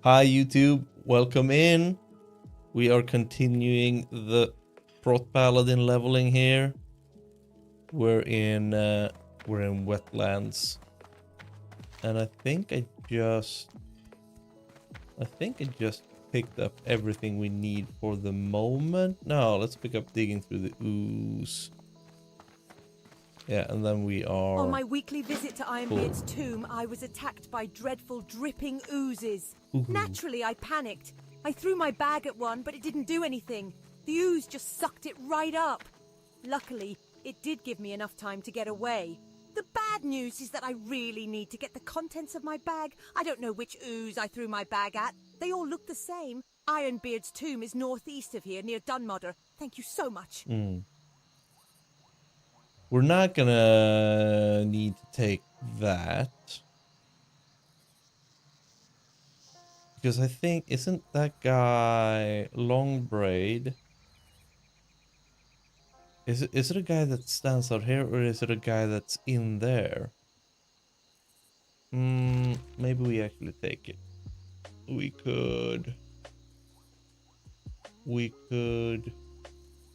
Hi YouTube, welcome in. We are continuing the Prot Paladin leveling here. We're in Wetlands, and I think I just picked up everything we need for the moment. No, let's pick up digging through the ooze. Yeah, and then we are... On my weekly visit to Ironbeard's tomb, I was attacked by dreadful dripping oozes. Ooh. Naturally, I panicked. I threw my bag at one, but it didn't do anything. The ooze just sucked it right up. Luckily, it did give me enough time to get away. The bad news is that I really need to get the contents of my bag. I don't know which ooze I threw my bag at. They all look the same. Ironbeard's tomb is northeast of here, near Dunmudder. Thank you so much. We're not gonna need to take that. Because I think, isn't that guy Longbraid? Is it a guy that stands out here, or is it a guy that's in there? Maybe we actually take it. We could.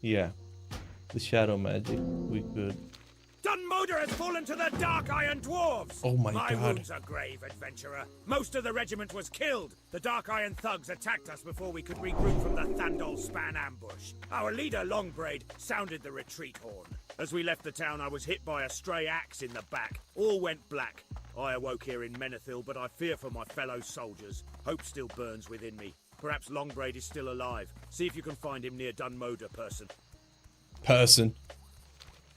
Yeah. The shadow magic, we could. Dunmudder has fallen to the Dark Iron Dwarves! Oh my God. God. My wounds are grave, adventurer. Most of the regiment was killed. The Dark Iron thugs attacked us before we could regroup from the Thandol Span ambush. Our leader, Longbraid, sounded the retreat horn. As we left the town, I was hit by a stray axe in the back. All went black. I awoke here in Menethil, but I fear for my fellow soldiers. Hope still burns within me. Perhaps Longbraid is still alive. See if you can find him near Dunmudder, person.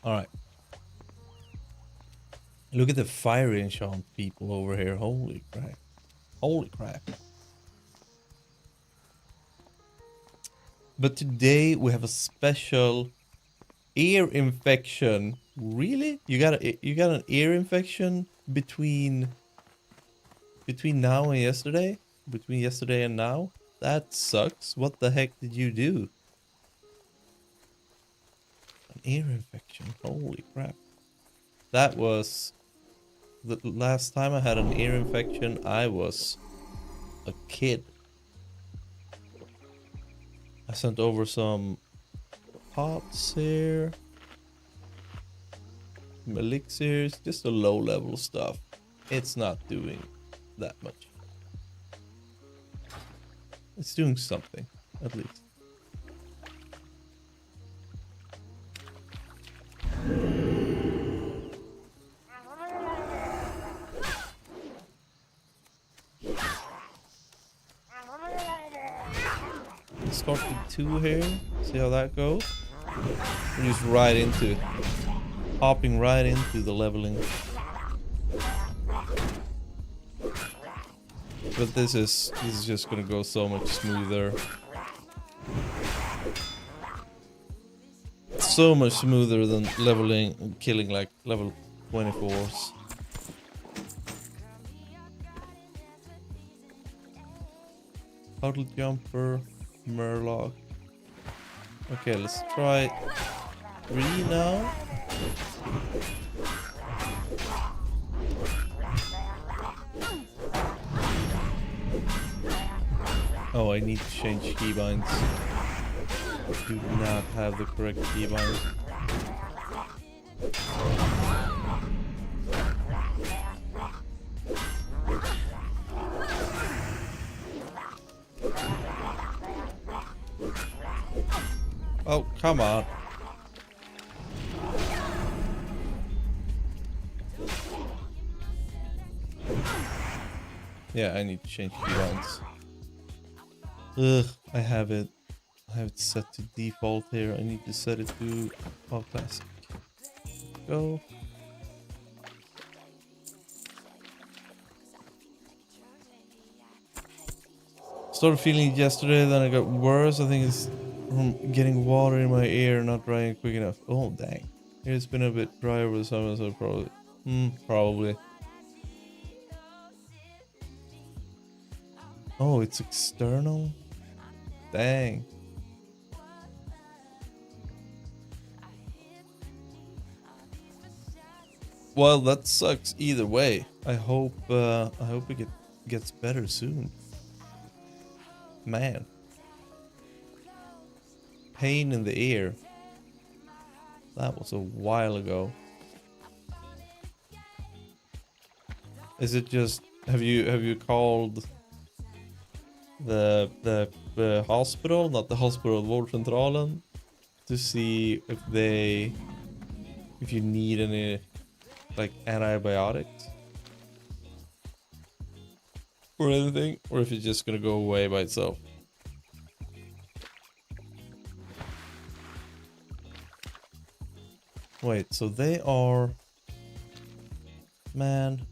Alright. Look at the fire enchant people over here. Holy crap. Holy crap. But today we have a special ear infection. Really? You got an ear infection between now and yesterday? Between yesterday and now? That sucks. What the heck did you do? Ear infection. Holy crap. That was the last time I had an ear infection. I was a kid. I sent over some pots here, some elixirs, just the low level stuff. It's not doing that much. It's doing something, at least. Start with 2 here, see how that goes. We're just right into it, hopping right into the leveling. But this is just gonna go so much smoother. So much smoother than leveling and killing like level 24s. Puddle jumper, Murloc. Okay, let's try 3 now. Oh, I need to change keybinds. I do not have the correct keybind. Oh, come on. Yeah, I need to change keybinds. Ugh, I have it set to default here. I need to set it to Wow Classic. Go. Started feeling it yesterday, then it got worse. I think it's from getting water in my ear, not drying quick enough. Oh dang. It's been a bit dry over the summer, so probably. Oh, it's external? Dang. Well, that sucks either way. I hope it gets better soon. Man. Pain in the ear. That was a while ago. Is it just have you called the hospital, not the hospital, vårdcentralen, to see if you need any like antibiotics or anything, or if it's just gonna go away by itself? Wait, so they are... Man.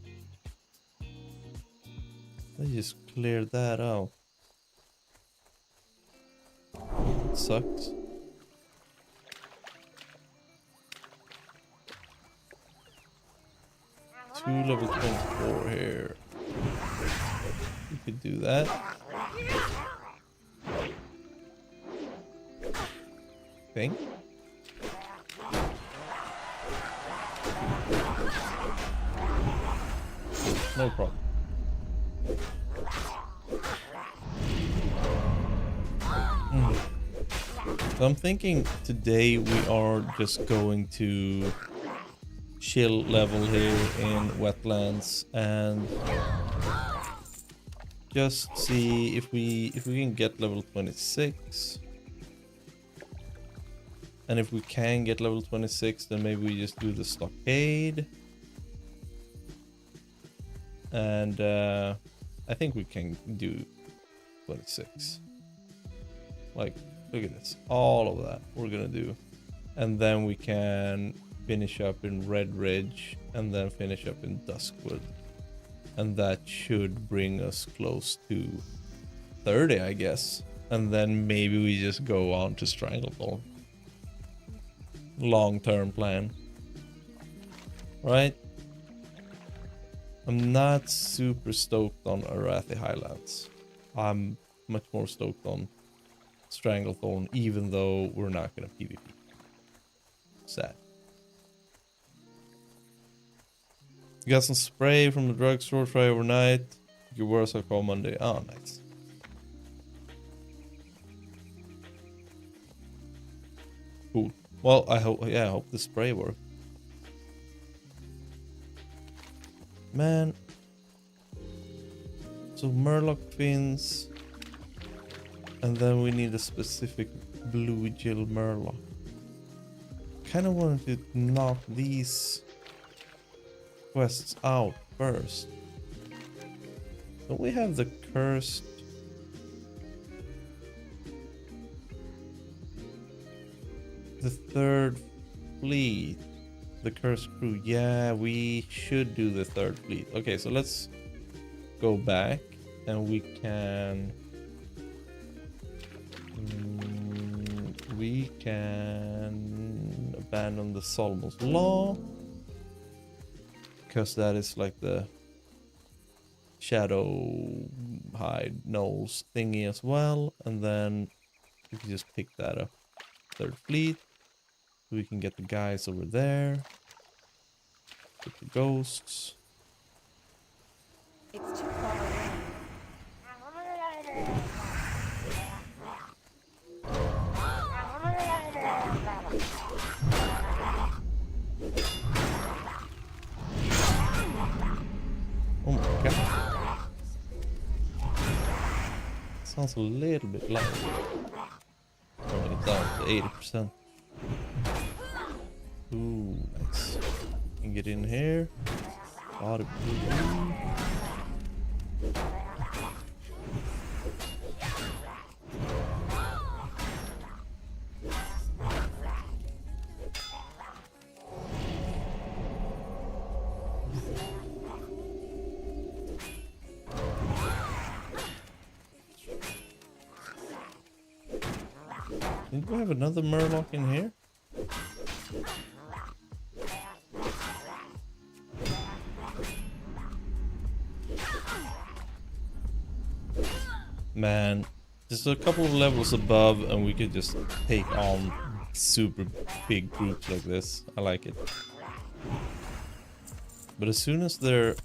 They just cleared that out. It sucks. Two level 24 here. You could do that. Think. No problem. So I'm thinking today we are just going to chill level here in Wetlands and just see if we can get level 26. And if we can get level 26, then maybe we just do the stockade. And I think we can do 26. Like, look at this. All of that we're gonna do. And then we can finish up in Red Ridge and then finish up in Duskwood. And that should bring us close to 30, I guess. And then maybe we just go on to Stranglethorn. Long-term plan. Right? I'm not super stoked on Arathi Highlands. I'm much more stoked on Stranglethorn, even though we're not gonna PvP. Sad. You got some spray from the drugstore, try overnight. Your worst I call Monday. Oh, nice. Cool. Well, I hope the spray worked. Man. So Murloc fins. And then we need a specific blue Jill Murloc. Kinda wanted to knock these quests out first. Don't we have the cursed... The third fleet? The cursed crew. Yeah, we should do the third fleet. Okay, so let's go back and we can... we can abandon the Solomon's Law. Because that is like the Shadow Hide Knolls thingy as well. And then we can just pick that up. Third fleet. We can get the guys over there. Get the ghosts. It's too far away. Oh my god. Sounds a little bit loud. Turning it down to 80%. Ooh, nice. Can get in here. Lot of blue. Didn't we have another Murloc in here? Man, just a couple of levels above and we could just take on super big groups like this. I like it. But as soon as they're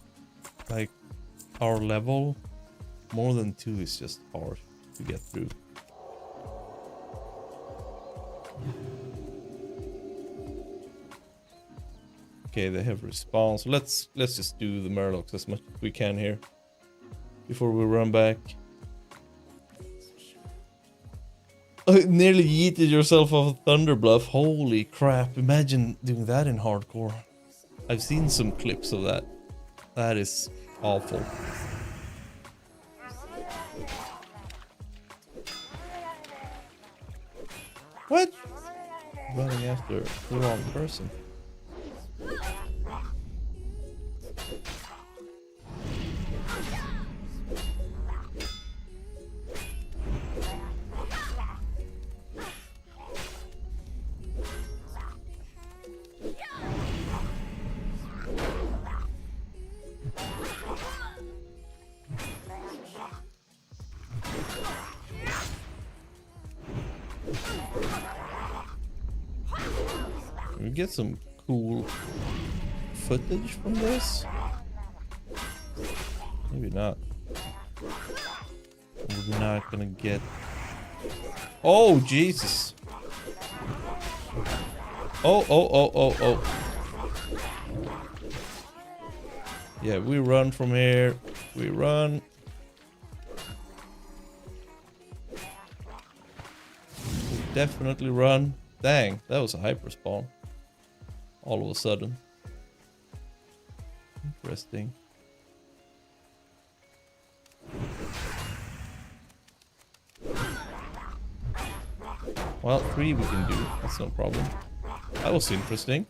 like our level, more than 2 is just hard. to get through. Okay, they have respawn, so let's just do the Murlocs as much as we can here before we run back. Nearly yeeted yourself off a thunder bluff. Holy crap, imagine doing that in hardcore. I've seen some clips of that. That is awful. What? Running after the wrong person. We get some cool footage from this. Maybe not. We're not gonna get. Oh Jesus! Oh. Yeah, we run from here. We run. We definitely run. Dang, that was a hyper spawn. All of a sudden. Interesting. Well, 3 we can do. That's no problem. That was interesting.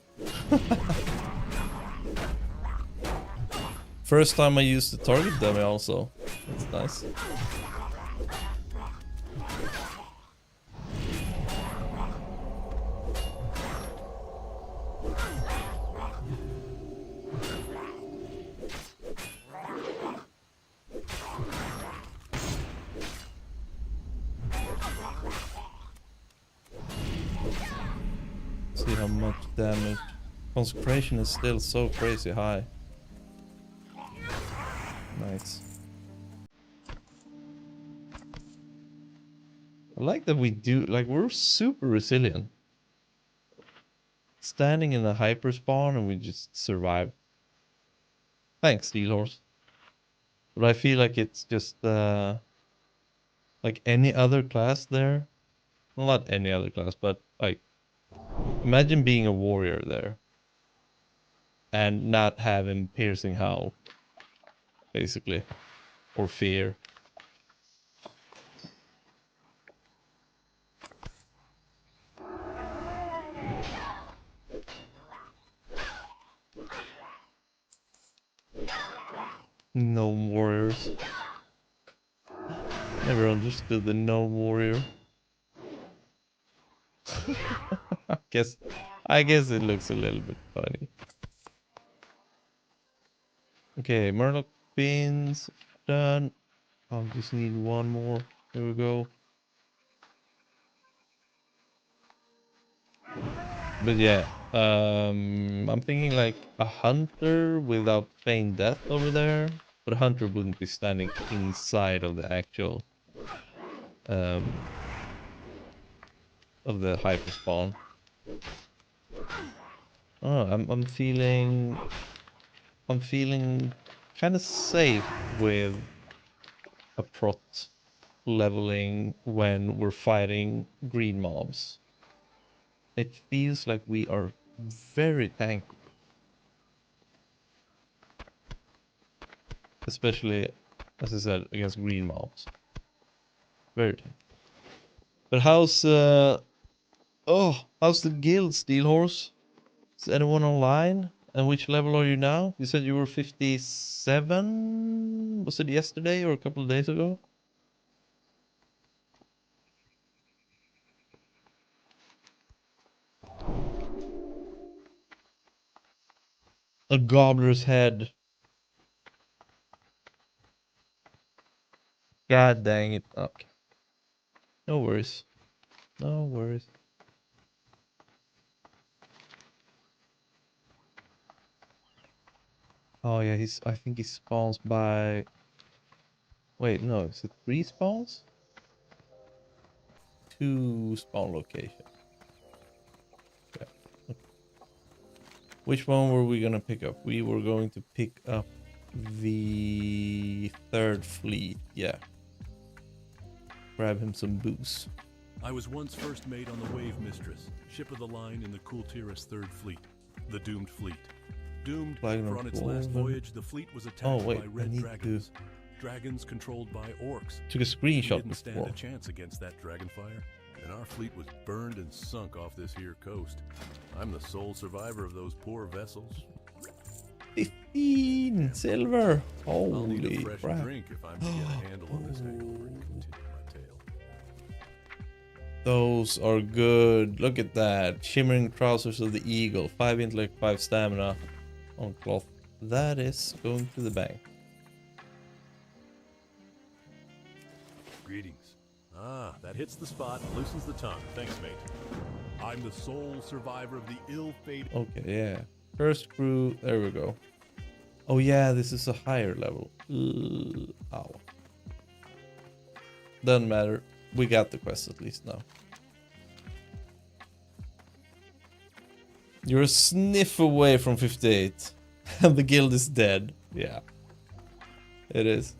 First time I used the target dummy also. That's nice. See how much damage. Consecration is still so crazy high. Nice. I like that we do, like, we're super resilient. Standing in a hyper spawn and we just survive. Thanks, Steel Horse. But I feel like it's just like any other class there. Well, not any other class, but like imagine being a warrior there and not having piercing howl, basically, or fear. No warriors. Never understood the no warrior. I guess it looks a little bit funny. Okay, Murloc beans done. I'll just need one more. Here we go. But yeah, I'm thinking like a hunter without feigned death over there. But a hunter wouldn't be standing inside of the actual of the hyper spawn. Oh, I'm feeling kind of safe with a prot leveling when we're fighting green mobs. It feels like we are very tanky. Especially, as I said, against green mobs. Very tanky. But how's the guild, Steel Horse? Is anyone online? And which level are you now? You said you were 57? Was it yesterday or a couple of days ago? A gobbler's head. God dang it. Okay. No worries. No worries. Oh yeah, I think he spawns by... Wait, no, is it 3 spawns? 2 spawn locations. Yeah. Okay. Which one were we gonna pick up? We were going to pick up the 3rd fleet. Yeah. Grab him some booze. I was once first mate on the Wave Mistress, ship of the line in the Kultiris 3rd Fleet, the Doomed Fleet. Doomed, Flag for on its last voyage, the fleet was attacked by red dragons. Dragons controlled by orcs. Took a screenshot We didn't stand before. a chance against that dragonfire, and our fleet was burned and sunk off this here coast. I'm the sole survivor of those poor vessels. 15 silver. I'll need Holy a fresh crap. drink if I'm to get a handle on this hangover and continue my tale. Those are good. Look at that. Shimmering trousers of the eagle. 5 intellect, 5 stamina on cloth. That is going to the bank. Greetings. Ah, that hits the spot and loosens the tongue. Thanks, mate. I'm the sole survivor of the ill-fated... Okay, yeah. First crew. There we go. Oh yeah, this is a higher level. Ow. Doesn't matter. We got the quest at least now. You're a sniff away from 58. And the guild is dead. Yeah. It is.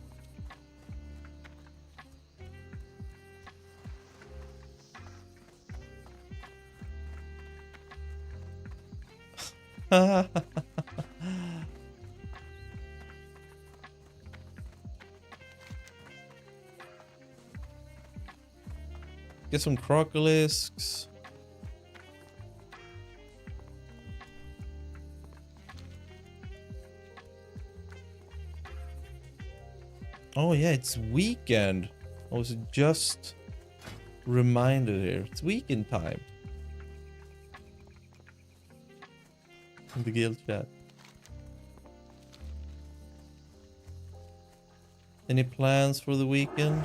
Get some crocolisks. Oh yeah, it's weekend. I was just reminded here. It's weekend time. In the guild chat. Any plans for the weekend?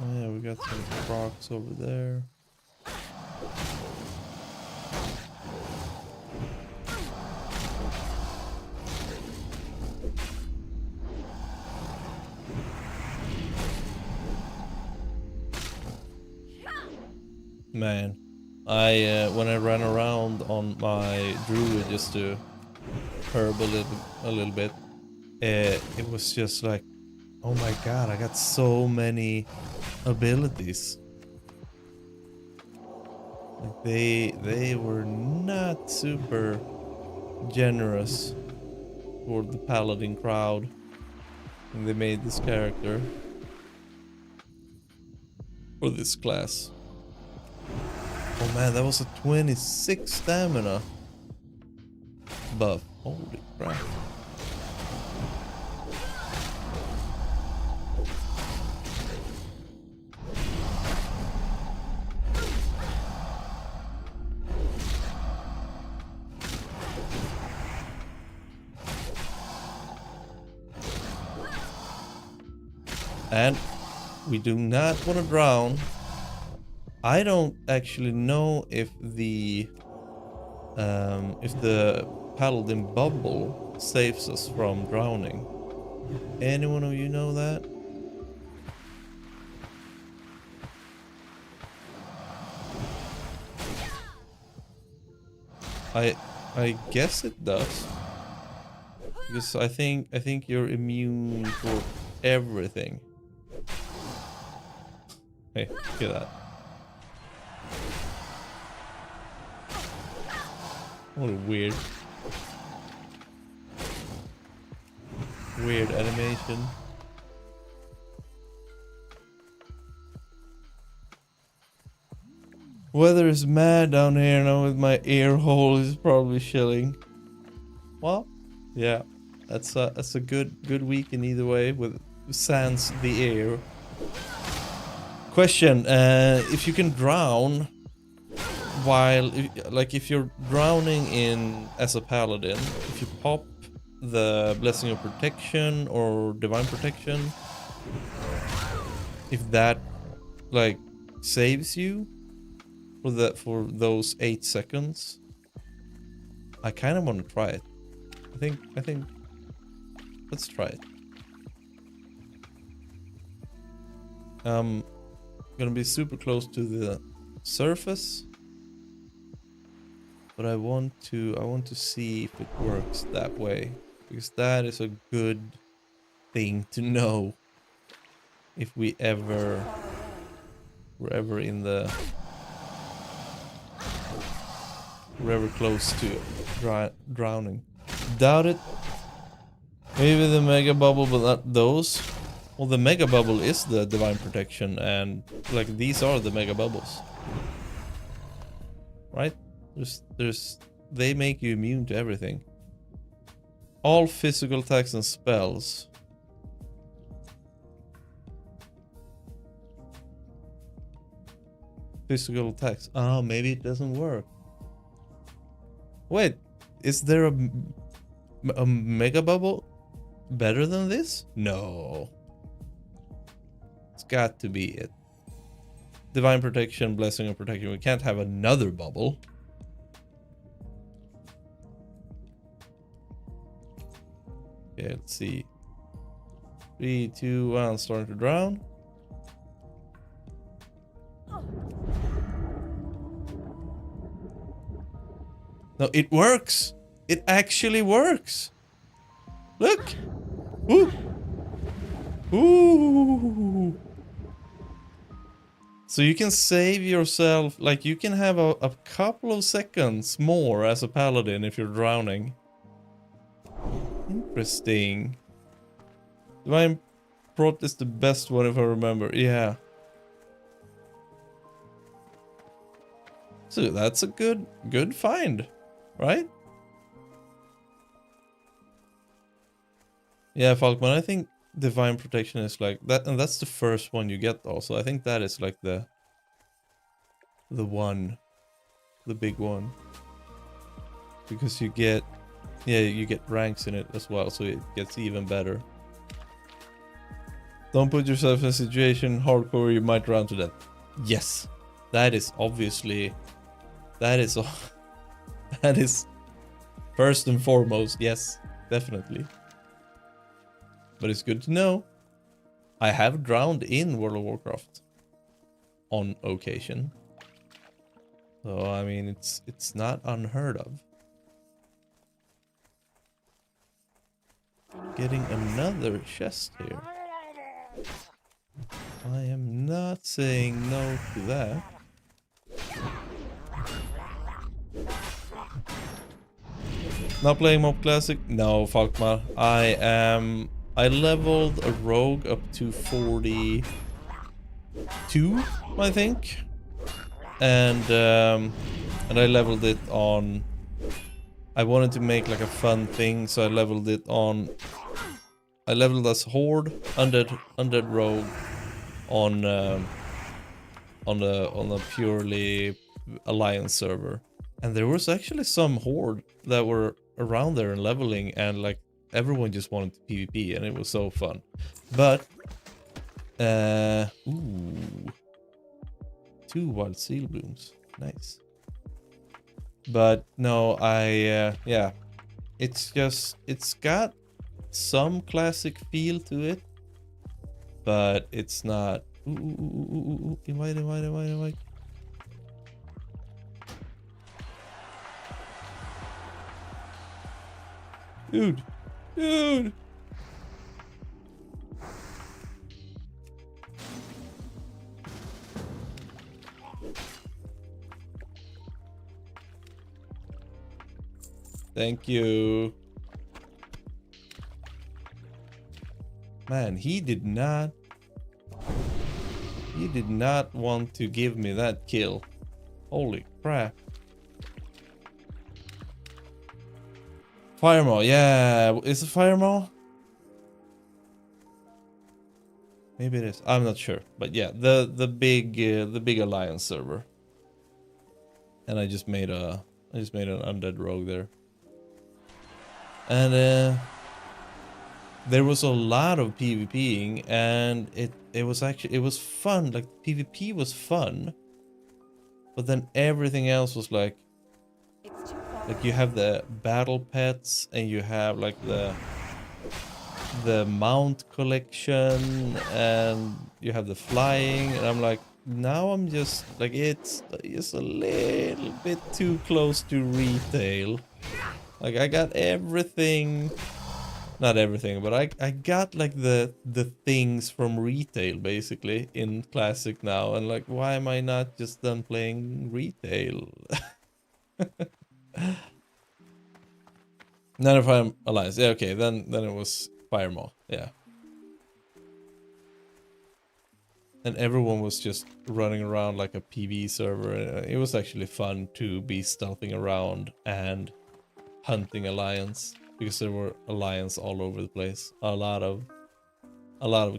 Oh yeah, we got some crocs over there. Man, when I ran around on my druid just to herb a little bit, it was just like, oh my god, I got so many abilities. Like they were not super generous toward the paladin crowd when they made this character for this class. Oh man, that was a 26 stamina buff. Holy crap. And we do not want to drown. I don't actually know if the paladin bubble saves us from drowning. Anyone of you know that? I guess it does. Because I think you're immune for everything. Hey, look at that. What a weird animation. Weather is mad down here now with my ear hole is probably chilling. Well, yeah, that's a good weekend either way with sans the air. Question, if you can drown while, if you're drowning in as a paladin, if you pop the Blessing of Protection or Divine Protection, if that saves you, for those 8 seconds, I kind of want to try it. I think let's try it. Gonna be super close to the surface, but I want to see if it works that way, because that is a good thing to know if we're ever in the we're ever close to drowning. Doubt it. Maybe the mega bubble, but not those. Well, the mega bubble is the divine protection, and like these are the mega bubbles, right? They make you immune to everything. All physical attacks and spells. Physical attacks. Oh, maybe it doesn't work. Wait, is there a mega bubble better than this? No. It's got to be it. Divine protection, blessing of protection. We can't have another bubble. Okay, let's see. 3, 2, 1, starting to drown. No, it works. It actually works. Look. Ooh. Ooh. So you can save yourself, like you can have a couple of seconds more as a paladin if you're drowning. Interesting. Divine Prot is the best one if I remember. Yeah. So that's a good find, right? Yeah, Falkman, I think divine protection is like that, and that's the first one you get also. I think that is like the big one. Because you get ranks in it as well, so it gets even better. Don't put yourself in a situation hardcore where you might drown to death. Yes. That is obviously that is first and foremost, yes, definitely. But it's good to know. I have drowned in World of Warcraft on occasion. So I mean it's not unheard of. Getting another chest here. I am not saying no to that. Not playing Mob Classic? No, Falkmar. I leveled a rogue up to 42, I think. And I leveled it on... I wanted to make like a fun thing, so I leveled it on... I leveled as Horde, Undead Rogue on a purely Alliance server. And there was actually some Horde that were around there and leveling, and like everyone just wanted to PvP, and it was so fun. But ooh, 2 wild seal blooms, nice. But no, yeah, it's got some classic feel to it, but it's not. Invite. Dude. Thank you. Man, he did not want to give me that kill. Holy crap. Firemaw, yeah, is it Firemaw? Maybe it is. I'm not sure, but yeah, the big Alliance server. And I just made an undead rogue there. And there was a lot of PvPing, and it was fun. Like PvP was fun, But then everything else was like It's too far. you have the battle pets and you have like the mount collection and you have the flying, and I'm like, now I'm just like, it's just a little bit too close to retail. Like I got everything, not everything, but I got like the things from retail basically in classic now, and like, why am I not just done playing retail? None of Fire Alliance. Yeah, okay, then it was Firemaw. Yeah. And everyone was just running around like a PV server. It was actually fun to be stealthing around and hunting Alliance, because there were Alliance all over the place. A lot of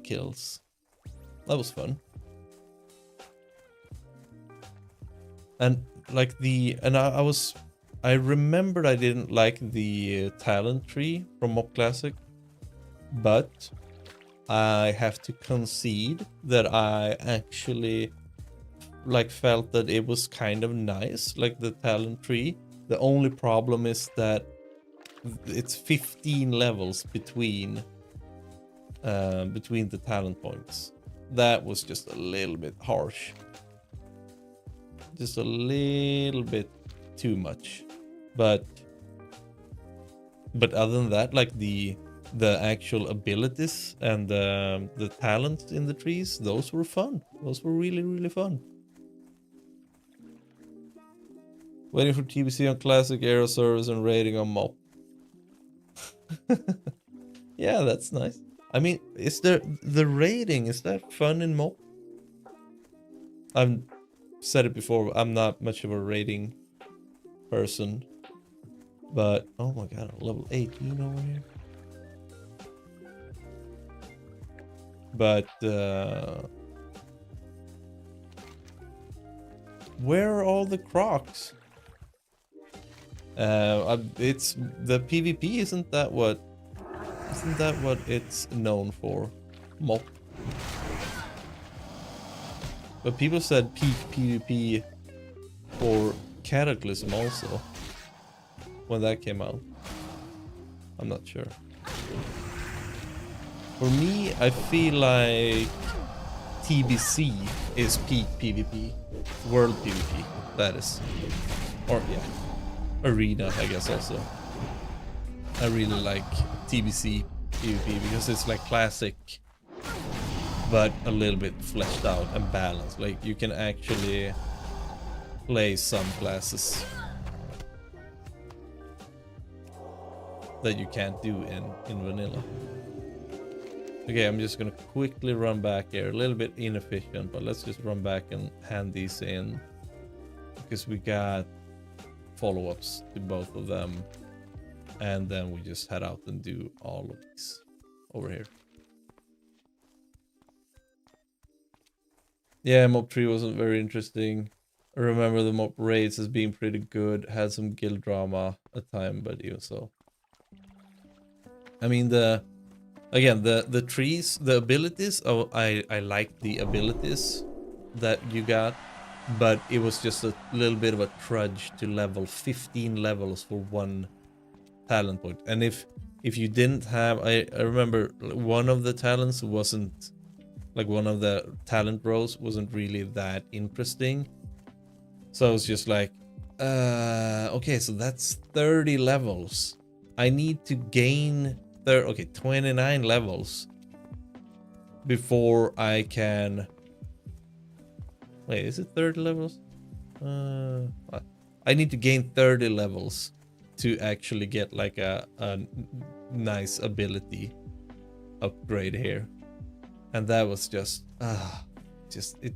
kills. That was fun. And like I remembered I didn't like the talent tree from Mob Classic, but I have to concede that I actually like felt that it was kind of nice, like the talent tree. The only problem is that it's 15 levels between the talent points. That was just a little bit harsh. Just a little bit too much. But other than that, like the actual abilities and the talents in the trees, those were fun. Those were really, really fun. Waiting for TBC on Classic, Aero Service, and rating on MOP. Yeah, that's nice. I mean, is there the rating? Is that fun in MOP? I've said it before. I'm not much of a rating person, but oh my god, level 18 over here. But where are all the crocs? It's the PvP. Isn't that what it's known for? Mop. But people said peak PvP for Cataclysm also when that came out. I'm not sure. For me, I feel like TBC is peak PvP, world PvP. That is, or yeah. Arena, I guess also. I really like TBC PvP because it's like classic, but a little bit fleshed out and balanced. Like you can actually play some classes that you can't do in vanilla. Okay, I'm just gonna quickly run back here. A little bit inefficient, but let's just run back and hand these in, because we got follow-ups to both of them, and then we just head out and do all of these over here. Yeah, mob 3 wasn't very interesting. I remember the mob raids as being pretty good, had some guild drama at time, but even so. I mean, the trees, the abilities, oh, I like the abilities that you got. But it was just a little bit of a trudge to level 15 levels for one talent point. And if you didn't have, I remember one of the talents wasn't, like one of the talent rows wasn't really that interesting. So I was just like, okay, so that's 30 levels. I need to gain 29 levels before I can... Wait, is it 30 levels? I need to gain 30 levels to actually get like a nice ability upgrade here. And that was just it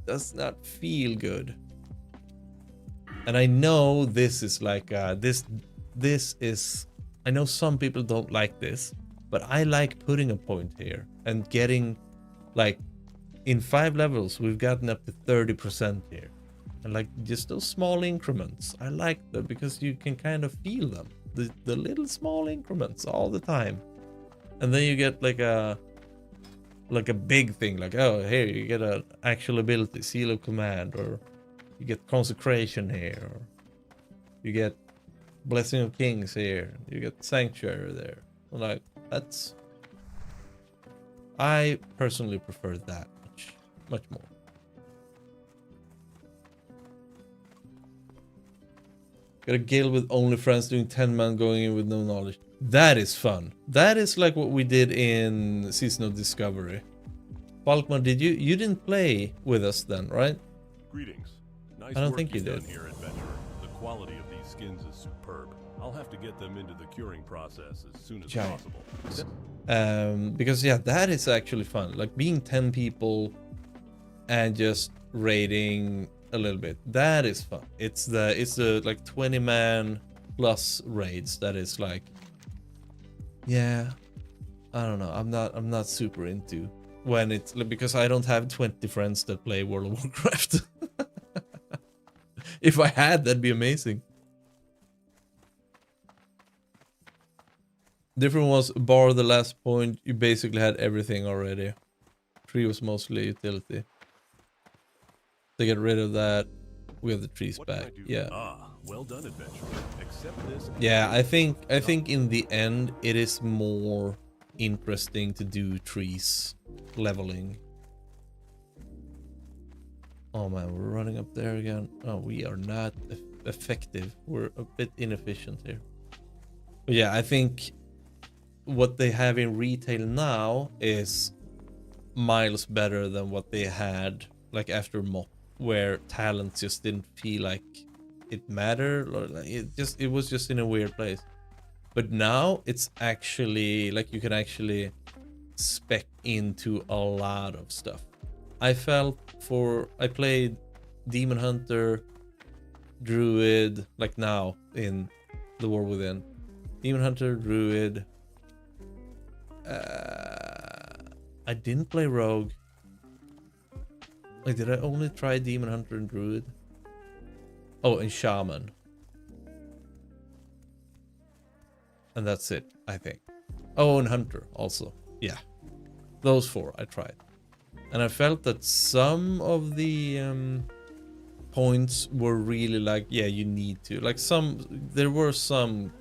does not feel good. And I know this is like this is, I know some people don't like this, but I like putting a point here and getting like, in 5 levels, we've gotten up to 30% here. And like just those small increments, I like them because you can kind of feel them. The little small increments all the time. And then you get like a big thing, like, oh, here you get an actual ability, seal of command, or You get Consecration here. You get Blessing of Kings here. You get Sanctuary there. Like, that's... I personally prefer that much more. Got a guild with only friends doing 10 man going in with no knowledge. That is fun. That is like what we did in Season of Discovery. Falkman, did you didn't play with us then, right? Greetings. Nice I don't work think you you've did. done here, adventurer. The quality of these skins is superb. I'll have to get them into the curing process as soon as Giant. possible. Because yeah, that is actually fun. Like being 10 people and just raiding a little bit. That is fun. It's the like 20 man plus raids that is like, yeah, I don't know. I'm not super into when it's because I don't have 20 friends that play World of Warcraft. If I had, that'd be amazing. Different was bar the last point. You basically had everything already. 3 was mostly utility. To get rid of that, we have the trees What can back. I do? Yeah. Ah, well done, adventurer. Accept this. Yeah, I think in the end it is more interesting to do trees leveling. Oh man, we're running up there again. Oh, we are not effective. We're a bit inefficient here. But yeah, I think what they have in retail now is miles better than what they had like after MOP, where talent just didn't feel like it mattered, or like it was just in a weird place. But now it's actually like you can actually spec into a lot of stuff. I played Demon Hunter, Druid, like now in the War Within. Demon Hunter, Druid. I didn't play Rogue. Like, did I only try Demon Hunter and Druid? Oh, and Shaman. And that's it, I think. Oh, and Hunter also. Yeah. Those 4 I tried. And I felt that some of the points were really like, yeah, you need to. Like there were some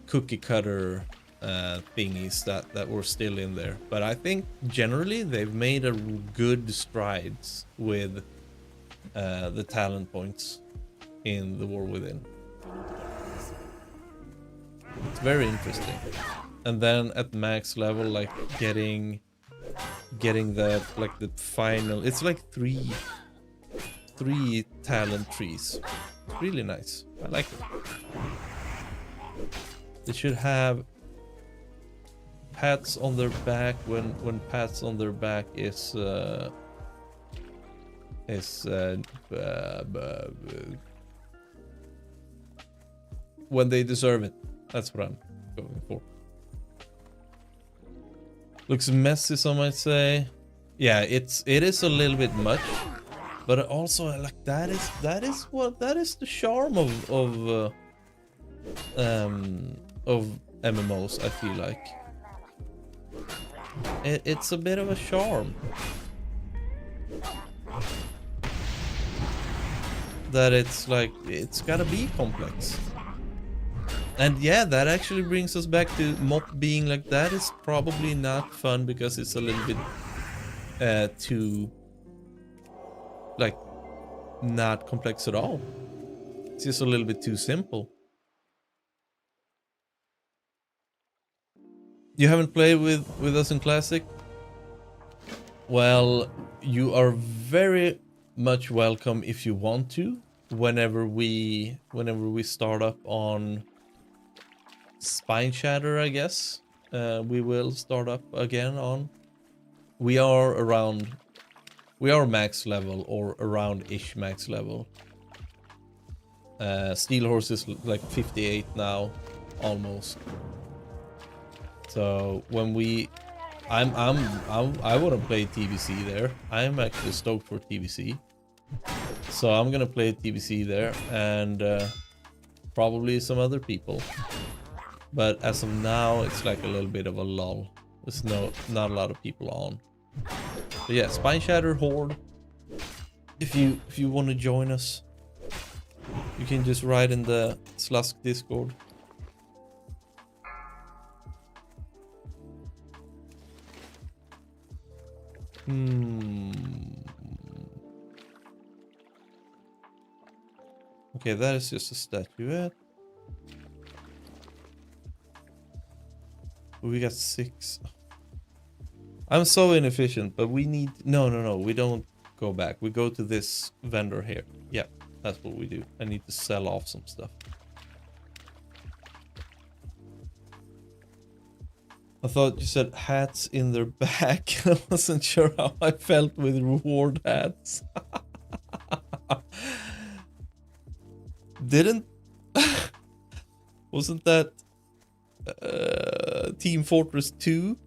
cookie cutter thingies that were still in there. But I think generally they've made a good strides with the talent points in the War Within. It's very interesting. And then at max level, like getting the like the final, it's like three talent trees. It's really nice. I like it. They should have pats on their back when pats on their back is when they deserve it. That's what I'm going for. Looks messy, some might say. Yeah, it is a little bit much, but also like that is the charm of MMOs. I feel like it's a bit of a charm that it's like it's gotta be complex. And yeah, that actually brings us back to MOP being like, that is probably not fun because it's a little bit too, like, not complex at all. It's just a little bit too simple. You haven't played with us in Classic? Well, you are very much welcome if you want to. Whenever we start up on Spine Shatter, I guess we will start up again on. We are max level or around ish max level. Steel Horse is like 58 now, almost. So when I want to play TBC there. I'm actually stoked for TBC. So I'm gonna play TBC there and probably some other people. But as of now, it's like a little bit of a lull. There's not a lot of people on. But yeah, Spine Shatter Horde. if you want to join us, you can just write in the Slusk Discord. Okay, that is just a statuette. We got 6. I'm so inefficient, but we need... No, we don't go back. We go to this vendor here. Yeah, that's what we do. I need to sell off some stuff. I thought you said hats in their back. I wasn't sure how I felt with reward hats. Didn't... Wasn't that... Team Fortress 2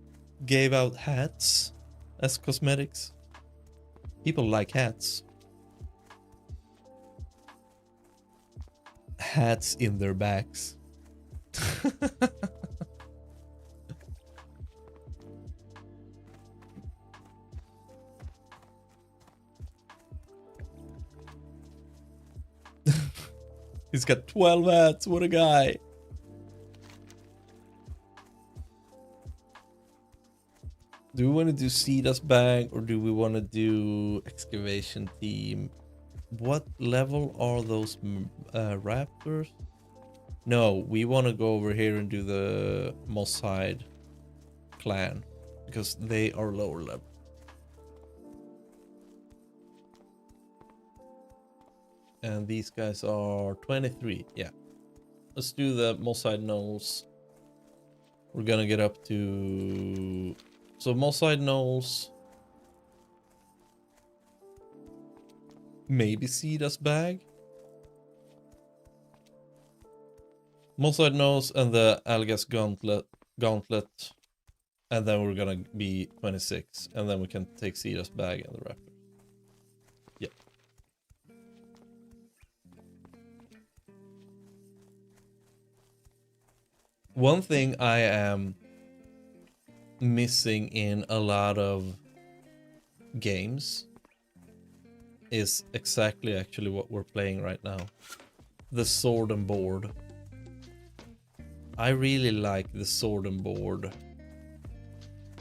gave out hats as cosmetics? People like hats. Hats in their backs. He's got 12 hats. What a guy. Do we want to do Cedar's bag or do we want to do excavation team? What level are those raptors? No, we want to go over here and do the Mosside clan because they are lower level. And these guys are 23. Yeah. Let's do the Mosside Knolls. We're gonna get up to... So Mosside Knolls. Maybe Cedar's bag. Mosside Knolls and the Algas Gauntlet. And then we're gonna be 26. And then we can take Cedar's bag and the raptor. Yeah. One thing I am missing in a lot of games is exactly actually what we're playing right now. The sword and board. I really like the sword and board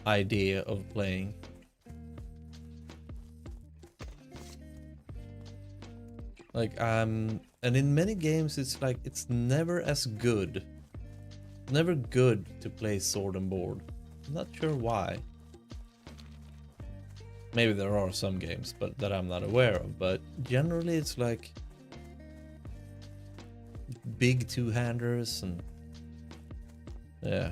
idea of playing. Like, and in many games it's like, it's never as good. Never good to play sword and board. I'm not sure why. Maybe there are some games but that I'm not aware of, but generally it's like big two-handers and yeah.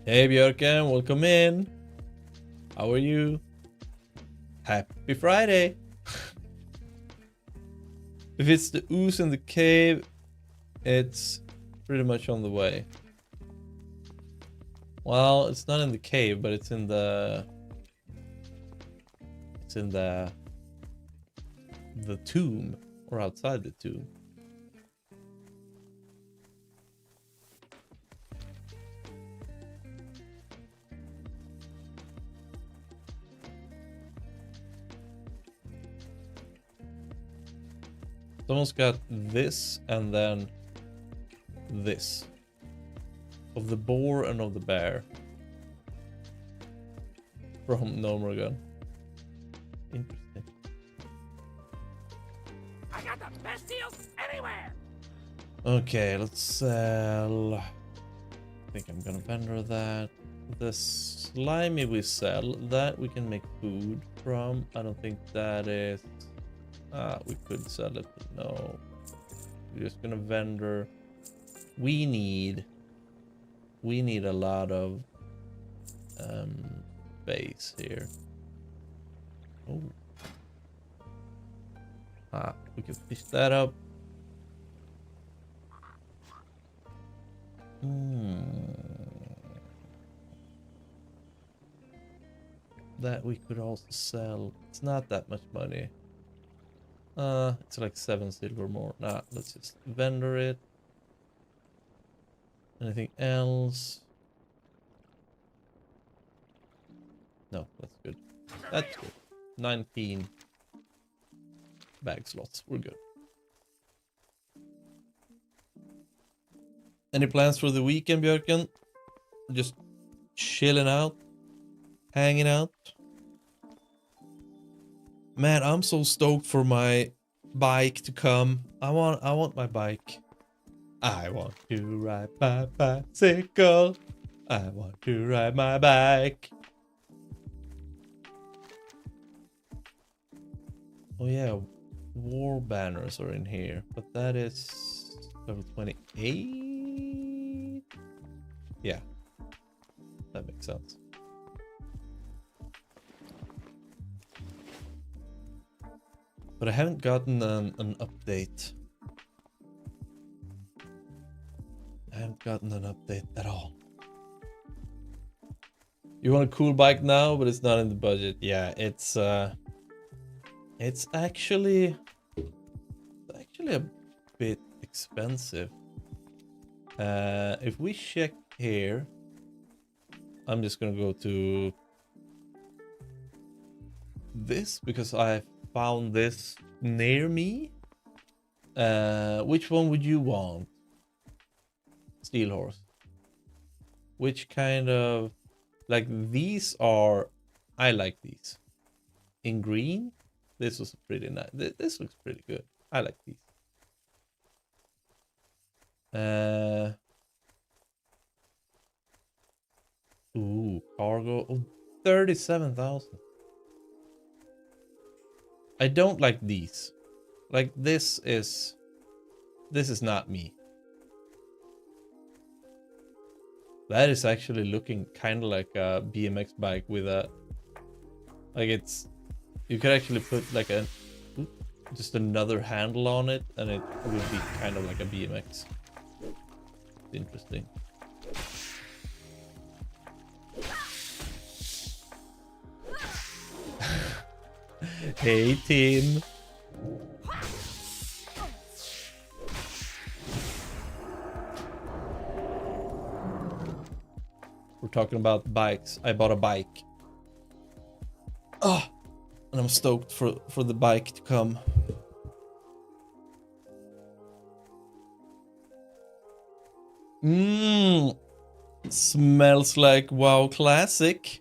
Hey Björken, welcome in. How are you? Happy Friday. If it's the ooze in the cave, it's pretty much on the way. Well, it's not in the cave, but it's in the tomb or outside the tomb. Someone's got this and then this. Of the boar and of the bear. From No More Gun. Interesting. I got the best deals anywhere. Okay, let's sell. I think I'm gonna vendor that. The slimy we sell, that we can make food from. I don't think that is... we could sell it, but no. We're just gonna vendor. We need a lot of base here. Oh. We can fish that up. That we could also sell. It's not that much money. It's like 7 silver more. Nah, let's just vendor it. Anything else? No, that's good. That's good. 19 bag slots. We're good. Any plans for the weekend, Björken? Just chilling out? Hanging out? Man, I'm so stoked for my bike to come. I want my bike. I want to ride my bicycle. I want to ride my bike. Oh yeah, war banners are in here, but that is level 28. Yeah, that makes sense. But I haven't gotten an update. I haven't gotten an update at all. You want a cool bike now, but it's not in the budget. Yeah, it's actually a bit expensive. If we check here, I'm just gonna go to this because I found this near me. Which one would you want? Steel horse. Which kind of, like, these are, I like these. In green, this was pretty nice. This looks pretty good. I like these. Ooh, cargo. Oh, 37,000. I don't like these. Like, this is not me. That is actually looking kind of like a BMX bike with a, like, it's, you could actually put like a, just another handle on it and it would be kind of like a BMX. Interesting. Hey, team. We're talking about bikes. I bought a bike. Oh, and I'm stoked for the bike to come. Smells like WoW Classic.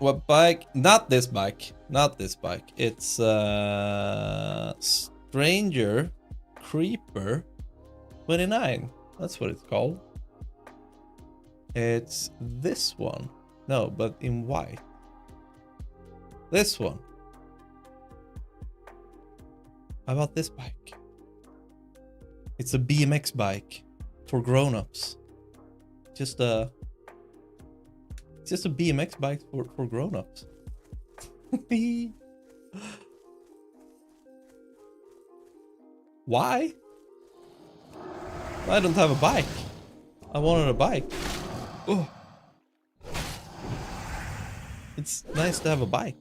What bike? Not this bike. Not this bike. It's Stranger Creeper 29. That's what it's called. It's this one. No, but in white. This one. How about this bike? It's a BMX bike for grown-ups. It's just a BMX bike for grown-ups. Why? I don't have a bike. I wanted a bike. Oh. It's nice to have a bike.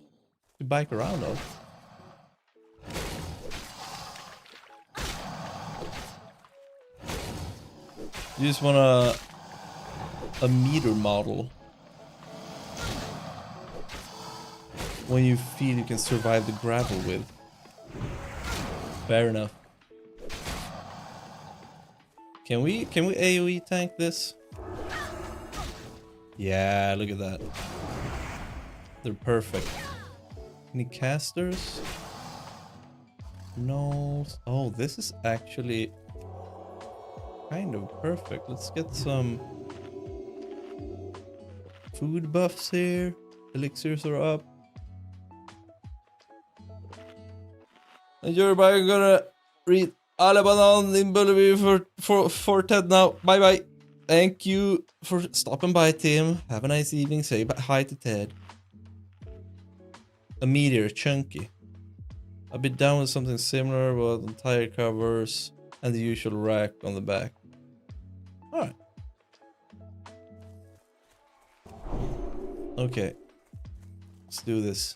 To bike around on. You just want a meter model. When you feel you can survive the gravel with. Fair enough. Can we AoE tank this? Yeah, look at that. They're perfect. Any casters? No. Oh, this is actually kind of perfect. Let's get some food buffs here. Elixirs are up. And everybody, I'm gonna read Alle Banan in Bullerby for Ted now. Bye bye. Thank you for stopping by, Tim. Have a nice evening. Say hi to Ted. A meteor, chunky. I've been down with something similar with tire covers and the usual rack on the back. Alright. Okay. Let's do this.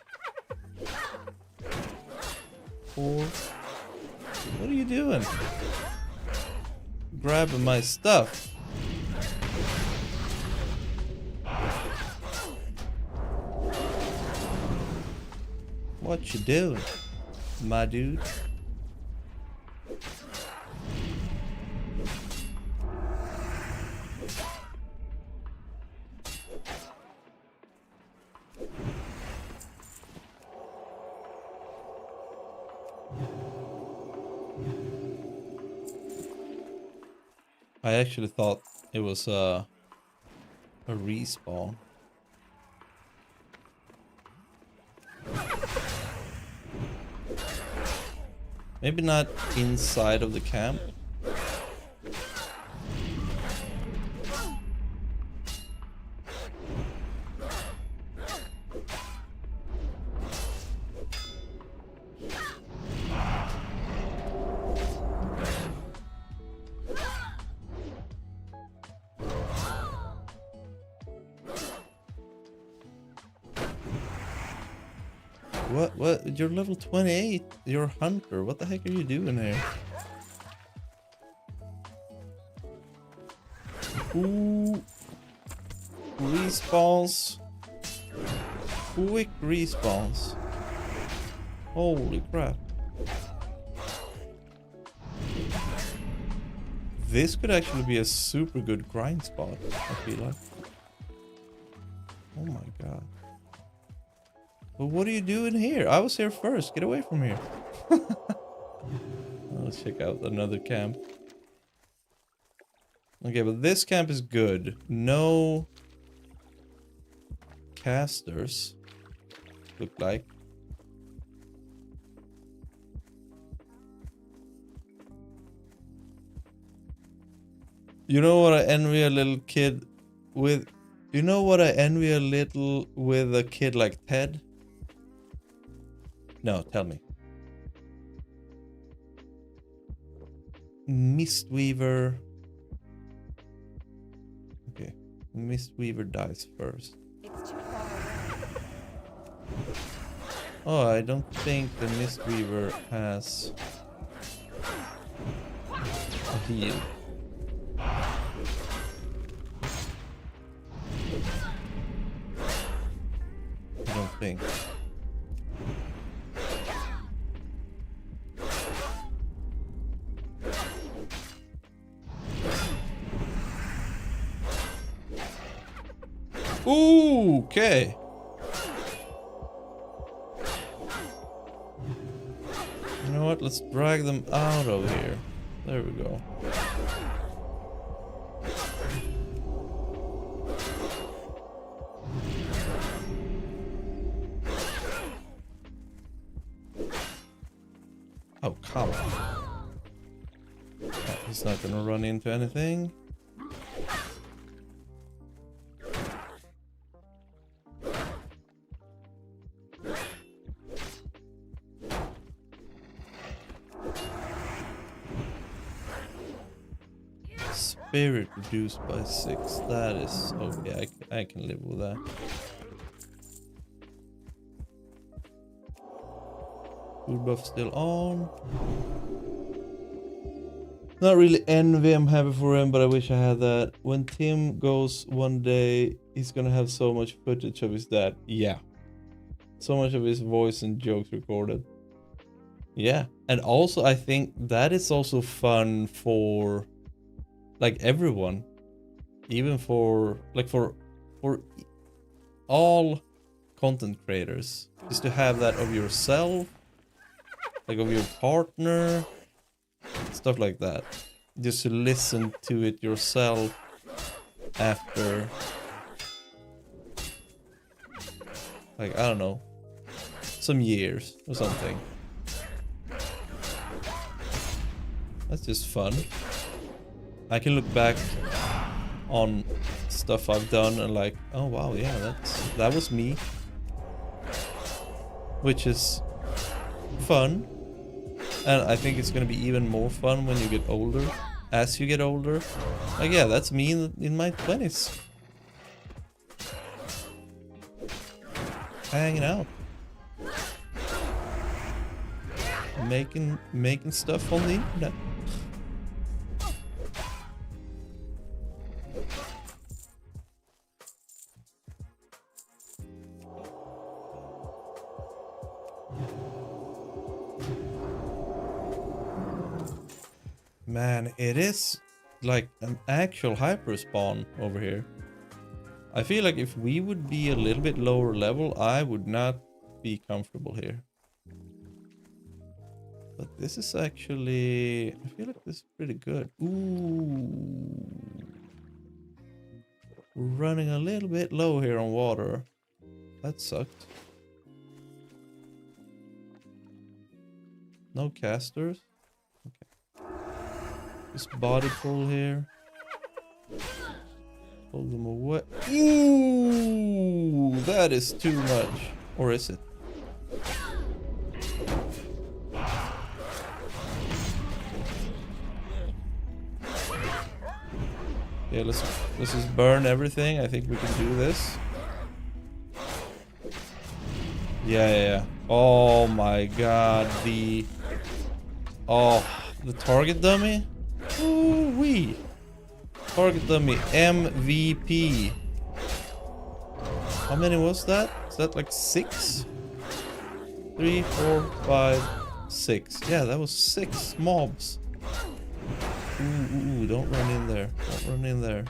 4. What are you doing? Grabbing my stuff. What you doing, my dude? I actually thought it was a respawn. Maybe not inside of the camp. What? You're level 28. You're a hunter. What the heck are you doing here? Ooh. Respawns. Quick respawns. Holy crap. This could actually be a super good grind spot, I feel like. Oh my god. But what are you doing here? I was here first. Get away from here. Let's check out another camp. Okay, but this camp is good. No casters, look like. You know what I envy a little kid with? You know what I envy a little with a kid like Ted? No, tell me. Mistweaver. Okay, Mistweaver dies first. It's too far away. Oh, I don't think the Mistweaver has a heal. I don't think. Ooh, okay. You know what? Let's drag them out of here. There we go. Oh, come on. Oh, he's not gonna run into anything. Spirit reduced by 6. That is okay. I can live with that. Food buff still on. Not really envy I'm happy for him, but I wish I had that. When Tim goes one day, he's gonna have so much footage of his dad. Yeah. So much of his voice and jokes recorded. Yeah. And also I think that is also fun for like everyone, even for like for all content creators, is to have that of yourself, like of your partner, stuff like that. Just to listen to it yourself after, like, I don't know, some years or something. That's just fun. I can look back on stuff I've done and like, oh wow, yeah, that was me. Which is fun. And I think it's gonna be even more fun when you get older. As you get older. Like, yeah, that's me in my 20s. Hanging out. Making stuff on the internet. Man, it is like an actual hyper spawn over here. I feel like if we would be a little bit lower level, I would not be comfortable here. But this is actually... I feel like this is pretty good. Ooh. We're running a little bit low here on water. That sucked. No casters. Okay. Just body pull here. Pull them away. Ooh, that is too much. Or is it? Yeah, let's just burn everything. I think we can do this. Yeah. Oh my god, the target dummy. Ooh wee. Target dummy MVP. How many was that? Is that like 6? 3, 4, 5, 6. Yeah, that was 6 mobs. Ooh, don't run in there. Don't run in there.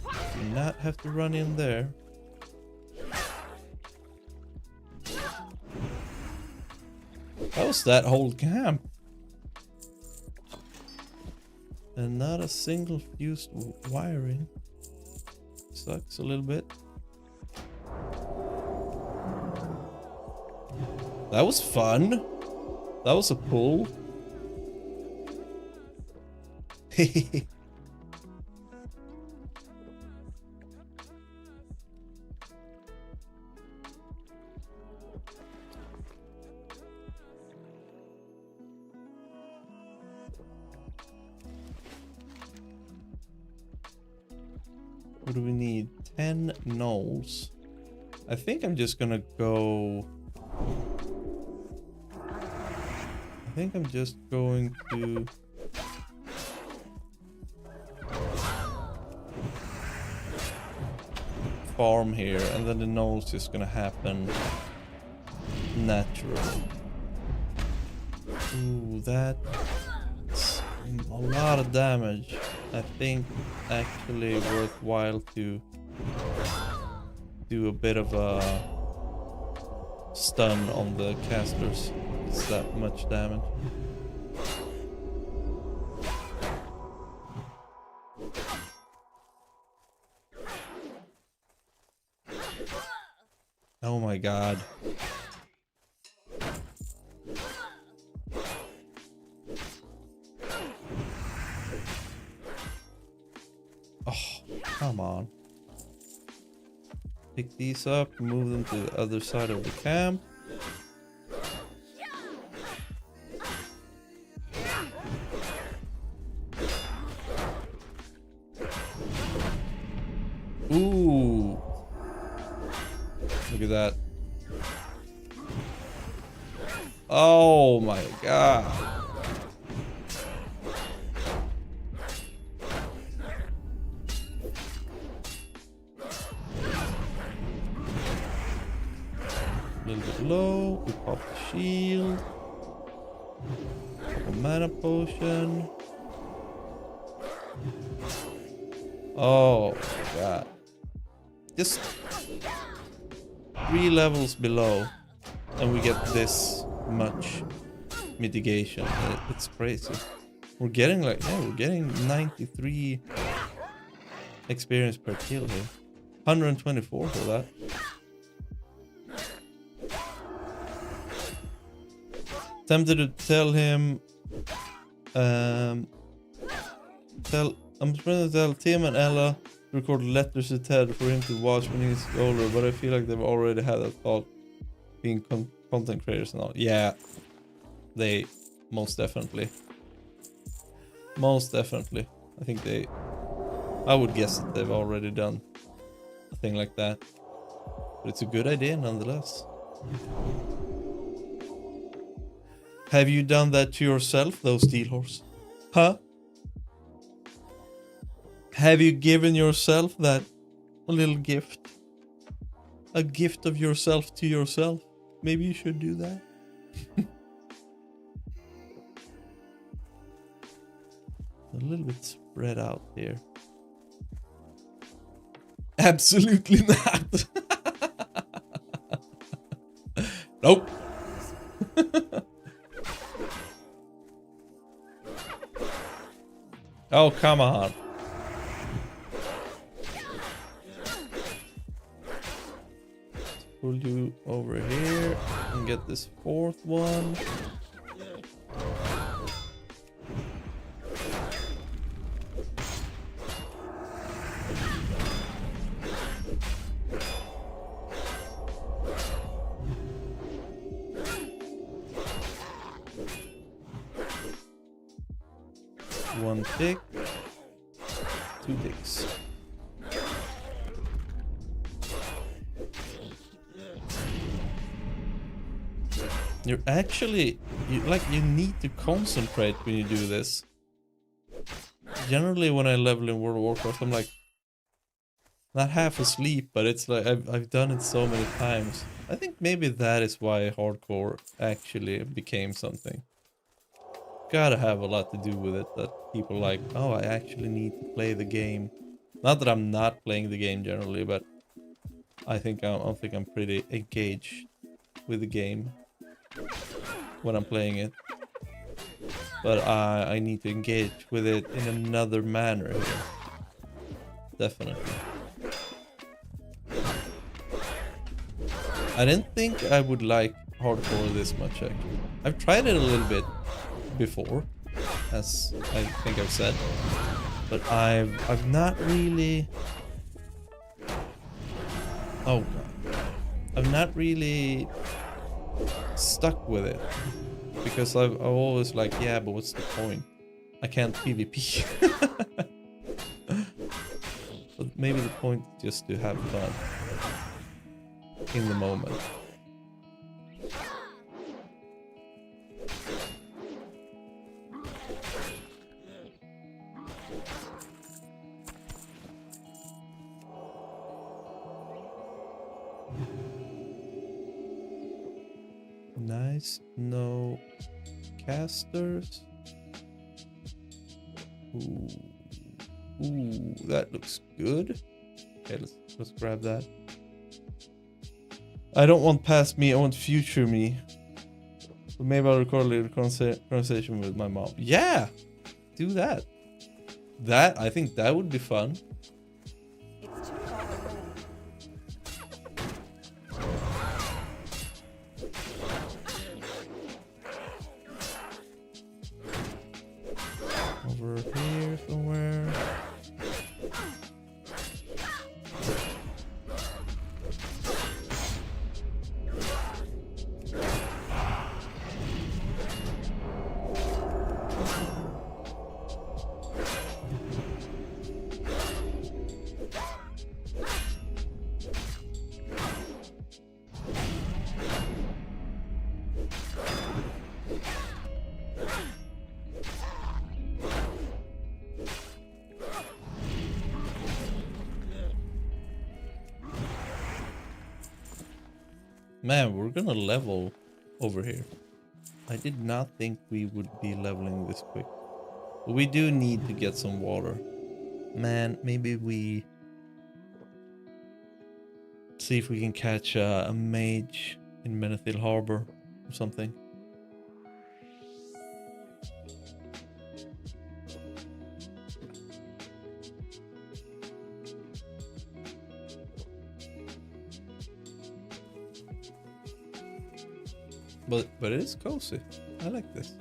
Do not have to run in there. That was that whole camp. And not a single fused wiring. Sucks a little bit. That was fun. That was a pull. What do we need? 10 gnolls. I think I'm just gonna go... I think I'm just going to... farm here, and then the gnolls is gonna happen naturally. Ooh, that's a lot of damage. I think actually worthwhile to do a bit of a stun on the casters. It's that much damage. Oh my god. Oh, come on. Pick these up, move them to the other side of the camp. Ooh. Look at that. Oh my god. A little bit low. We pop the shield. Pop a mana potion. Oh my god. Just 3 levels below and we get this much mitigation. It's crazy. We're getting like, yeah, we're getting 93 experience per kill here. 124 for that. Tempted to tell him I'm trying to tell Tim and Ella to record letters to Ted for him to watch when he's older, but I feel like they've already had that thought, being content creators and all. Yeah, they most definitely. I think I would guess that they've already done a thing like that, but it's a good idea nonetheless. Have you done that to yourself, though, Steel Horse? Huh? Have you given yourself that little gift? A gift of yourself to yourself? maybe you should do that. A little bit spread out here. Absolutely not. Nope. Oh, come on. Pull you over here and get this fourth one. One tick, two ticks. You're actually, you need to concentrate when you do this. Generally when I level in World of Warcraft, I'm like, not half asleep, but it's like, I've done it so many times. I think maybe that is why hardcore actually became something. Gotta have a lot to do with it, that people like, oh, I actually need to play the game. Not that I'm not playing the game generally, but I think I'm pretty engaged with the game when I'm playing it. But I need to engage with it in another manner here. Definitely. I didn't think I would like hardcore this much actually. I've tried it a little bit before, as I think I've said, but I've not really, oh god, I've not really stuck with it, because I've always like, yeah, but what's the point? I can't PvP. But maybe the point is just to have fun in the moment. Nice, no casters. Ooh, ooh, that looks good. Okay, let's grab that. I don't want past me, I want future me. But maybe I'll record a little conversation with my mom. Yeah, do that. I think that would be fun. It's too far away. Over here somewhere. Man, we're gonna level over here. I did not think we would be leveling this quick. But we do need to get some water. Man, maybe we see if we can catch a mage in Menethil Harbor or something. But it is cozy. I like this.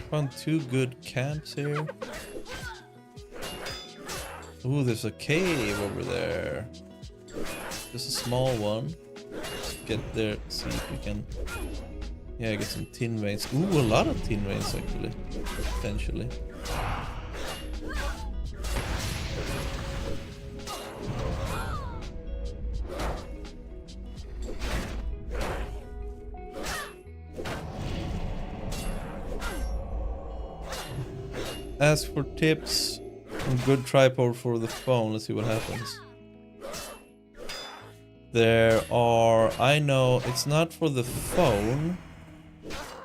Found 2 good camps here. Ooh, there's a cave over there. Just a small one. Let's get there, see if we can, yeah, get some tin veins. Ooh, a lot of tin veins actually, potentially. Ask for tips and good tripod for the phone. Let's see what happens. There are, I know, it's not for the phone,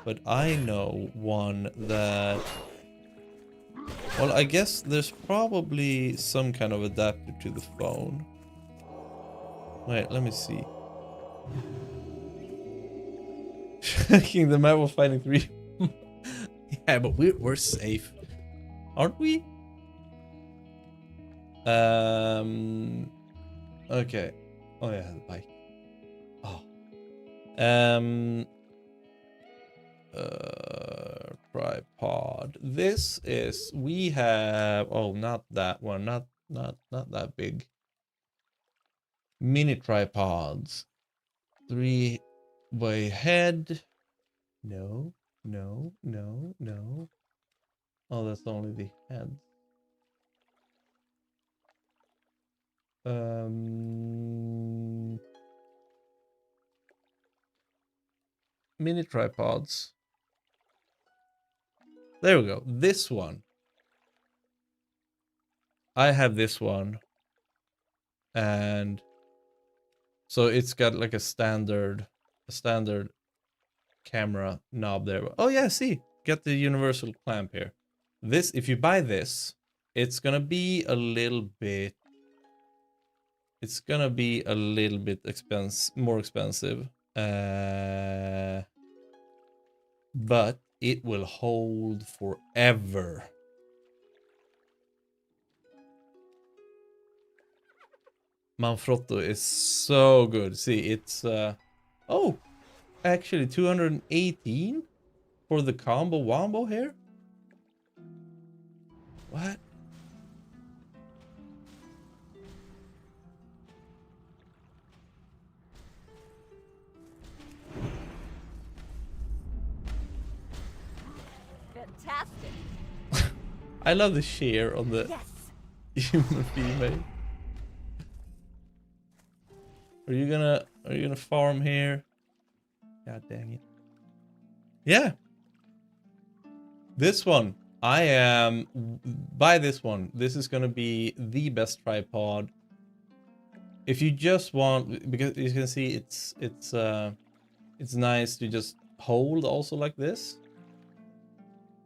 but I know one that, well, I guess there's probably some kind of adapter to the phone. Wait, let me see. King the map was fighting 3. Yeah, but we're safe, aren't we? Okay. Oh yeah, the bike. Oh. Tripod. This is, we have, oh, not that one, not that big. Mini tripods. 3-way head. No. Oh, that's only the head. Mini tripods. There we go. This one. I have this one. And so it's got like a standard camera knob there. Oh yeah, see. Get the universal clamp here. This, if you buy this, it's gonna be a little bit more expensive. But it will hold forever. Manfrotto is so good. See, it's oh, actually 218 for the combo wombo here. What? Fantastic. I love the shear on the human female. Are you gonna farm here? God dang it. Yeah. This one. I am buy this one. This is gonna be the best tripod. If you just want, because you can see it's nice to just hold also like this.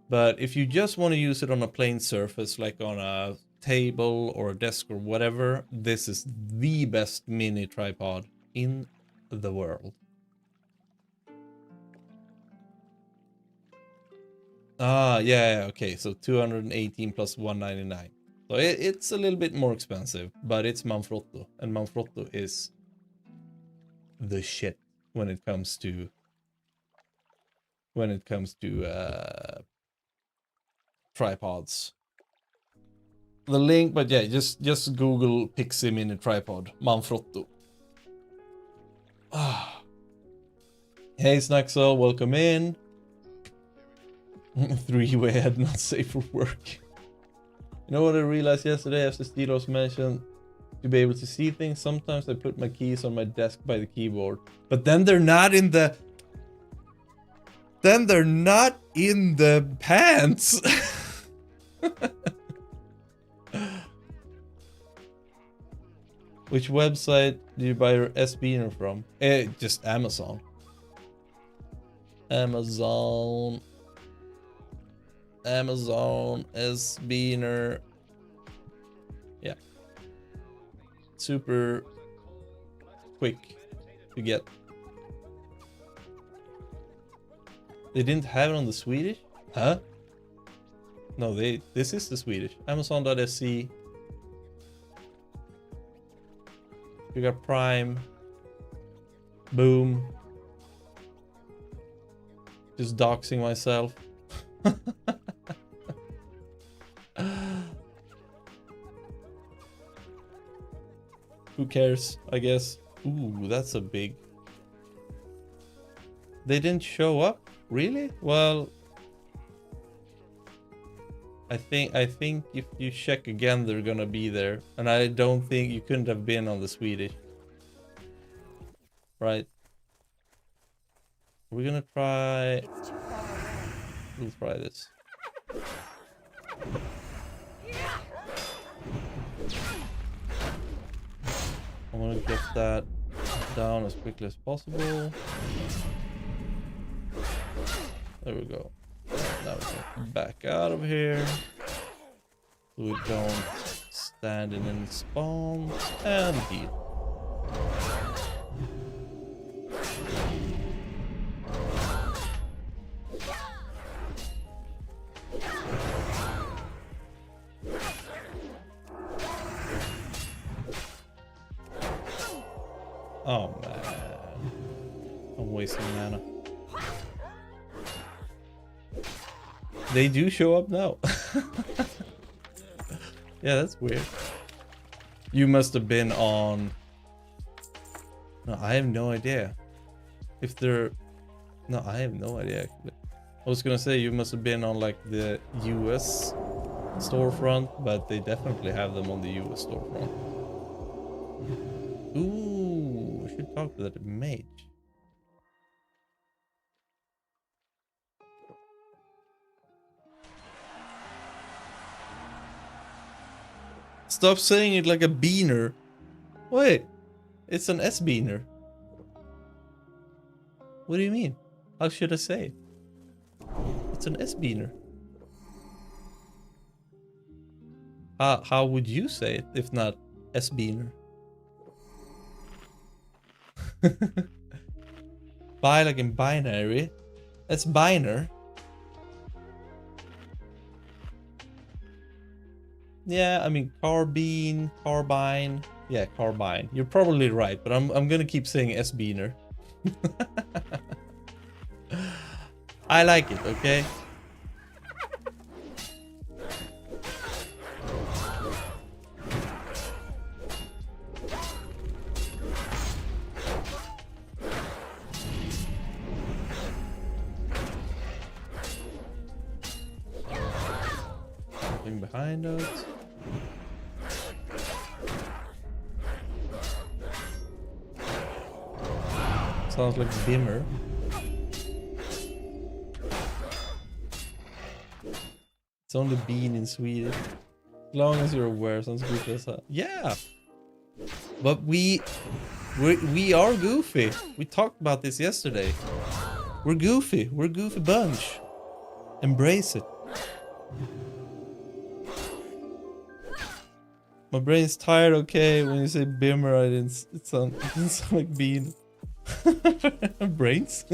But if you just want to use it on a plain surface, like on a table or a desk or whatever, this is the best mini tripod in the world. Ah, yeah, okay, so 218 plus 199. So it's a little bit more expensive, but it's Manfrotto, and Manfrotto is the shit when it comes to tripods. The link, but yeah, just Google Pixie Mini Tripod Manfrotto. Ah. Hey Snaxo, welcome in. 3-way head not safe for work. You know what I realized yesterday after Stilos mentioned to be able to see things? Sometimes I put my keys on my desk by the keyboard, but then they're not in the pants. Which website do you buy your S-Beaner from? Just Amazon. Amazon S-Beaner. Yeah. Super quick to get. They didn't have it on the Swedish? Huh? No, this is the Swedish. Amazon.se. You got Prime. Boom. Just doxing myself. Who cares, I guess. Ooh, that's a big... They didn't show up? Really? Well... I think if you check again, they're gonna be there. And I don't think you couldn't have been on the Swedish. Right? We're gonna try... We'll try this. I'm gonna get that down as quickly as possible. There we go. Now we can back out of here. So we don't stand in any spawns and heal. Oh man, I'm wasting mana. They do show up now. Yeah, that's weird. You must have been on... No, I have no idea. If they're... No, I have no idea actually. I was gonna say you must have been on like the US storefront, but they definitely have them on the US storefront. Ooh, I should talk to that mage. Stop saying it like a beaner. Wait, it's an S-beaner. What do you mean? How should I say it? It's an S-beaner. How would you say it if not S-beaner? Buy like in binary. That's biner. Yeah, I mean carbine. Yeah, carbine. You're probably right, but I'm gonna keep saying S-beaner. I like it, okay? Something behind us. Sounds like Bimmer. It's only bean in Swedish. As long as you're aware, sounds good as hell. Yeah! But we are goofy. We talked about this yesterday. We're goofy. We're a goofy bunch. Embrace it. My brain's tired, okay? When you say Bimmer, it didn't sound like bean. Brains?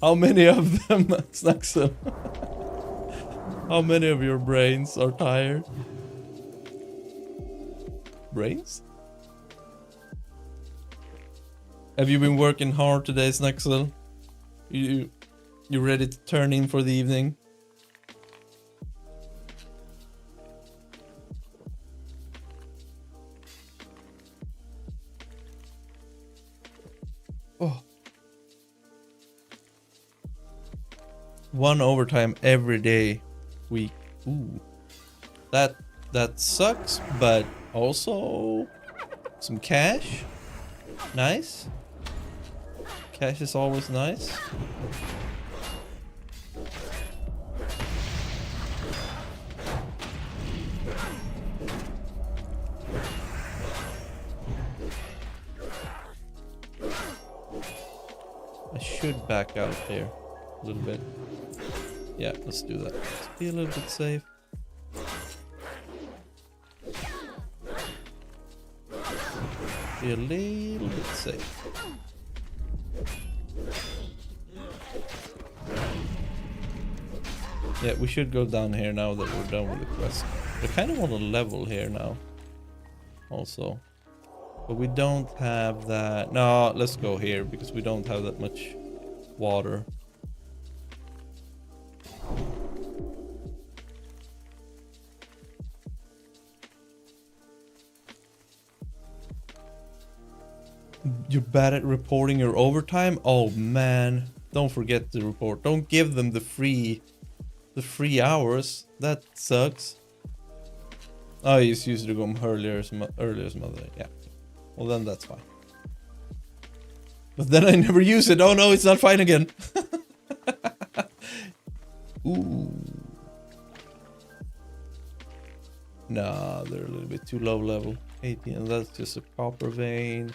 How many of them, Snaxel? How many of your brains are tired? Brains? Have you been working hard today, Snaxel? You ready to turn in for the evening? Oh. 1 overtime every day week. Ooh. That sucks, but also some cash. Nice. Cash is always nice. I should back out there a little bit. Yeah, let's do that. Let's be a little bit safe. Be a little bit safe. Yeah, we should go down here now that we're done with the quest. I kind of want to level here now. Also. But we don't have that. No, let's go here because we don't have that much water. You're bad at reporting your overtime? Oh man, don't forget to report. Don't give them the free hours. That sucks. Oh, you just used to go earlier some other. Yeah. Well, then that's fine. But then I never use it. Oh no, it's not fine again. Ooh. Nah, they're a little bit too low level. 18, and that's just a copper vein.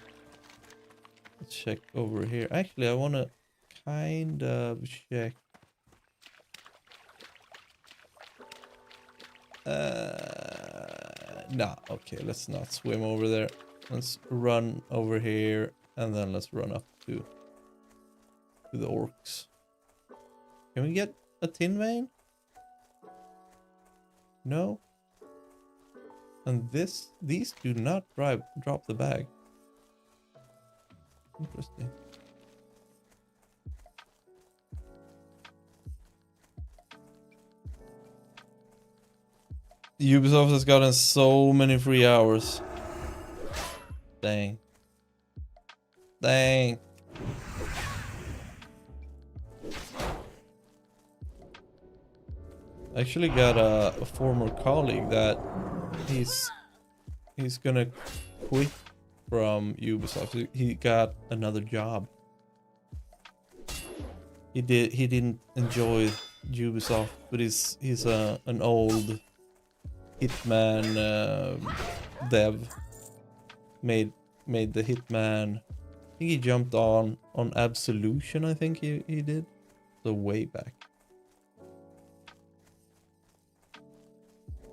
Let's check over here. Actually, I want to kind of check. Nah, okay, let's not swim over there. Let's run over here, and then let's run up to the orcs. Can we get a tin vein? No. And these do not drop the bag. Interesting. Ubisoft has gotten so many free hours. Dang. Dang. I actually got a former colleague that he's gonna quit from Ubisoft. He got another job. He didn't enjoy Ubisoft, but he's an old Hitman dev. Made the Hitman. I think he jumped on Absolution, I think he did. So way back.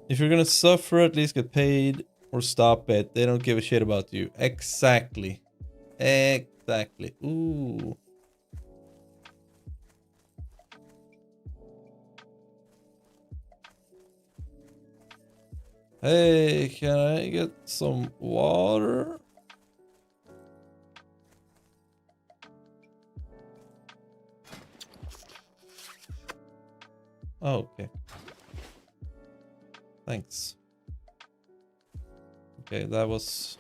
If you're gonna suffer, at least get paid or stop it. They don't give a shit about you. Exactly. Exactly. Ooh. Hey, can I get some water? Oh, okay. Thanks. Okay, that was...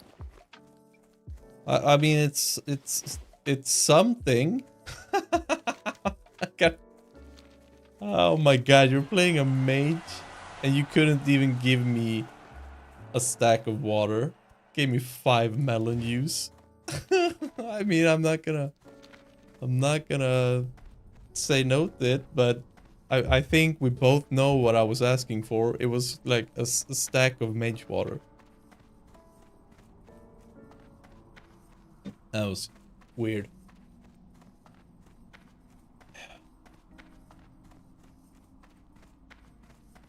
I mean, it's something. Oh my god, you're playing a mage and you couldn't even give me a stack of water. Gave me 5 melon juice. I mean, I'm not gonna say no to it, but I think we both know what I was asking for. It was like a stack of mage water. That was weird.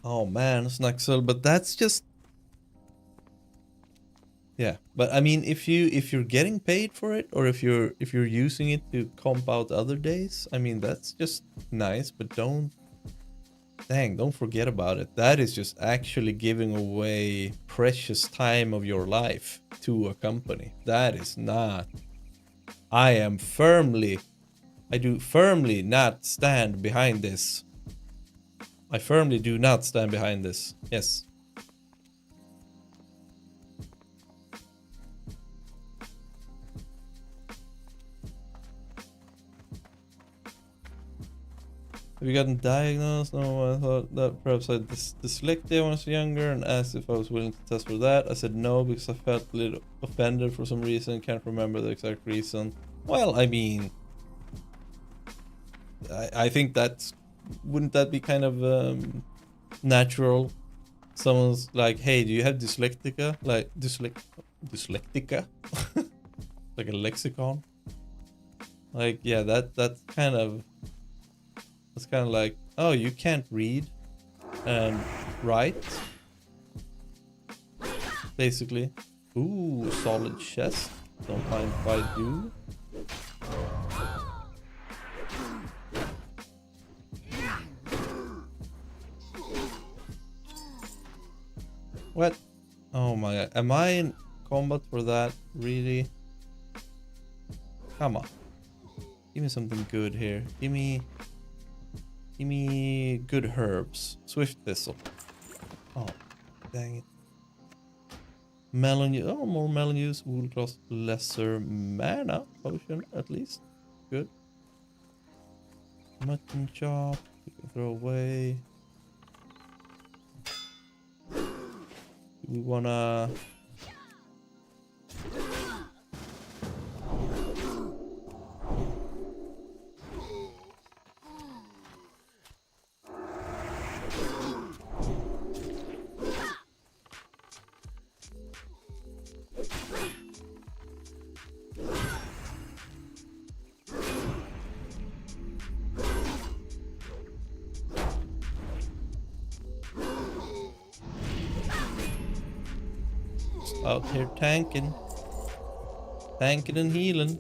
Oh man, Snaxel, but that's just... Yeah, but I mean, if you're getting paid for it, or if you're using it to comp out other days, I mean, that's just nice, but don't forget about it. That is just actually giving away precious time of your life to a company. That is not... I do firmly not stand behind this. I firmly do not stand behind this. Yes. Have you gotten diagnosed? No, I thought that perhaps I had dyslexia when I was younger and asked if I was willing to test for that. I said no because I felt a little offended for some reason. Can't remember the exact reason. Well, I mean, I think that's... Wouldn't that be kind of natural? Someone's like, hey, do you have dyslexia? Like, dyslexia? Like a lexicon? Like, yeah, that's kind of... It's kind of like, oh, you can't read and write? Basically. Ooh, solid chest. Don't mind if I do. What? Oh my god. Am I in combat for that? Really? Come on. Give me something good here. Give me good herbs. Swift thistle. Oh, dang it. Melon use. Oh, more melon use. Wool cost lesser mana potion at least. Good. Mutton chop. We can throw away. Do we wanna... out here tanking. Tanking and healing.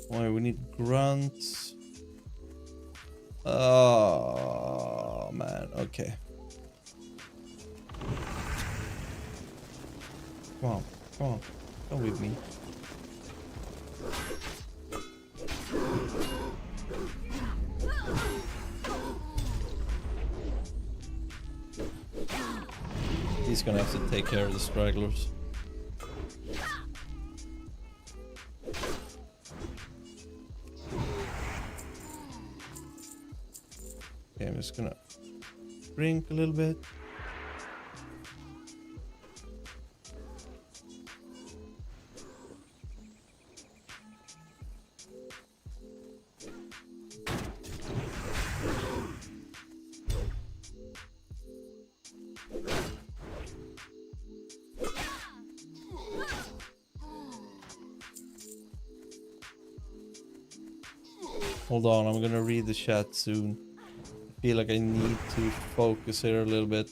Why we need grunts. Oh man, okay. Come on, come on. Come with me. He's gonna have to take care of the stragglers. Okay, I'm just gonna drink a little bit. Hold on, I'm gonna read the chat soon. I feel like I need to focus here a little bit.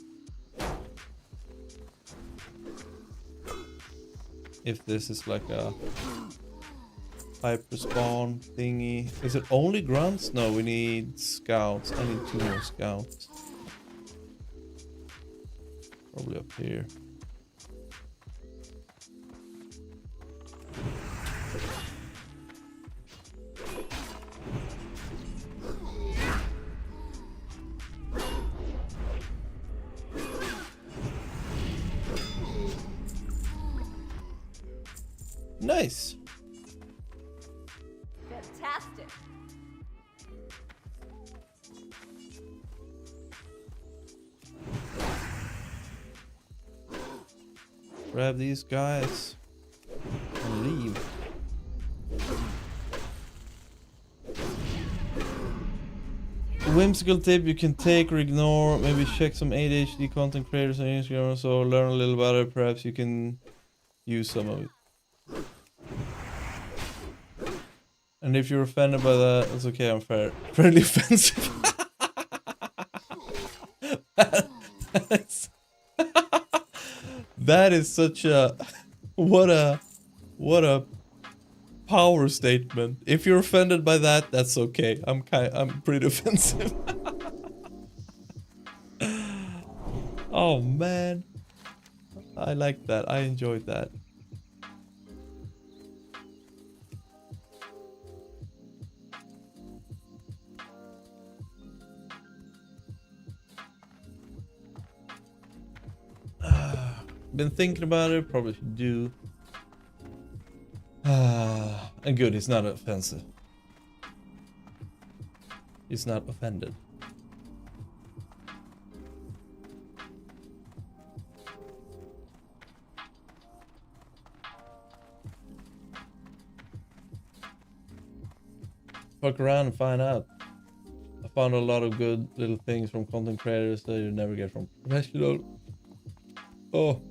If this is like a hyper spawn thingy. Is it only grunts? No, we need scouts. I need 2 more scouts. Probably up here. Nice. Fantastic. Grab these guys and leave. Whimsical tip you can take or ignore. Maybe check some ADHD content creators on Instagram or so. Learn a little about it. Perhaps you can use some of it. And if you're offended by that, it's okay. I'm fairly offensive. That is such a what a power statement. If you're offended by that, that's okay. I'm pretty offensive. Oh man, I like that. I enjoyed that. Been thinking about it, probably should do. And good, he's not offensive. He's not offended. Fuck around and find out. I found a lot of good little things from content creators that you never get from professional. Oh.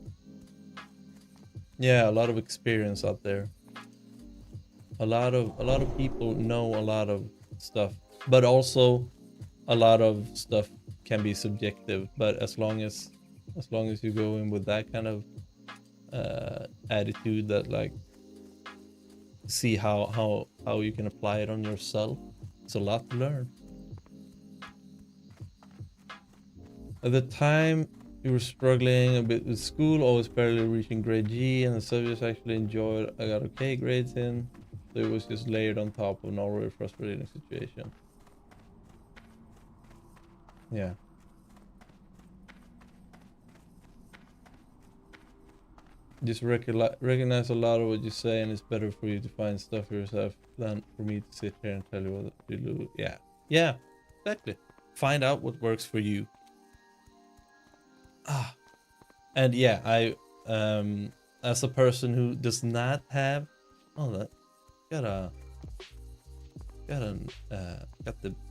Yeah, a lot of experience out there. A lot of people know a lot of stuff, but also a lot of stuff can be subjective. But as long as you go in with that kind of attitude, that like see how you can apply it on yourself, it's a lot to learn. At the time, you were struggling a bit with school, always barely reaching grade G, and the subjects I actually enjoyed, I got okay grades in. So it was just layered on top of an already frustrating situation. Yeah. Just recognize a lot of what you say, and it's better for you to find stuff for yourself than for me to sit here and tell you what to do. Yeah. Yeah, exactly. Find out what works for you. And yeah, I as a person who does not have that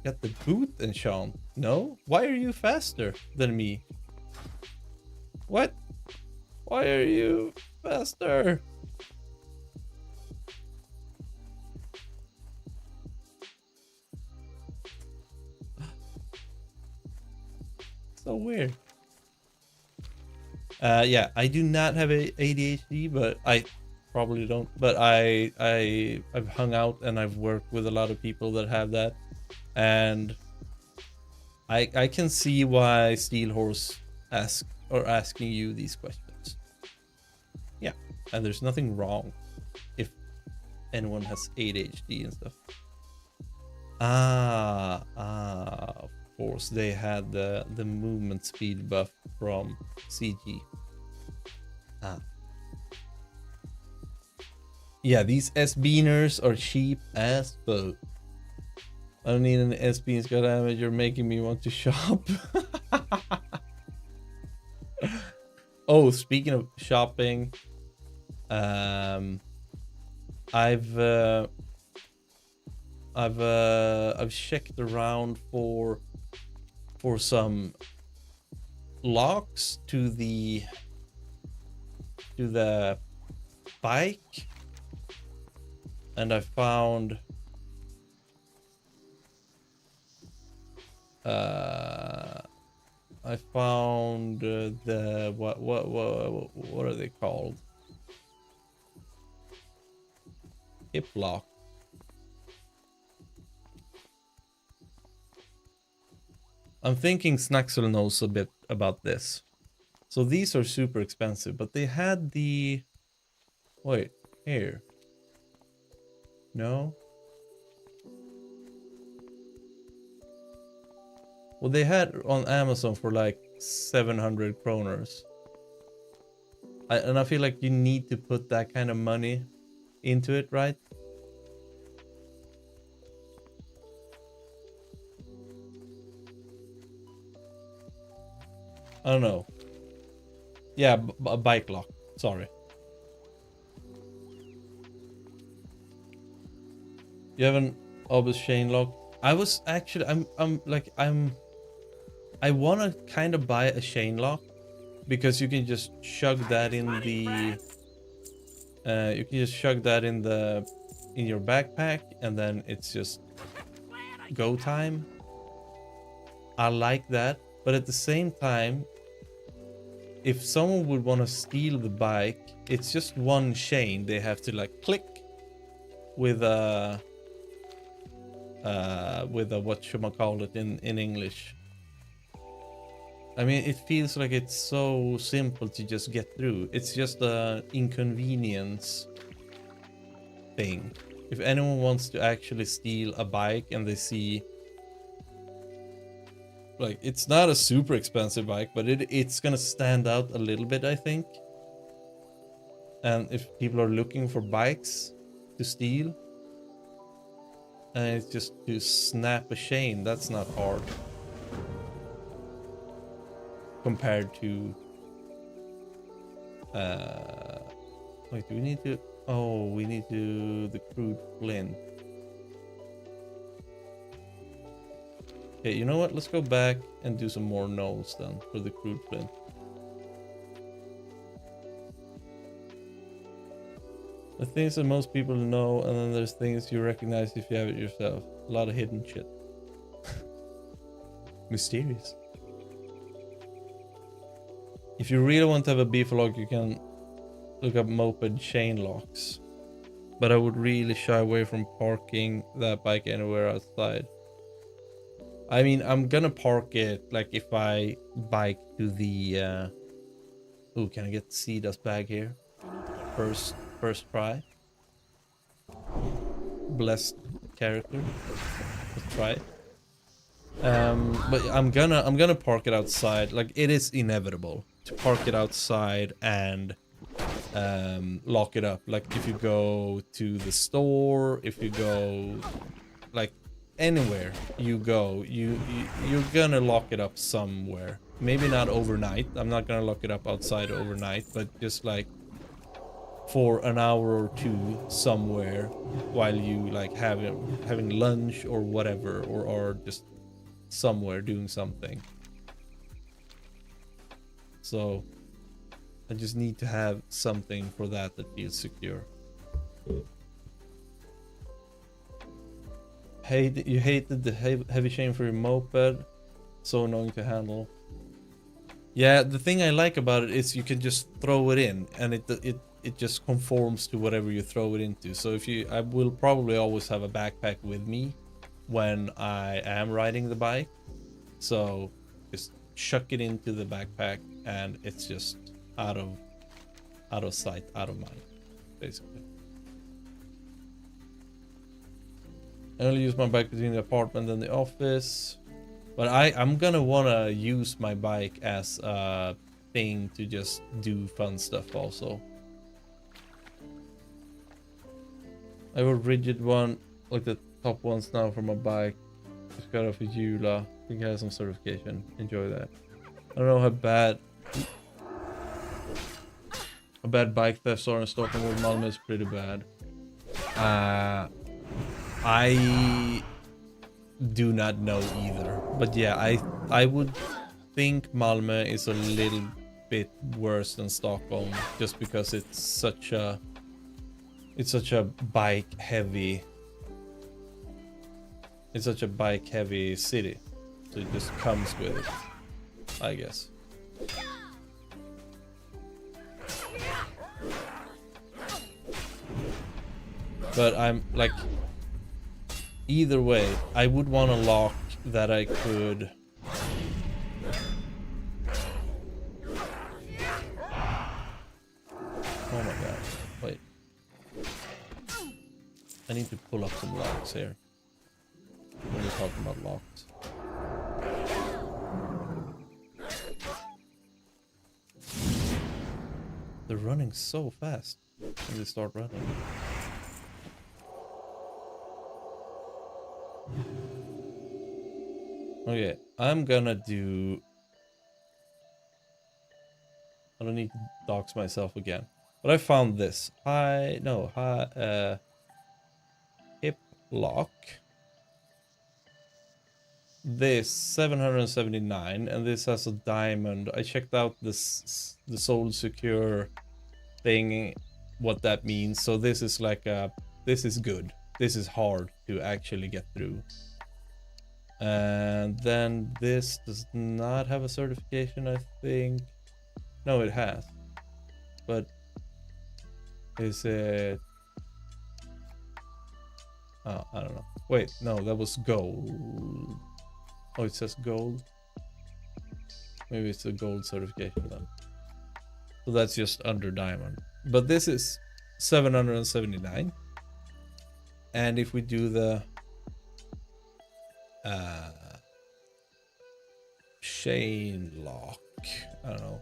got the boot enchant. No? Why are you faster than me? What? Why are you faster? So weird. Yeah, I do not have a ADHD, but I probably don't. But I've hung out and I've worked with a lot of people that have that, and I can see why Steelhorse asking you these questions. Yeah, and there's nothing wrong if anyone has ADHD and stuff. Of course they had the movement speed buff from CG. Yeah, these S-beaners are cheap as fuck. I don't need an S-beans, goddammit, you're making me want to shop. Oh, speaking of shopping, I've checked around for some locks to the bike, and I found the what are they called? Hip lock. I'm thinking Snaxel knows a bit about this. So these are super expensive, but they had the... Wait, here. No? Well, they had on Amazon for like 700 kroners. And I feel like you need to put that kind of money into it, right? I don't know. Yeah, a bike lock. Sorry. You have an obvious chain lock. I was actually, I want to kind of buy a chain lock because you can just chug that in the, you can just chug that in your backpack, and then it's just go time. I like that, but at the same time, if someone would want to steal the bike, it's just one chain. They have to like click with a whatchamacallit in English. I mean, it feels like it's so simple to just get through. It's just an inconvenience thing. If anyone wants to actually steal a bike and they see, like, it's not a super expensive bike, but it's gonna stand out a little bit, I think. And if people are looking for bikes to steal, and it's just to snap a chain, that's not hard. Compared to... wait, do we need to... Oh, we need to... the crude flint. Okay, you know what? Let's go back and do some more nodes then for the crude flint. The things that most people know, and then there's things you recognize if you have it yourself. A lot of hidden shit. Mysterious. If you really want to have a beef lock, you can look up moped chain locks. But I would really shy away from parking that bike anywhere outside. I mean, I'm gonna park it, like, if I bike to the... Oh, can I get the dust bag here? First try. Blessed character. Let's try it. But I'm gonna park it outside. Like, it is inevitable to park it outside and lock it up. Like, if you go to the store, if you go, like, anywhere you go, you're gonna lock it up somewhere. Maybe not overnight. I'm not gonna lock it up outside overnight, but just like for an hour or two somewhere while you like having lunch or whatever, or just somewhere doing something. So I just need to have something for that feels secure. You hated the heavy chain for your moped. So annoying to handle. Yeah, the thing I like about it is you can just throw it in, and it just conforms to whatever you throw it into. So I will probably always have a backpack with me when I am riding the bike. So just chuck it into the backpack, and it's just out of sight, out of mind, basically. I only use my bike between the apartment and the office. But I'm gonna wanna use my bike as a thing to just do fun stuff also. I have a rigid one, like the top ones now for my bike. Just got off a Jula. I think I have some certification. Enjoy that. I don't know how bad bike thefts are in Stockholm, with Malmö is pretty bad. I do not know either, but yeah, I would think Malmö is a little bit worse than Stockholm, just because it's such a bike heavy city, so it just comes with it, I guess. But I'm like, either way, I would want a lock that I could... Oh my god, wait. I need to pull up some locks here when we're talking about locks. They're running so fast when they start running. Okay, I'm gonna do... I don't need to dox myself again. But I found this. Hip lock. This 779, and this has a diamond. I checked out this the Soulseeker thing, what that means. So this is like this is good. This is hard to actually get through. And then this does not have a certification, I think. No, it has. But is it... Oh, I don't know. Wait, no, that was gold. Oh, it says gold. Maybe it's a gold certification then. So that's just under diamond. But this is 779. And if we do the chain lock, I don't know,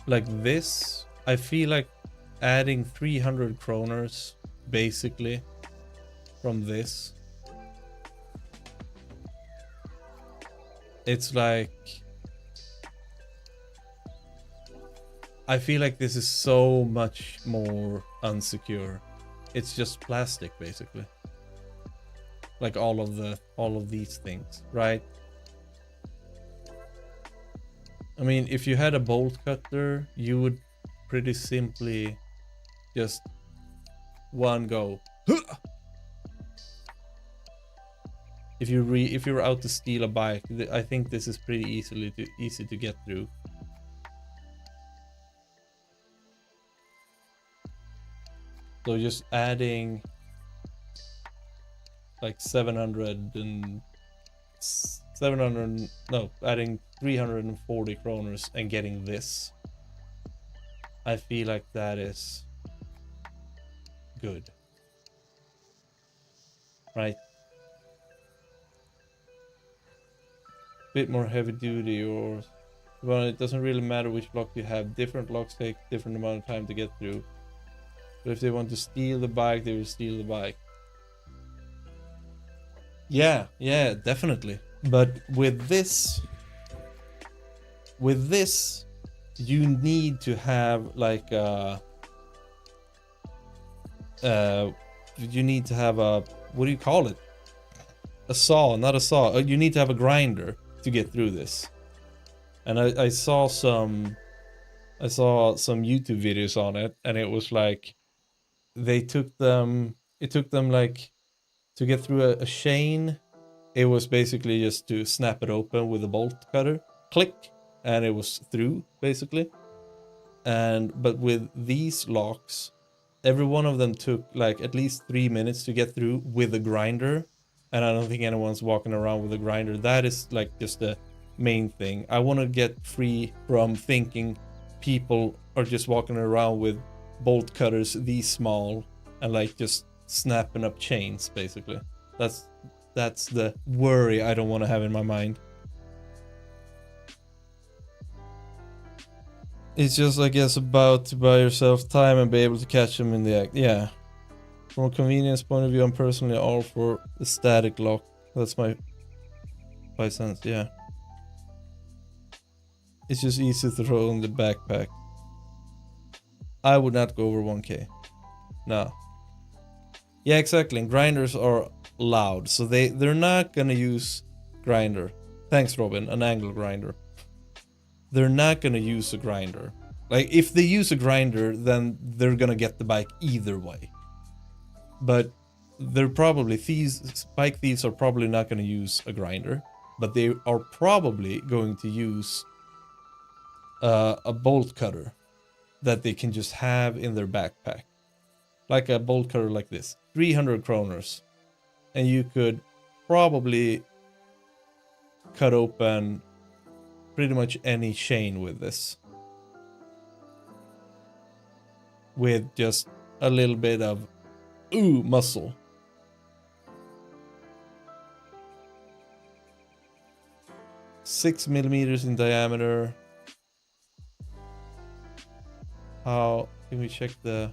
like this, I feel like adding 300 kroners basically from this, it's like, I feel like this is so much more unsecure. It's just plastic basically, like all of these things, right? I mean, if you had a bolt cutter, you would pretty simply just one go. If you're out to steal a bike, I think this is pretty easy to get through. So just adding like 340 kroners and getting this, I feel like that is good, right? Bit more heavy duty, or well, it doesn't really matter which lock you have. Different locks take different amount of time to get through. But if they want to steal the bike, they will steal the bike. Yeah, definitely. But with this, you need to have like you need to have a, what do you call it? A saw, not a saw. You need to have a grinder to get through this. And I saw some YouTube videos on it, and it was like it took them like, to get through a chain, it was basically just to snap it open with a bolt cutter, click, and it was through basically. But with these locks, every one of them took like at least 3 minutes to get through with a grinder, and I don't think anyone's walking around with a grinder. That is like just the main thing. I want to get free from thinking people are just walking around with bolt cutters these small and like just snapping up chains basically. That's the worry I don't want to have in my mind. It's just, I guess, about to buy yourself time and be able to catch them in the act. Yeah. From a convenience point of view, I'm personally all for the static lock. That's my 5 cents, yeah. It's just easy to throw in the backpack. I would not go over 1k. No. Yeah, exactly. And grinders are loud, so they're not gonna use grinder. Thanks, Robin. An angle grinder. They're not gonna use a grinder. Like, if they use a grinder, then they're gonna get the bike either way. But they're probably bike thieves are probably not gonna use a grinder, but they are probably going to use a bolt cutter that they can just have in their backpack. Like a bolt cutter like this, 300 kroners. And you could probably cut open pretty much any chain with this. With just a little bit of muscle. Six millimeters in diameter. How can we check the...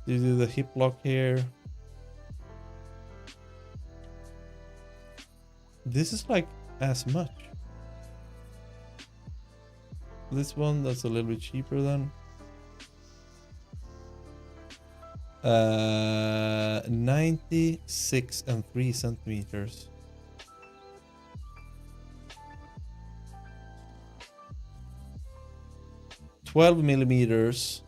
Do the hip lock here? This is like as much. This one, that's a little bit cheaper then. 96 and 3 centimeters. 12 millimeters.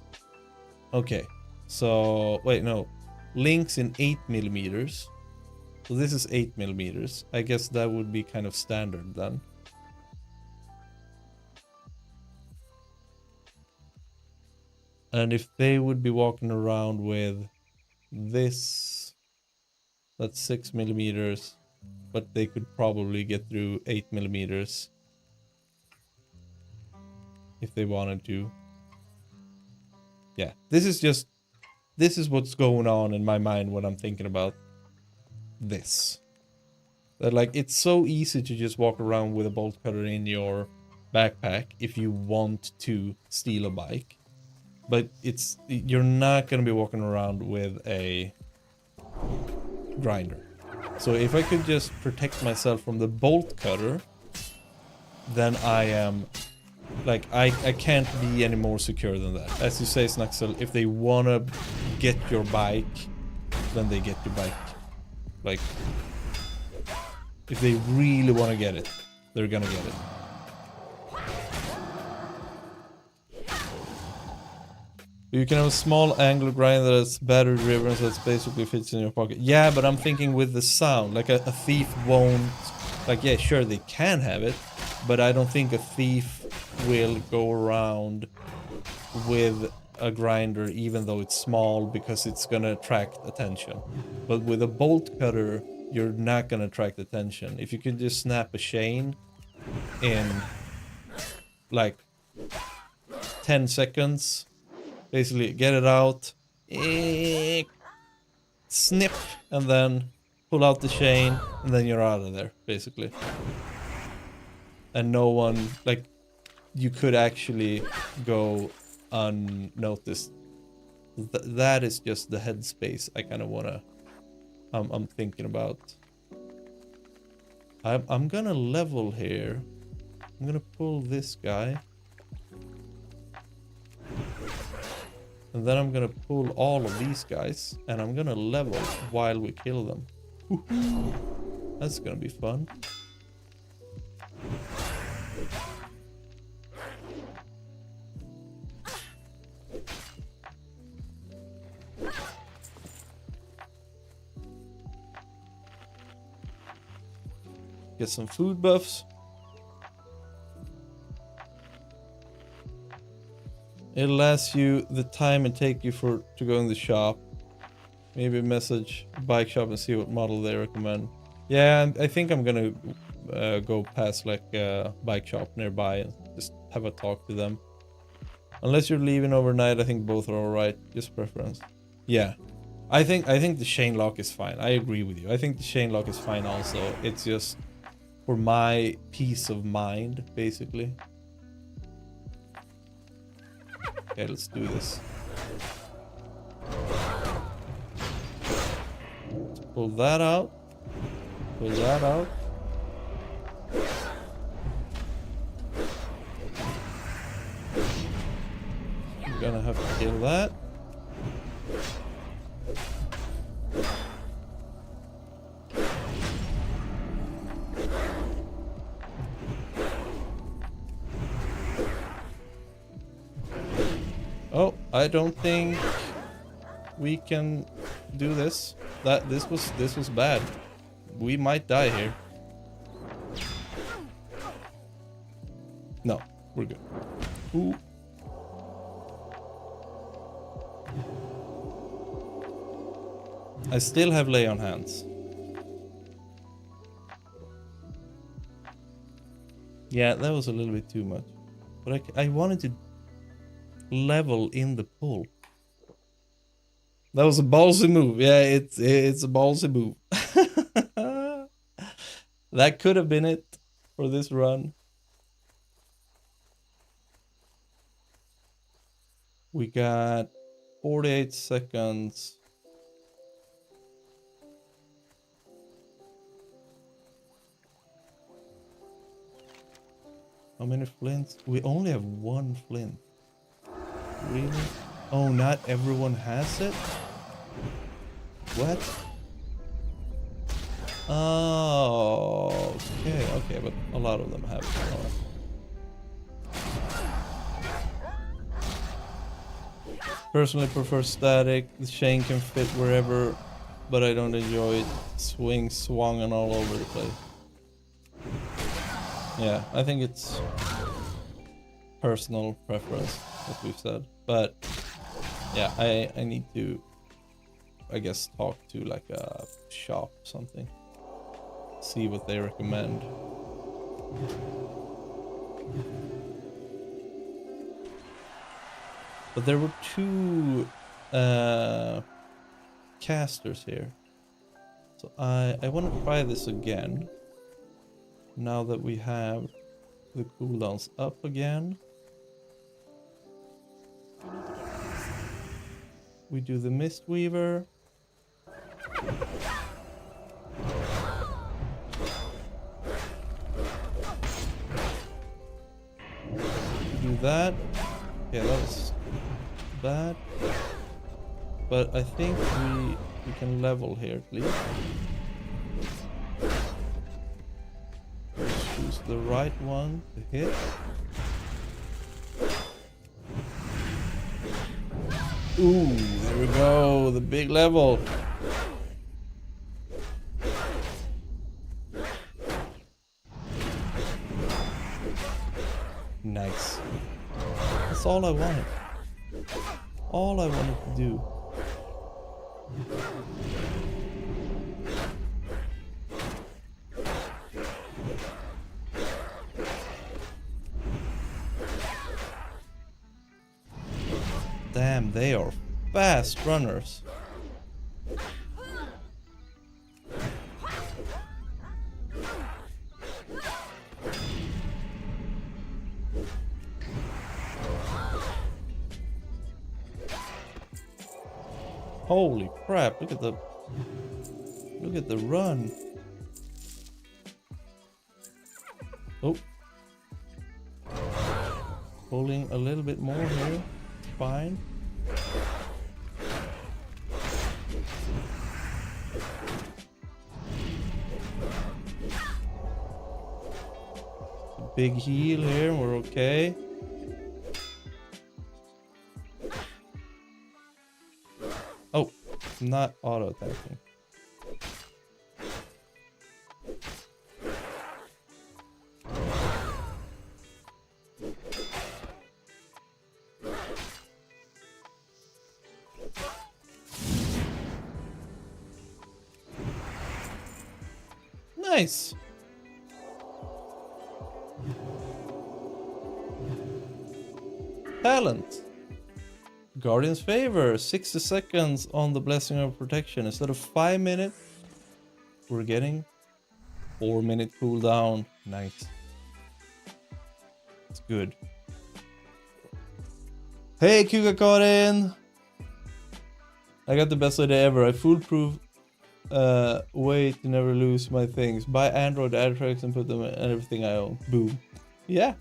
Okay, so wait, no, links in 8 millimeters. So this is 8 millimeters. I guess that would be kind of standard then. And if they would be walking around with this, that's 6 millimeters, but they could probably get through 8 millimeters if they wanted to. Yeah, this is what's going on in my mind when I'm thinking about this. That, like, it's so easy to just walk around with a bolt cutter in your backpack if you want to steal a bike. But you're not going to be walking around with a grinder. So if I could just protect myself from the bolt cutter, then I am, like, I can't be any more secure than that. As you say, Snaxel, if they want to get your bike, then they get your bike. Like, if they really want to get it, they're gonna get it. You can have a small angle grinder that's battery driven, so it basically fits in your pocket. Yeah, but I'm thinking with the sound, like a thief won't, like, yeah, sure, they can have it, but I don't think a thief will go around with a grinder even though it's small, because it's gonna attract attention. But with a bolt cutter, you're not gonna attract attention. If you can just snap a chain in like 10 seconds, basically get it out, snip, and then pull out the chain, and then you're out of there, basically. And no one, like, you could actually go unnoticed. That is just the headspace I kind of wanna, I'm thinking about. I'm gonna level here. I'm gonna pull this guy. And then I'm gonna pull all of these guys, and I'm gonna level while we kill them. Woohoo! That's gonna be fun. get some food buffs. It'll ask you the time it take you to go in the shop. Maybe message bike shop and see what model they recommend. Yeah, I think I'm gonna go past like a bike shop nearby and just have a talk to them. Unless you're leaving overnight, I think both are alright. Just preference. Yeah. I think the chain lock is fine. I agree with you. I think the chain lock is fine also. It's just for my peace of mind, basically. Okay, let's do this. Let's pull that out. Pull that out. I'm gonna have to kill that. Oh, I don't think we can do this. This was bad. We might die here. No, we're good. Ooh. I still have lay on hands. Yeah, that was a little bit too much. But I wanted to level in the pool. That was a ballsy move. Yeah, it's a ballsy move. That could have been it for this run. We got 48 seconds. How many flints? We only have one flint. Really? Oh, not everyone has it? What? Oh, okay, but a lot of them have it. Personally prefer static. The chain can fit wherever, but I don't enjoy it swung all over the place. Yeah, I think it's personal preference, as we've said. But yeah, I need to, I guess, talk to like a shop or something. See what they recommend. But there were two casters here. So I want to try this again. Now that we have the cooldowns up again. We do the Mistweaver. Do that. Okay, that was bad. But I think we can level here at least. Let's choose the right one to hit. Ooh, there we go, the big level. Nice. That's all I wanted. All I wanted to do. Damn, they are fast runners. Holy crap, look at the run. Oh. Pulling a little bit more here. Fine. Big heal here, we're okay. Oh, not auto attacking. Nice. Talent. Guardian's Favor. 60 seconds on the Blessing of Protection. Instead of 5 minutes, we're getting 4-minute cooldown. Nice. It's good. Hey, Karin! I got the best idea ever. I foolproof way to never lose my things. Buy Android AirTrags and put them in everything I own. Boom. Yeah.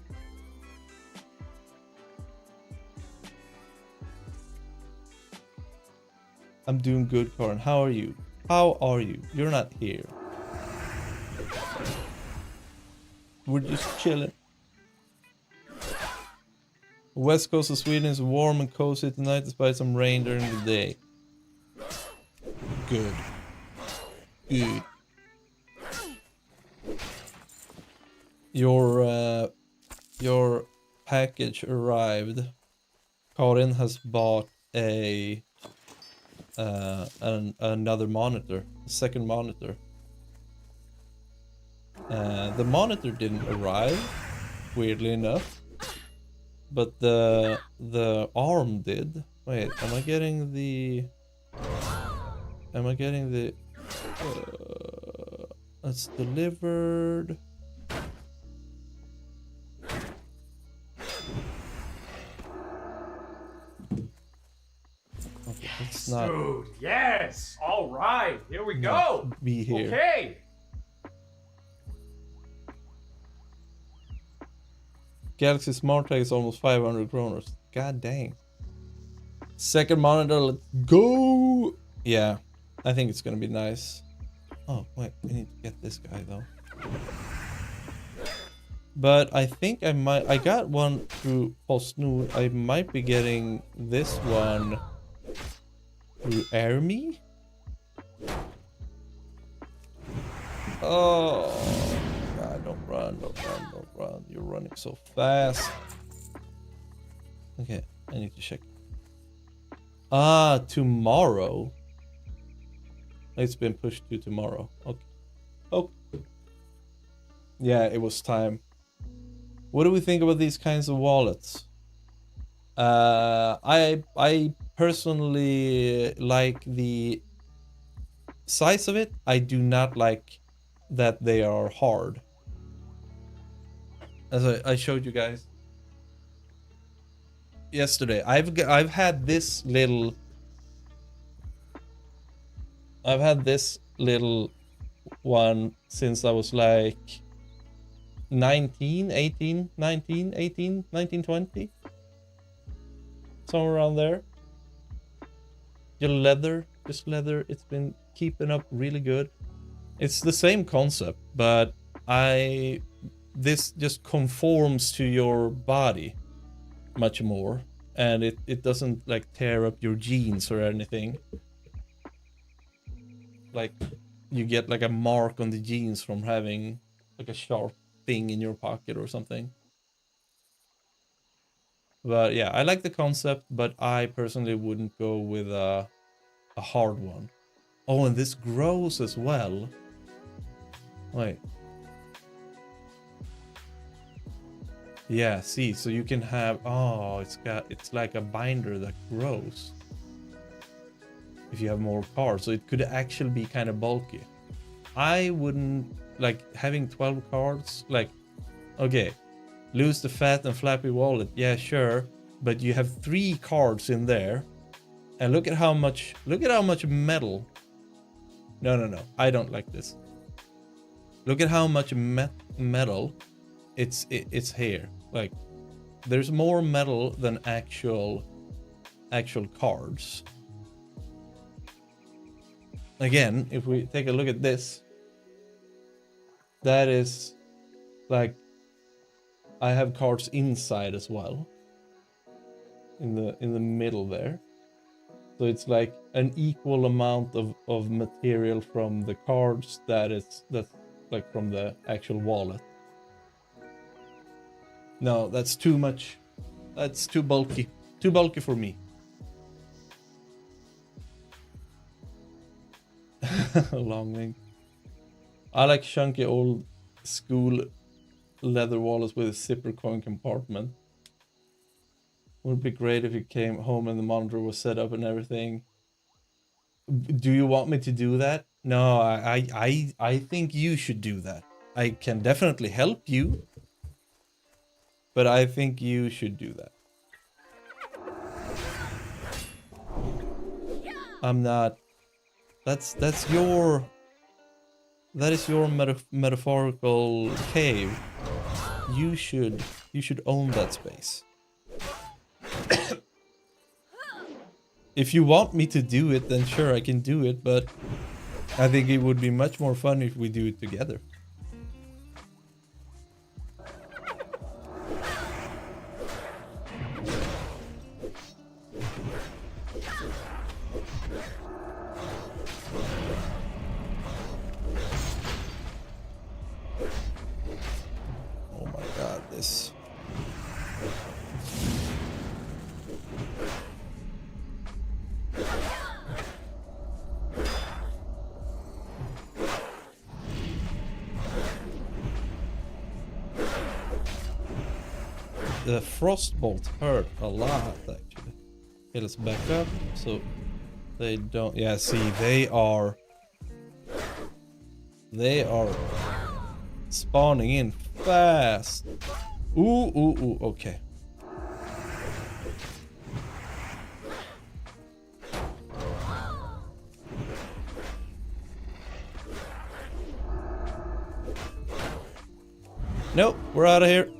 I'm doing good, Karin. How are you? How are you? You're not here. We're just chilling. West coast of Sweden is warm and cozy tonight despite some rain during the day. Good. Good. Your package arrived. Karin has bought another monitor, a second monitor. The monitor didn't arrive, weirdly enough, but the arm did. Wait, am I getting the? It's delivered. Okay, it's not. Dude, yes! Alright, here we go! Be here. Okay! Galaxy Smart Tag is almost 500 kroners. God dang. Second monitor, let's go! Yeah, I think it's gonna be nice. Oh, wait, we need to get this guy though. But I think I got one through PostNord. I might be getting this one through Army. Oh, God, don't run. You're running so fast. Okay, I need to check. Ah, tomorrow. It's been pushed to tomorrow. Okay. Oh. Yeah, it was time. What do we think about these kinds of wallets? I personally like the size of it. I do not like that they are hard. As I showed you guys yesterday, I've had this little one since I was like 19, 20. Somewhere around there. Just leather. It's been keeping up really good. It's the same concept, but this just conforms to your body much more, and it doesn't like tear up your jeans or anything. Like you get like a mark on the jeans from having like a sharp thing in your pocket or something. But yeah, I like the concept, but I personally wouldn't go with a hard one. Oh, and this grows as well. Wait. Yeah, see, so you can have, it's like a binder that grows if you have more cards, so it could actually be kind of bulky. I wouldn't like having 12 cards. Like, okay, lose the fat and flappy wallet, yeah, sure, but you have 3 cards in there, and look at how much metal. No, I don't like this. Look at how much metal it's here. Like, there's more metal than actual cards. Again, if we take a look at this, that is like, I have cards inside as well, in the middle there. So it's like an equal amount of material from the cards that's like from the actual wallet. No, that's too much. That's too bulky. Too bulky for me. Long link. I like chunky old school leather wallets with a zipper coin compartment. Would be great if you came home and the monitor was set up and everything. Do you want me to do that? No, I think you should do that. I can definitely help you, but I think you should do that. I'm not. That is your metaphorical cave. You should own that space. If you want me to do it, then sure, I can do it, but I think it would be much more fun if we do it together. Oh my god, this... The frostbolt hurt a lot, actually. Okay, let's back up so they don't... Yeah, see, they are spawning in fast. Ooh, okay. Nope, we're out of here.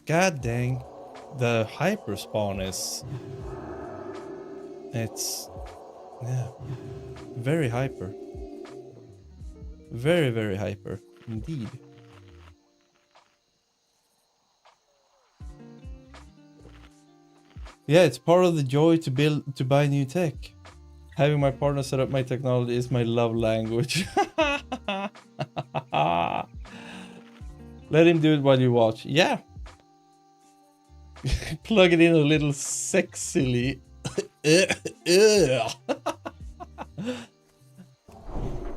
God dang, the hyper spawn is... It's... Yeah, very hyper. Very, very hyper, indeed. Yeah, it's part of the joy to buy new tech. Having my partner set up my technology is my love language. Let him do it while you watch. Yeah. Plug it in a little sexily.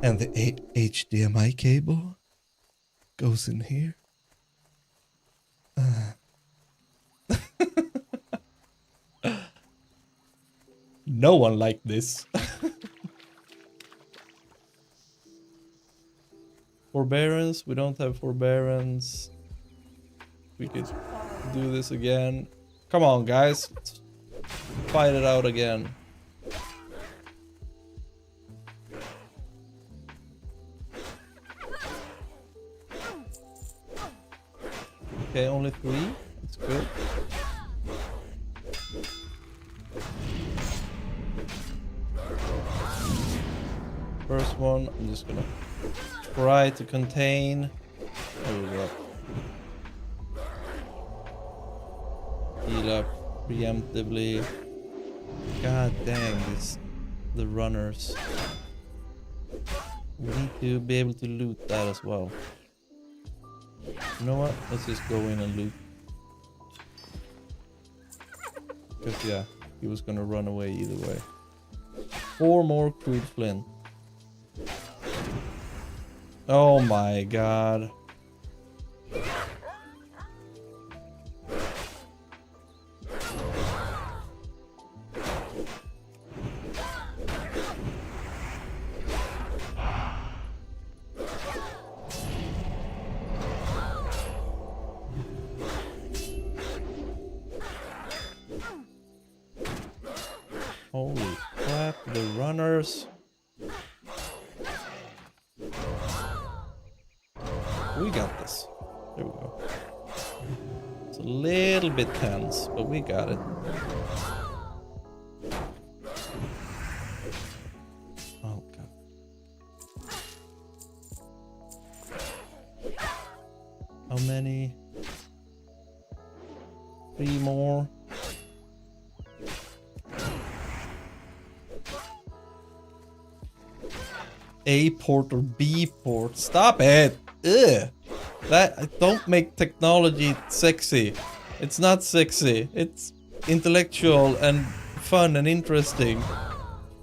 And the HDMI cable goes in here. No one liked this. Forbearance, we don't have forbearance. We could do this again. Come on, guys. Let's fight it out again. Okay, only 3. That's good. First one, I'm just gonna try to contain. There we go. Heal up preemptively. God dang, the runners. We need to be able to loot that as well. You know what? Let's just go in and loot. Because yeah, he was gonna run away either way. 4 more crude flint. Oh my god. Holy crap, the runners. We got this. There we go. It's a little bit tense, but we got it. Oh god. How many? 3 more. A port or B port? Stop it! Ugh. That don't make technology sexy. It's not sexy. It's intellectual and fun and interesting.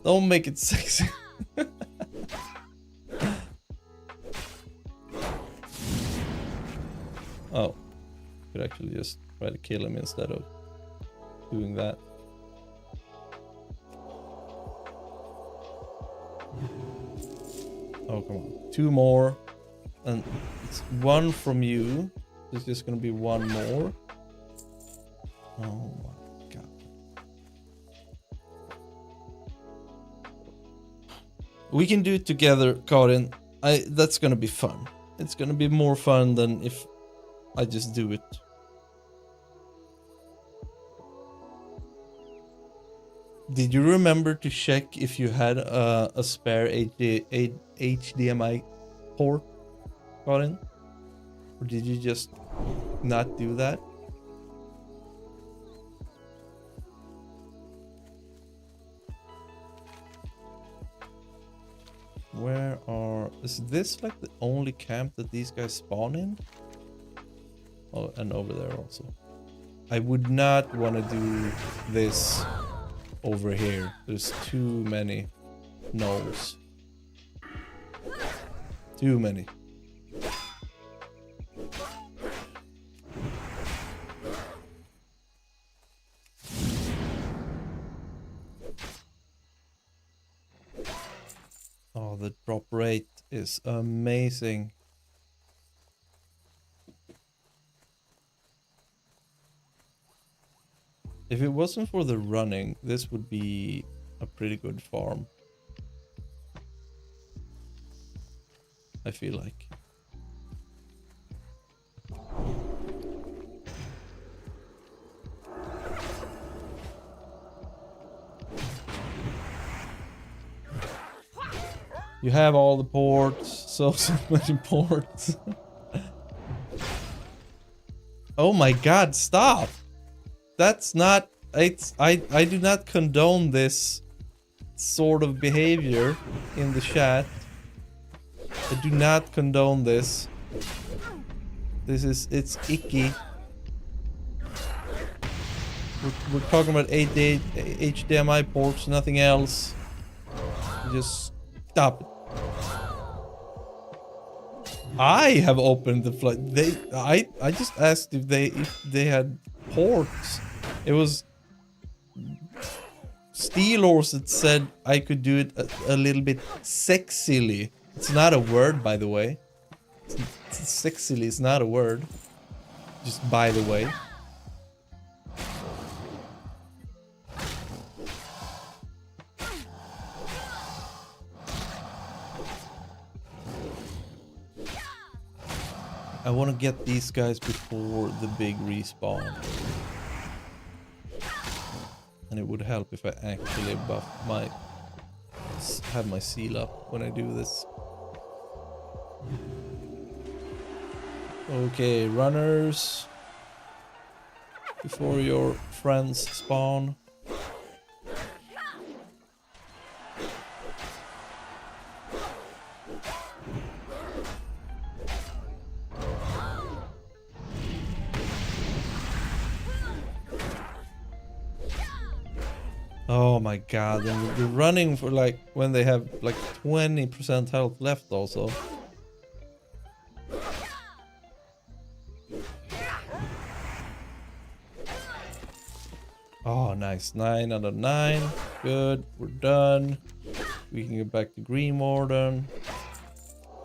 Don't make it sexy. Oh, could actually just try to kill him instead of doing that. Oh, come on. 2 more. And it's 1 from you. There's just gonna be 1 more. Oh my god. We can do it together, Karin. That's gonna be fun. It's gonna be more fun than if I just do it. Did you remember to check if you had a spare HDMI port, Karin? Or did you just not do that? Where are... Is this like the only camp that these guys spawn in? Oh, and over there also. I would not want to do this over here. There's too many gnolls. Too many. Oh, the drop rate is amazing. If it wasn't for the running, this would be a pretty good farm. I feel like. You have all the ports, so many ports. Oh my god, stop! That's not... I do not condone this sort of behavior in the chat. I do not condone this. It's icky. We're talking about 8 HDMI ports, nothing else. Just stop it. I have opened the flood. I just asked if they had ports. It was Steelhorse that said I could do it a little bit sexily. It's not a word, by the way. Sexily is not a word. Just by the way. I want to get these guys before the big respawn. And it would help if I actually have my seal up when I do this. Okay, runners. Before your friends spawn. Oh my god, and we're running for like when they have like 20% health left also. Oh nice, 9 out of 9. Good, we're done. We can get back to Green Warden.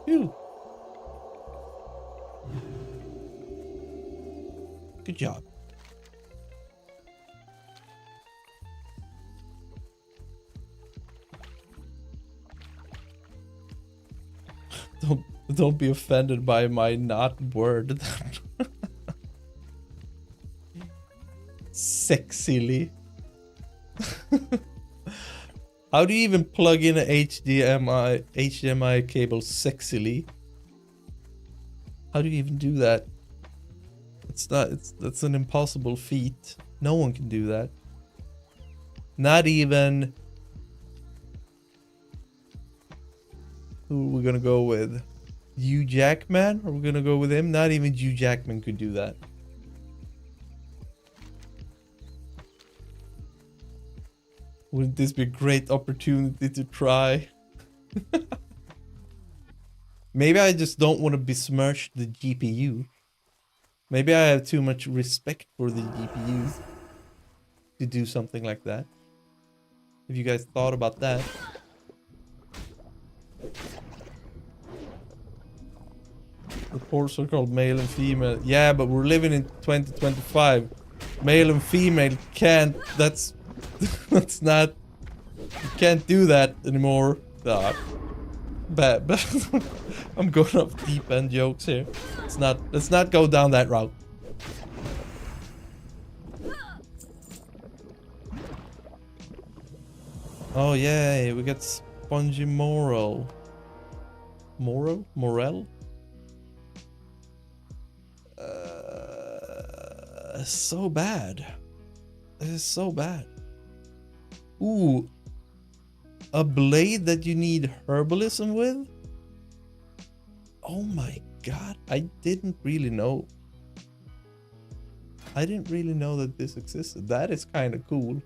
Phew. Good job. Don't be offended by my not word. Sexily. How do you even plug in a HDMI cable sexily? How do you even do that? That's an impossible feat. No one can do that. Not even... Who are we gonna go with? Hugh Jackman? Are we gonna go with him? Not even Hugh Jackman could do that. Wouldn't this be a great opportunity to try? Maybe I just don't want to besmirch the GPU. Maybe I have too much respect for the GPU to do something like that. Have you guys thought about that? The ports are called male and female. Yeah, but we're living in 2025. Male and female can't. That's that's not. You can't do that anymore. Bad. I'm going off deep end jokes here. Let's not go down that route. Oh yay, we got Spongy Morel. Morel? So bad. This is so bad. Ooh. A blade that you need herbalism with? Oh my god, I didn't really know. I didn't really know that this existed. That is kind of cool.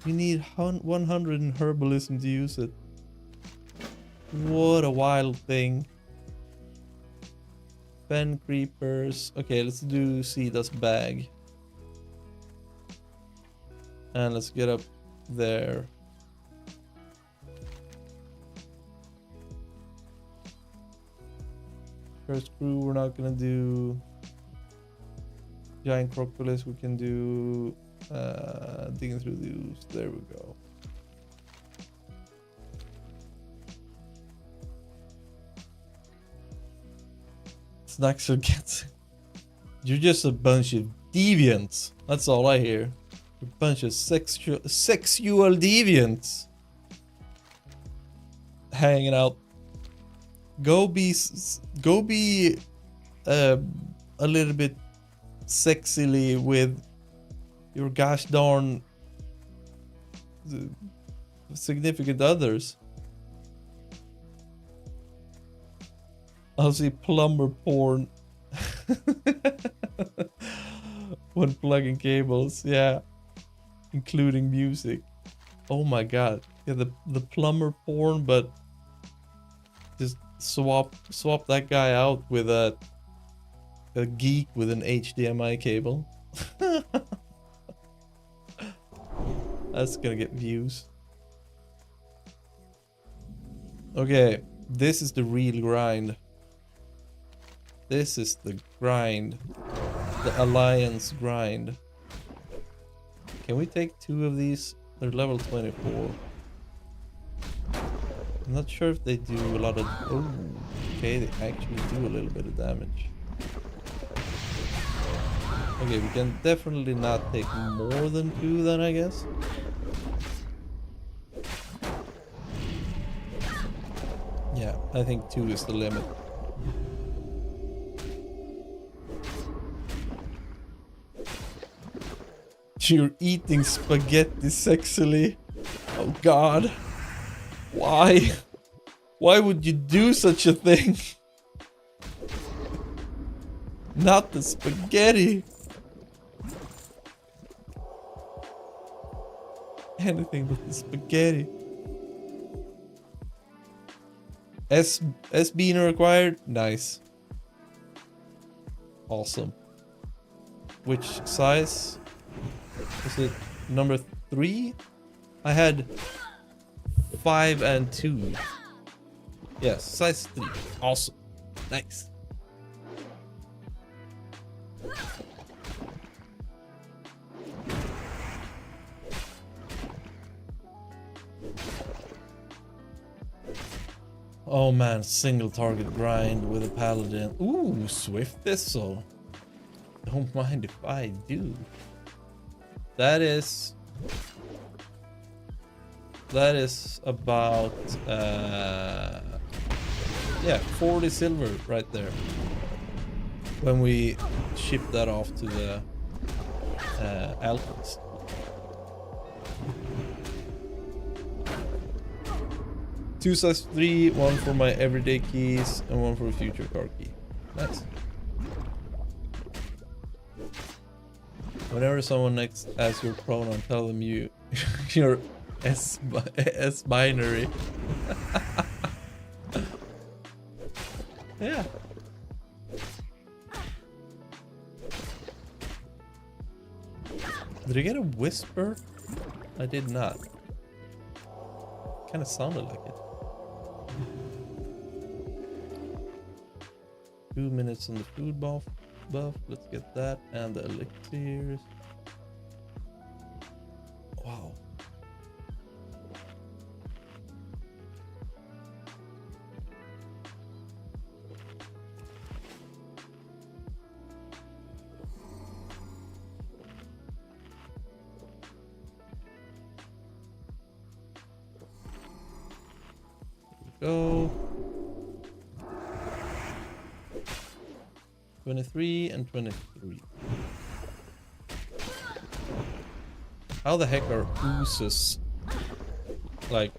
You need 100 in herbalism to use it. What a wild thing. Fen creepers. Okay, let's do see this bag. And let's get up there. First crew, we're not gonna do giant crocodile. We can do digging through the ooze. There we go. Snaxer gets. You're just a bunch of deviants. That's all I hear. A bunch of sexual deviants hanging out. Go be a little bit sexily with your gosh darn significant others. I'll see plumber porn when plugging cables, yeah, including music. Oh my god, yeah, the plumber porn, but just swap that guy out with a geek with an HDMI cable. That's gonna get views. Okay, this is the real grind. This is the grind. The alliance grind. Can we take 2 of these? They're level 24. I'm not sure if they do a lot of... Oh, okay, they actually do a little bit of damage. Okay, we can definitely not take more than 2 then, I guess. Yeah, I think 2 is the limit. You're eating spaghetti sexily. Oh god. Why? Why would you do such a thing? Not the spaghetti. Anything but the spaghetti. S bean required? Nice. Awesome. Which size? Is it number 3? I had 5 and 2. Yes, size 3. Awesome. Nice. Oh man, single target grind with a paladin. Ooh, swift thistle. Don't mind if I do. That is about yeah, 40 silver right there when we ship that off to the alchemist. 2 size 3, 1 for my everyday keys, and 1 for a future car key. Nice. Whenever someone next asks your pronoun, tell them you're S binary. Yeah. Did I get a whisper? I did not. Kind of sounded like it. 2 minutes on the food buff. Let's get that and the elixirs. Wow. Go. 23 and 23. How the heck are oozes like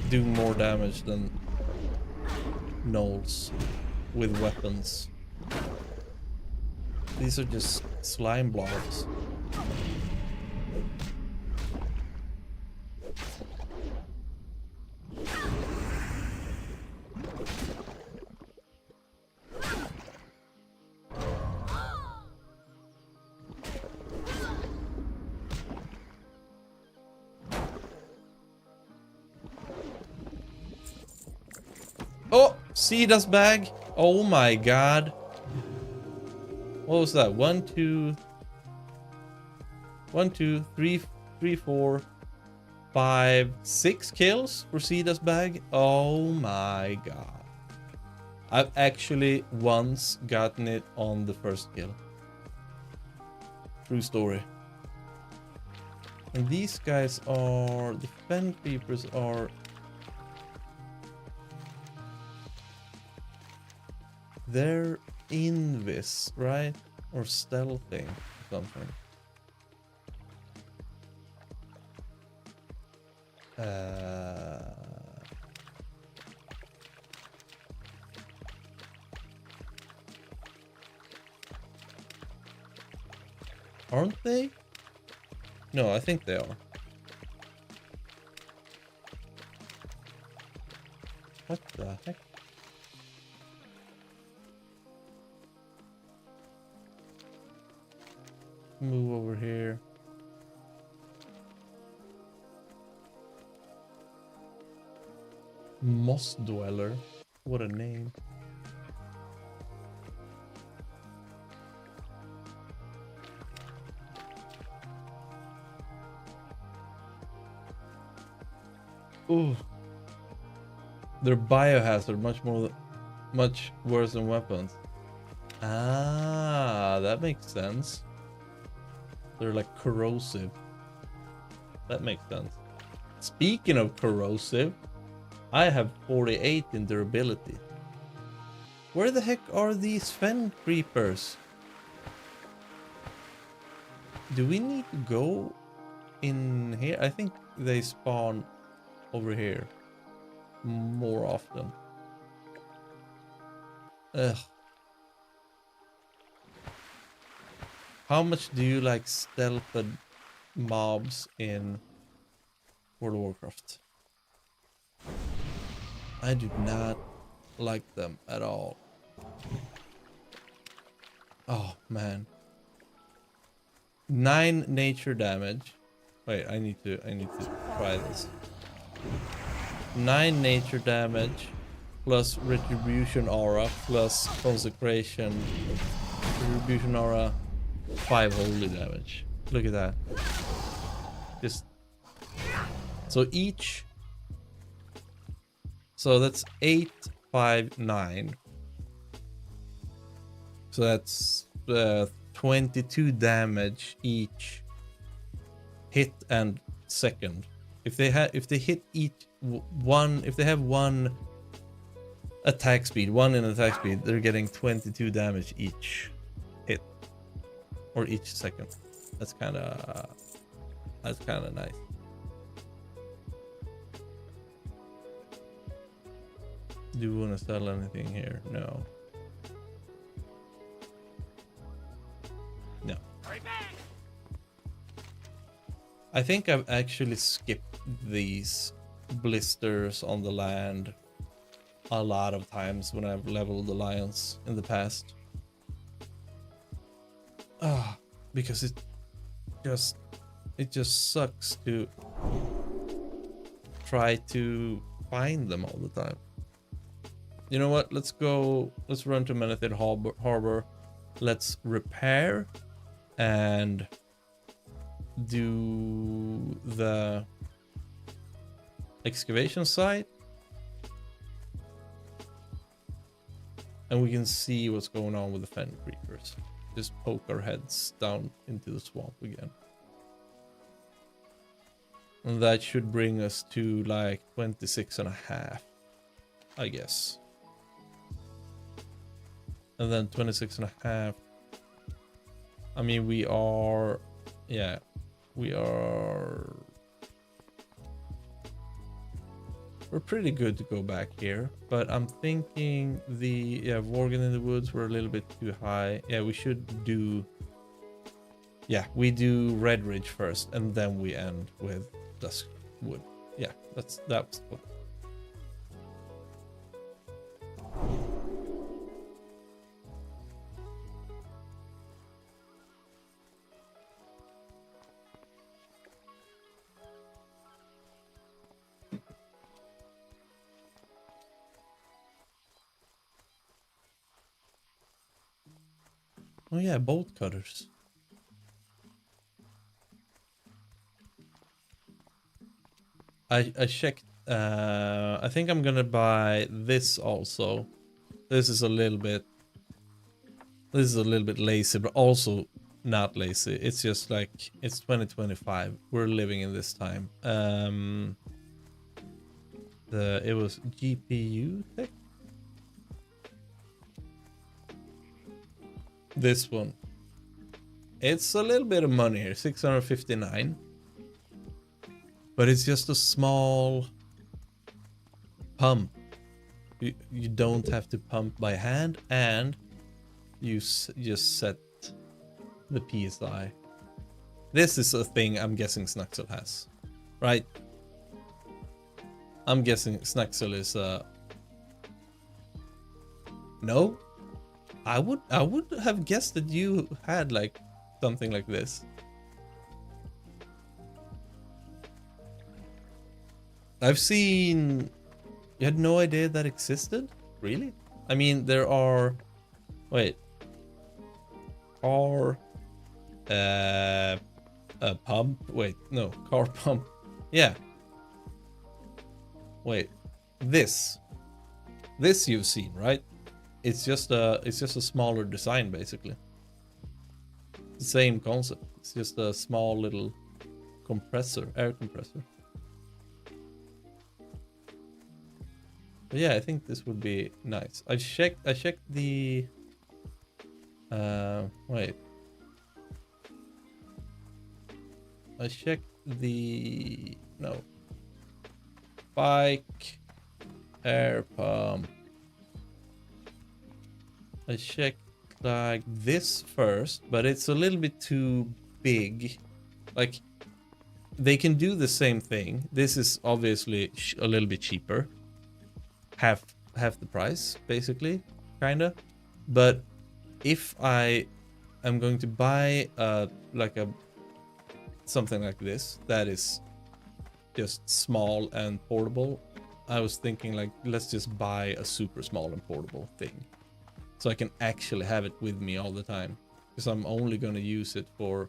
doing more damage than gnolls with weapons? These are just slime blobs. Oh, see dust bag. Oh my god. What was that? 1, 2, 3, 4, 5, 6 kills for sea dust bag. Oh my god. I've actually once gotten it on the first kill. True story. And these guys are, the fen creepers are, they're invis, right? Or stealthing or something. Aren't they? No, I think they are. What the heck? Move over here. Moss Dweller. What a name. Ooh. They're biohazard, much worse than weapons. Ah, that makes sense. They're like corrosive. That makes sense. Speaking of corrosive, I have 48 in durability. Where the heck are these fen creepers? Do we need to go in here? I think they spawn over here more often. Ugh. How much do you like stealthed mobs in World of Warcraft? I do not like them at all. Oh man. 9 nature damage. Wait, I need to try this. 9 nature damage plus retribution aura plus consecration. Retribution aura 5 holy damage. Look at that. Just so each. So that's 8, 5, 9. So that's 22 damage each hit and second. If they hit each one, if they have one attack speed, they're getting 22 damage each hit or each second. That's kind of nice. Do you want to sell anything here? No. No. I think I've actually skipped these blisters on the land a lot of times when I've leveled the lions in the past. Because it just sucks to try to find them all the time. You know what? Let's run to Menethid Harbor. Let's repair and do the excavation site. And we can see what's going on with the fen creepers. Just poke our heads down into the swamp again. And that should bring us to like 26.5, I guess. And then 26.5. I mean, we are, yeah, we're pretty good to go back here, but I'm thinking Worgen in the Woods were a little bit too high. Yeah, we should do, we do Red Ridge first, and then we end with Duskwood. Yeah, that's what. Oh yeah, bolt cutters. I checked. I think I'm gonna buy this also. This is a little bit lazy, but also not lazy. It's just like it's 2025. We're living in this time. It was GPU tech. This one. It's a little bit of money here, 659. But it's just a small pump. You don't have to pump by hand, and you just set the PSI. This is a thing I'm guessing Snuxel has, right? I'm guessing Snuxel is no? I would have guessed that you had like something like this. I've seen. You had no idea that existed? Really? I mean, there are. Wait. Car. A pump. Wait, no, car pump. Yeah. Wait. This you've seen, right? It's just a smaller design, basically. The same concept. It's just a small little compressor, air compressor. But yeah, I think this would be nice. I checked the wait. I checked the bike air pump. I checked like this first, but it's a little bit too big. Like they can do the same thing. This is obviously a little bit cheaper. Half the price, basically, kinda. But if I am going to buy something like this that is just small and portable, I was thinking like, let's just buy a super small and portable thing, so I can actually have it with me all the time, because I'm only gonna use it for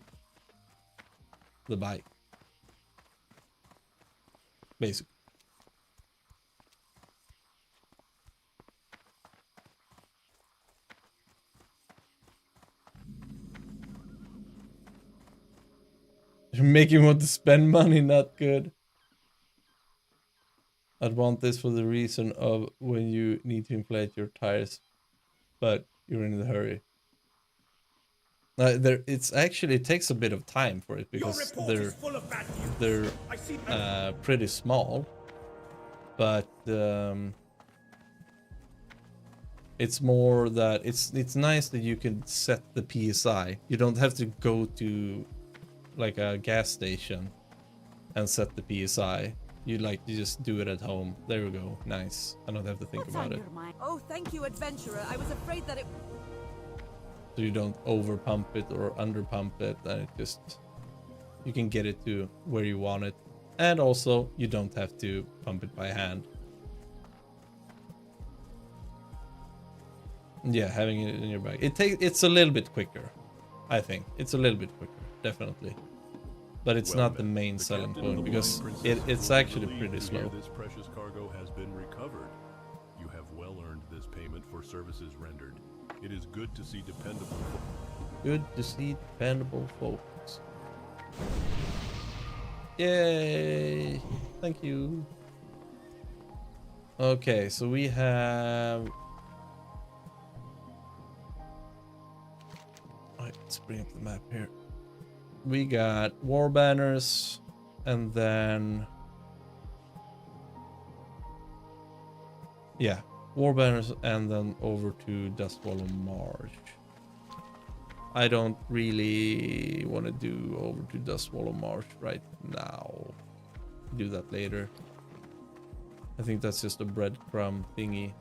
the bike, basically. Making me want to spend money, not good. I'd want this for the reason of when you need to inflate your tires, but you're in a hurry. It takes a bit of time for it, because they're pretty small, but It's more that it's nice that you can set the PSI. You don't have to go to like a gas station and set the PSI. You just do it at home. There we go. Nice. I don't have to think What's about on it. your mind? Oh, thank you, adventurer. I was afraid that it... So you don't over pump it or under pump it, and it just, you can get it to where you want it. And also you don't have to pump it by hand. Yeah, having it in your bag. It's a little bit quicker. I think it's a little bit quicker, definitely. But it's not the main selling point because it's actually pretty slow. This precious cargo has been recovered. You have well earned this payment for services rendered. It is good to see dependable. Good to see dependable folks. Yay! Thank you. Okay, so we have. Alright, let's bring up the map here. We got war banners, and then yeah, war banners, and then over to Dustwallow Marsh. I don't really want to do over to Dustwallow Marsh right now. Do that later. I think that's just a breadcrumb thingy.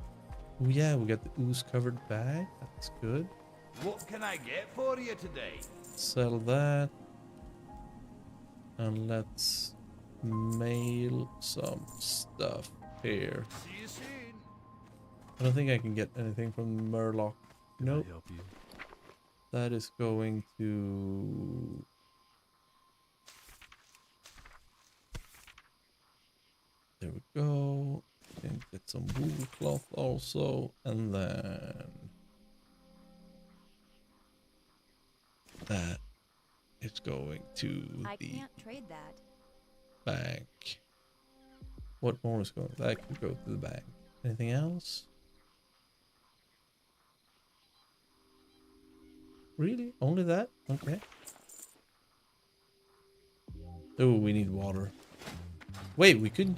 Oh yeah, we got the ooze covered bag. That's good. What can I get for you today? Sell that. And let's mail some stuff here. See you soon. I don't think I can get anything from Murloc. Nope. Help you? That is going to... There we go. Can get some wool cloth also. And then... that is going to I the can't trade that. bank. What more is going? That could go to the bank. Anything else? Really? Only that? Okay. Oh, we need water. Wait, we could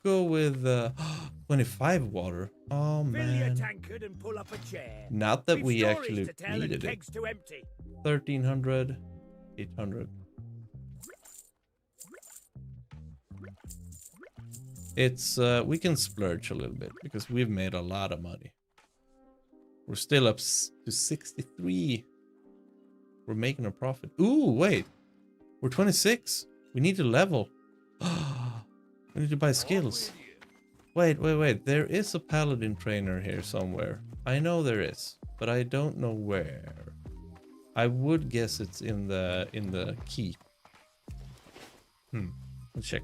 go with 25 water. Oh Fill your man. tankard and pull up a chair. Not that We've we stories actually to tell and needed it. kegs to empty. 1300, 800. It's we can splurge a little bit because we've made a lot of money. We're still up to 63. We're making a profit. Ooh, wait. We're 26. We need to level. We need to buy skills. Wait. There is a paladin trainer here somewhere. I know there is, but I don't know where. I would guess it's in the keep. Let's check.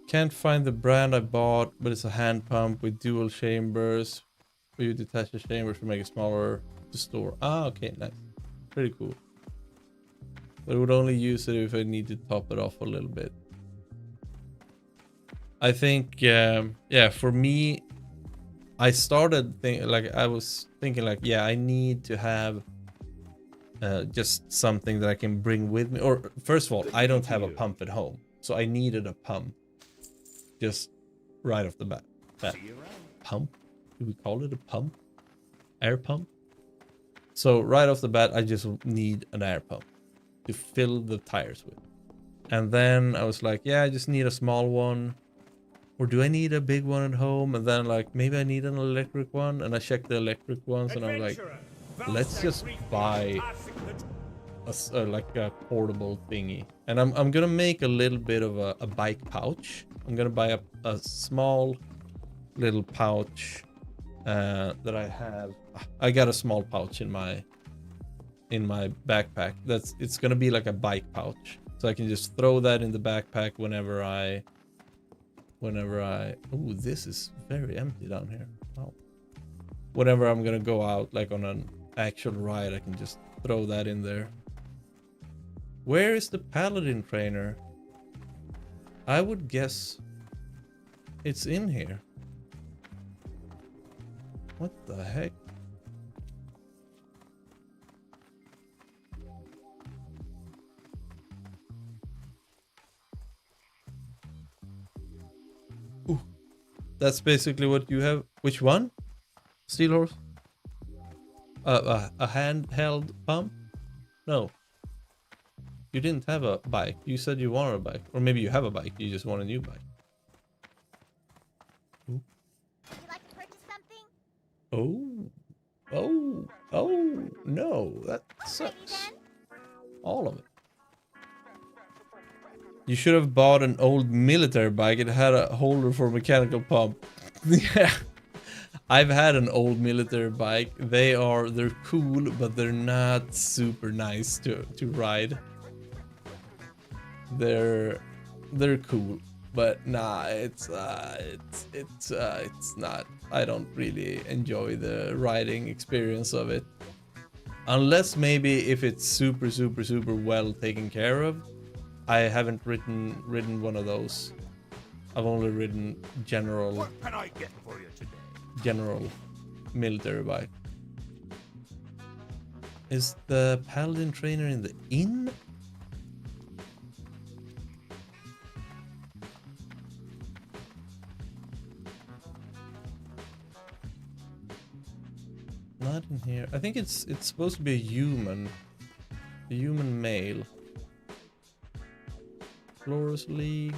Can't find the brand I bought, but it's a hand pump with dual chambers. Where you detach the chambers to make it smaller to store. Ah, okay, nice. Pretty cool. But I would only use it if I need to top it off a little bit. I think, yeah, for me, I started I was thinking yeah, I need to have just something that I can bring with me. Or first of all, I don't have a pump at home, so I needed a pump. Just right off the bat. Pump? Do we call it a pump? Air pump? So right off the bat, I just need an air pump to fill the tires with. And then I was like, yeah, I just need a small one. Or do I need a big one at home? And then maybe I need an electric one. And I checked the electric ones and I'm like, let's just buy a portable thingy. And I'm gonna make a little bit of a bike pouch. I'm gonna buy a small little pouch that I have. I got a small pouch in my backpack. It's gonna be like a bike pouch, so I can just throw that in the backpack whenever I. Oh, this is very empty down here. Wow. Whenever I'm gonna go out on an actual ride, I can just throw that in there. Where is the paladin trainer? I would guess it's in here. What the heck? That's basically what you have. Which one? Steel horse? A handheld pump? No. You didn't have a bike. You said you wanted a bike. Or maybe you have a bike. You just want a new bike. Would you like to purchase something? Oh. Oh. Oh. No. That Alrighty sucks. then. All of it. You should have bought an old military bike. It had a holder for mechanical pump. Yeah. I've had an old military bike. They're cool, but they're not super nice to ride. They're cool, but nah, it's not. I don't really enjoy the riding experience of it. Unless maybe if it's super well taken care of. I haven't ridden one of those. I've only ridden general What can I get for you today? military bike. Is the paladin trainer in the inn? Not in here. I think it's supposed to be a human male. Flores League.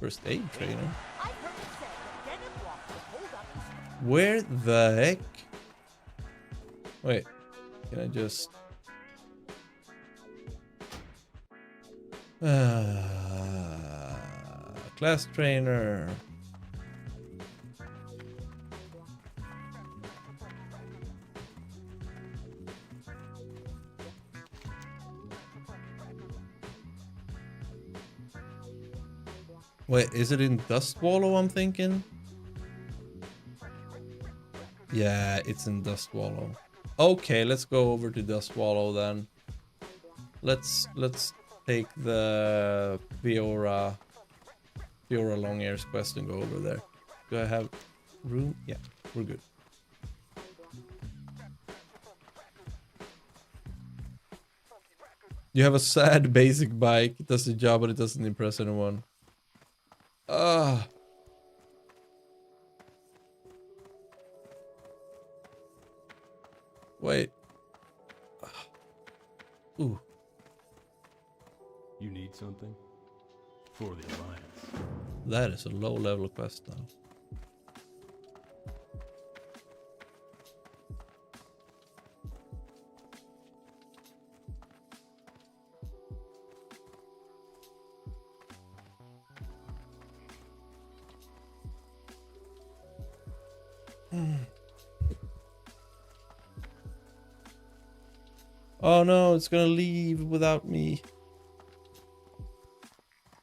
First aid trainer. I've heard it said that dead and walk will hold up and Where the heck? Wait, can I just... class trainer. Wait, is it in Dust Wallow I'm thinking? Yeah, it's in Dust Wallow. Okay, let's go over to Dust Wallow then. Let's take the Fiora Long Ears quest and go over there. Do I have room? Yeah, we're good. You have a sad basic bike. It does the job, but it doesn't impress anyone. Wait. Ooh. You need something? For the Alliance. That is a low level quest now. Oh no, it's gonna leave without me.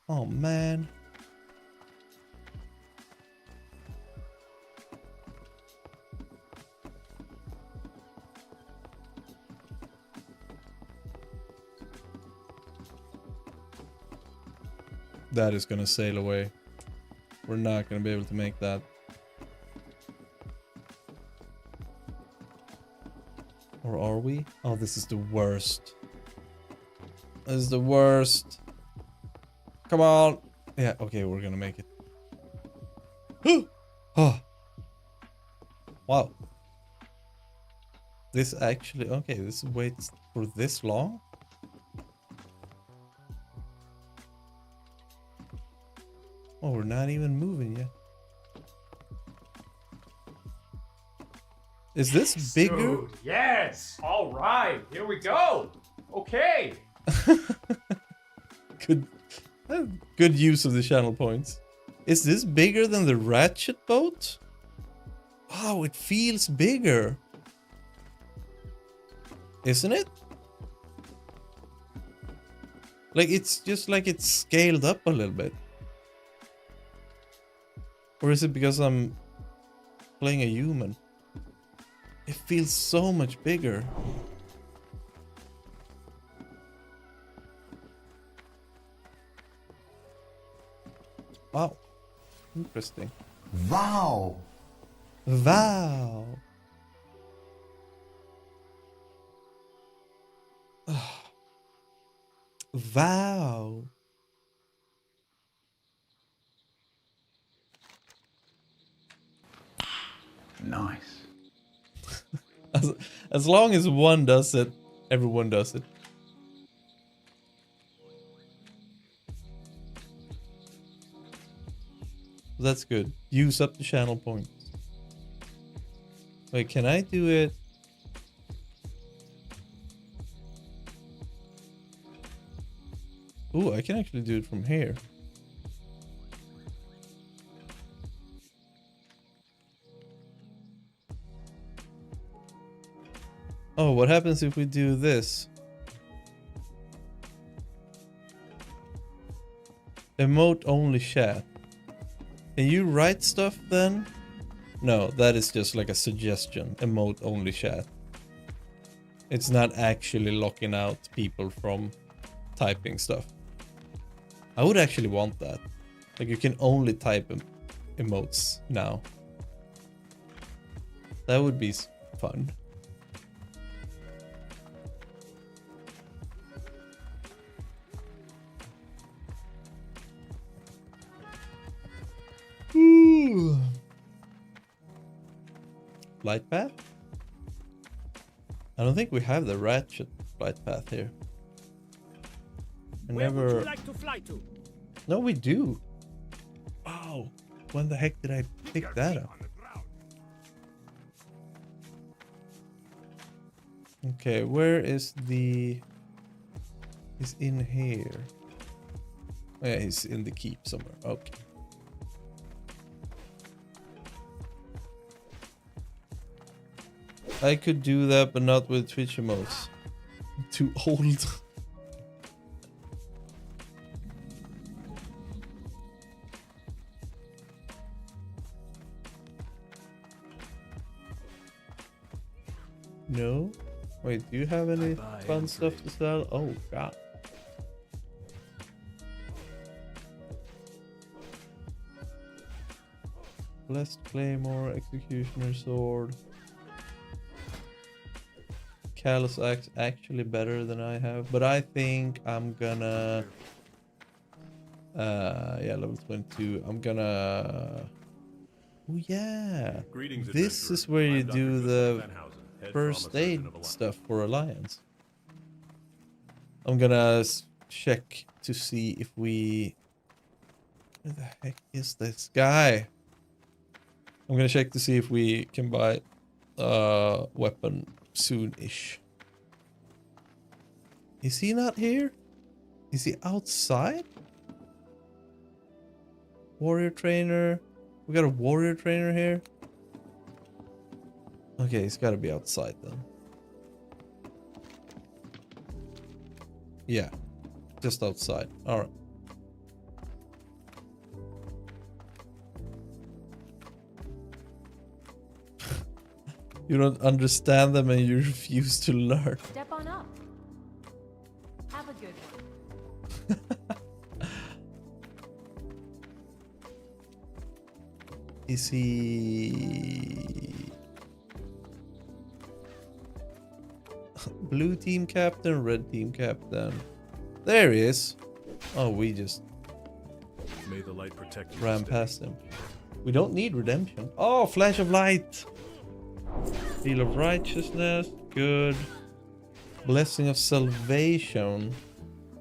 Oh man. That is gonna sail away. We're not gonna be able to make that. Or are we? Oh, this is the worst. This is the worst. Come on. Yeah, okay, we're gonna make it. Oh. Wow. This actually... Okay, this waits for this long? Oh, we're not even moving yet. Is this bigger? Dude, yes. All right. Here we go. Okay. Good use of the channel points. Is this bigger than the ratchet boat? Wow, it feels bigger. Isn't it? Like, it's just like it's scaled up a little bit. Or is it because I'm playing a human? It feels so much bigger. Wow. Interesting. Wow! Wow. Wow. Nice. As long as one does it, everyone does it. That's good. Use up the channel points. Wait, can I do it? Ooh, I can actually do it from here. Oh, what happens if we do this? Emote only chat. Can you write stuff then? No, that is just like a suggestion. Emote only chat. It's not actually locking out people from typing stuff. I would actually want that. Like you can only type emotes now. That would be fun. Ooh. Flight path? I don't think we have the ratchet flight path here. I Where would never. you like to fly to? No, we do. Oh, when the heck did I pick that up? Okay, where is the... He's in here. Oh, yeah, he's in the keep somewhere. Okay. I could do that, but not with Twitch emotes. I'm too old. No? Wait, do you have any fun stuff to sell? Oh, God. Blessed Claymore, Executioner Sword. Callous Axe actually better than I have, but I think I'm gonna... yeah, level 22. I'm gonna... Oh, yeah. Greetings, This adventurer. is where you I'm Dr. do Gustav the Van Housen, head first trauma aid surgeon of Alliance. stuff for Alliance. I'm gonna check to see if we... Where the heck is this guy? I'm gonna check to see if we can buy a weapon soon-ish. Is he not here? Is he outside? Warrior trainer. We got a warrior trainer here. Okay, he's gotta be outside then. Yeah, just outside. Alright. You don't understand them and you refuse to learn. Step on up. Have a good one. Is he... Blue team captain, red team captain. There he is. Oh, we just May the light protect you. ran this day. past him. We don't need redemption. Oh, flash of light. Seal of righteousness. Good. Blessing of salvation.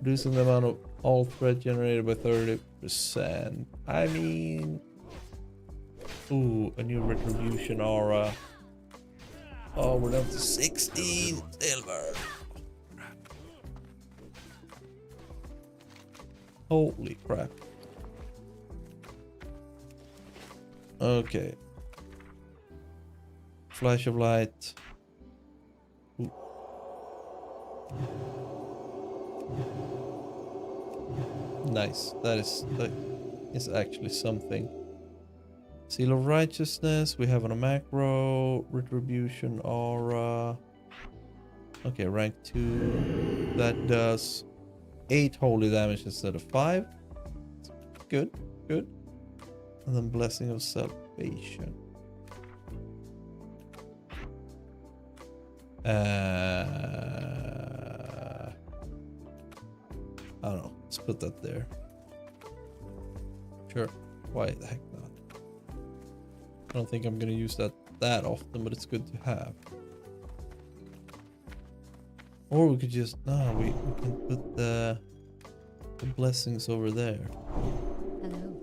Reducing the amount of all threat generated by 30%. I mean... Ooh, a new retribution aura. Oh, we're down to 16 silver. Holy crap. Okay. Flash of light. Ooh. Nice. That is actually something. Seal of righteousness. We have on a macro. Retribution aura. Okay, rank 2. That does 8 holy damage instead of 5. Good, good. And then blessing of salvation. I don't know. Let's put that there. Sure. Why the heck not? I don't think I'm gonna use that that often, but it's good to have. Or we could just, no, we can put the blessings over there. Hello.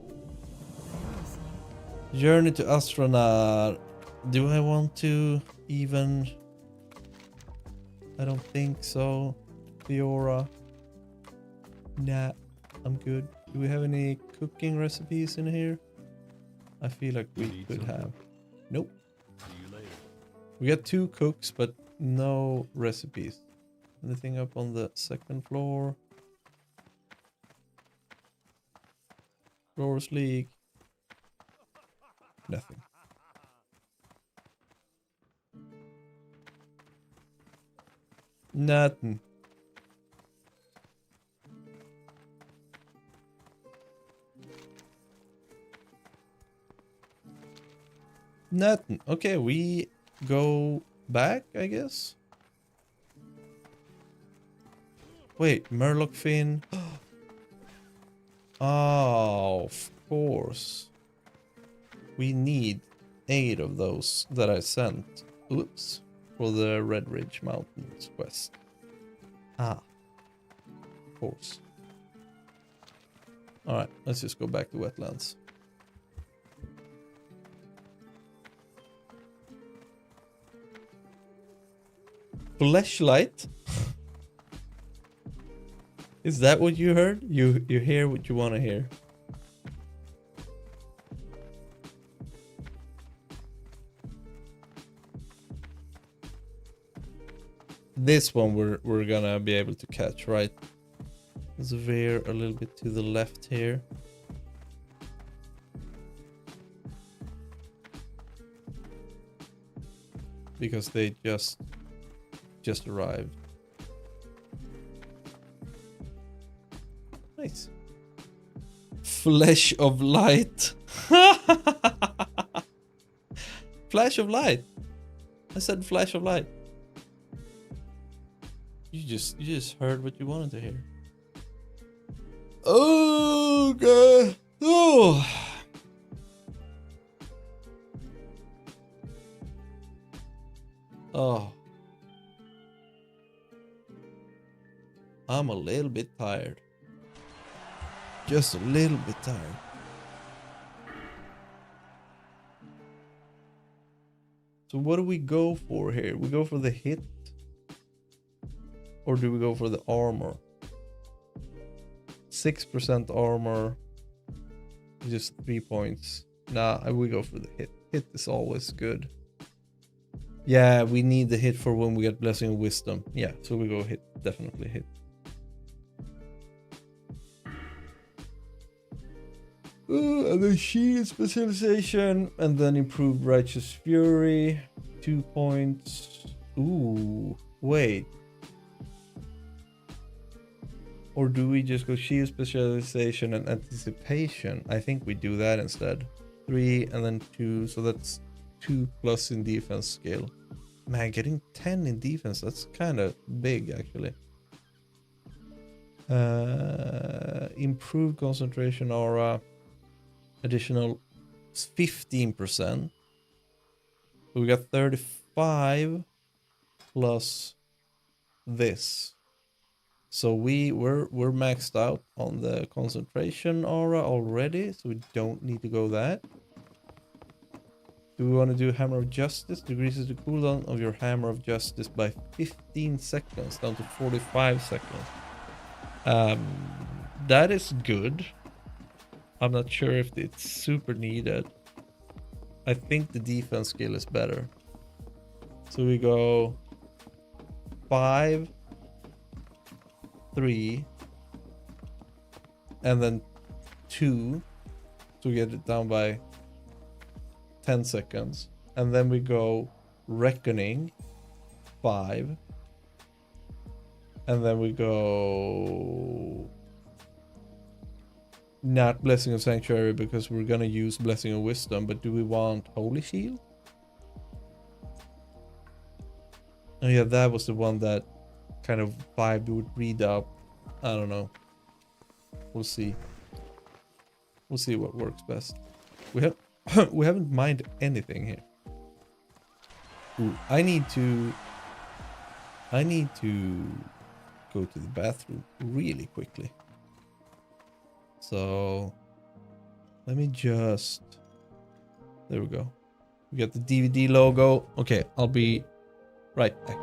Journey to Astronaut. Do I want to even? I don't think so. Fiora. Nah, I'm good. Do we have any cooking recipes in here? I feel like we Need could something? have. Nope. See you later. We got 2 cooks, but no recipes. Anything up on the 2nd floor? Floors leak. Nothing. Nothing. Nothing. Okay, we go back, I guess. Wait, Murloc fin. Oh, of course. We need 8 of those that I sent. Oops. For the Red Ridge Mountains quest. Ah. Of course. Alright, let's just go back to wetlands. Fleshlight? Is that what you heard? You hear what you want to hear. This one we're gonna be able to catch, right? Let's veer a little bit to the left here. Because they just arrived. Nice. Flash of light. Flash of light. I said flash of light. You just heard what you wanted to hear. Oh god. Oh. Oh. I'm a little bit tired. Just a little bit tired. So what do we go for here? We go for the hit? Or do we go for the armor? 6% armor. Just 3 points. Nah, we go for the hit. Hit is always good. Yeah, we need the hit for when we get Blessing of Wisdom. Yeah, so we go hit. Definitely hit. And then shield specialization, and then improved righteous fury, 2 points. Ooh, wait. Or do we just go shield specialization and anticipation? I think we do that instead. 3 and then 2, so that's 2 plus in defense skill. Man, getting 10 in defense, that's kind of big actually. Improved concentration aura. Additional 15%. So we got 35 plus this. So we're maxed out on the concentration aura already, so we don't need to go that. Do we want to do Hammer of Justice? Decreases the cooldown of your Hammer of Justice by 15 seconds down to 45 seconds. That is good. I'm not sure if it's super needed. I think the defense skill is better. So we go 5, 3, and then 2 to get it down by 10 seconds. And then we go Reckoning 5. And then we go not Blessing of Sanctuary because we're gonna use Blessing of Wisdom, but do we want Holy Shield? Oh yeah, that was the one that kind of vibe would read up. I don't know. We'll see. We'll see what works best. We haven't mined anything here. Ooh, I need to go to the bathroom really quickly. So let me just, there we go. We got the DVD logo. Okay, I'll be right back.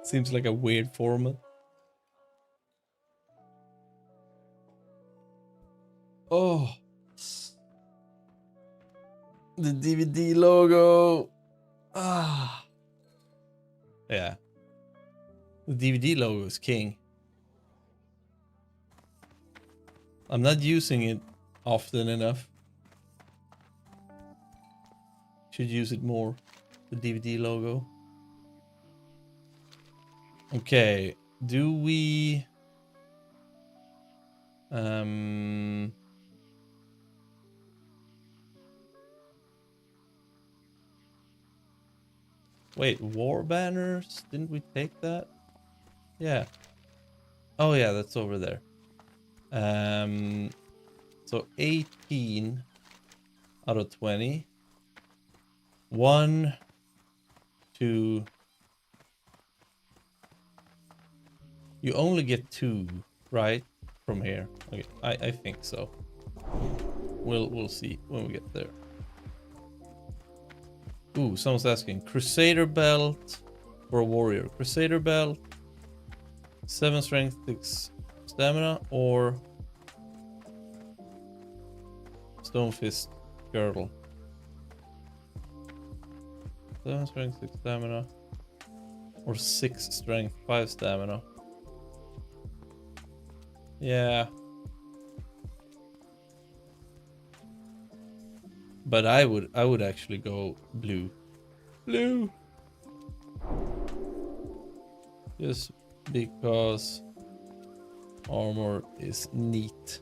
Seems like a weird format. Oh, the DVD logo. Yeah, the DVD logo is king. I'm not using it often enough. Should use it more. The DVD logo. Okay, do we wait, war banners? Didn't we take that? Yeah. Oh yeah, that's over there. So 18 out of 20. 1, 2. You only get 2, right? From here. Okay, I think so. We'll see when we get there. Ooh, someone's asking. Crusader belt for a warrior. Crusader belt, 7 strength, 6 stamina, or stone fist girdle. 7 strength, 6 stamina, or 6 strength, 5 stamina. Yeah. But I would actually go blue. Blue. Just because armor is neat.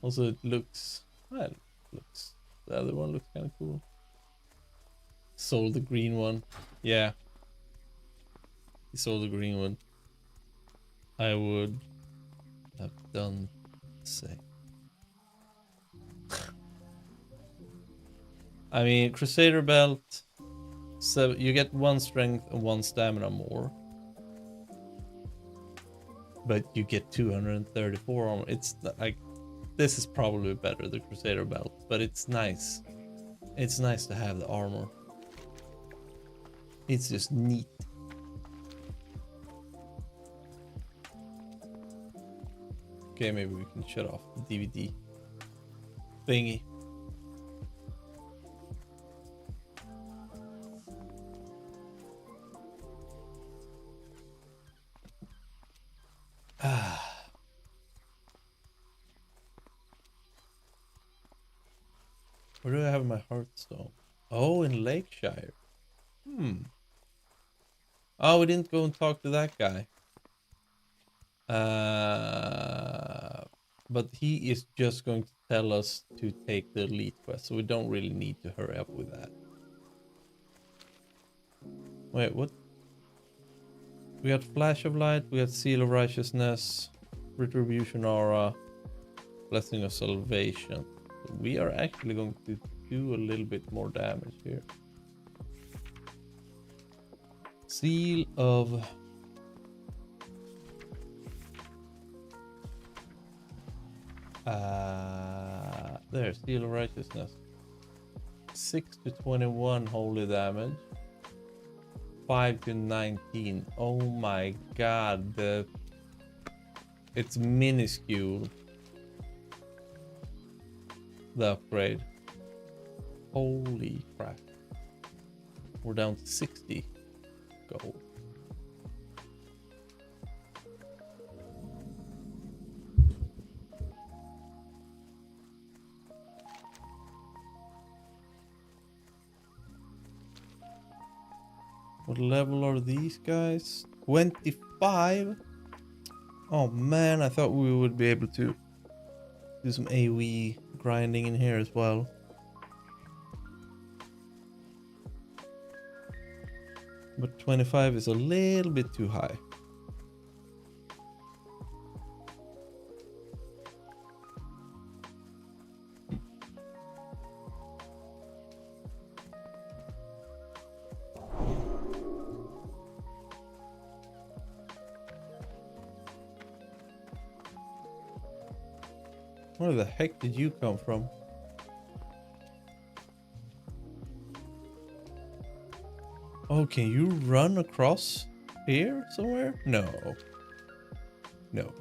Also it looks, well, the other one looks kind of cool. Sold the green one. Yeah. He sold the green one. I would have done the same. I mean, Crusader belt. So you get 1 strength and 1 stamina more. But you get 234 armor. It's like, this is probably better, the Crusader belt, but it's nice. It's nice to have the armor. It's just neat. Okay, maybe we can shut off the DVD thingy. Where do I have my Hearthstone? Oh, in Lakeshire. Oh, we didn't go and talk to that guy. But he is just going to tell us to take the elite quest, so we don't really need to hurry up with that. Wait, what? We got Flash of Light, we got Seal of Righteousness, Retribution Aura, Blessing of Salvation. So we are actually going to do a little bit more damage here. Seal of... there, Seal of Righteousness. 6 to 21 holy damage. 5 to 19. Oh my god, it's minuscule. The upgrade. Holy crap. We're down to 60 gold. What level are these guys? 25? Oh man, I thought we would be able to do some AoE grinding in here as well. But 25 is a little bit too high. Where the heck did you come from? Oh, can you run across here somewhere? No. No.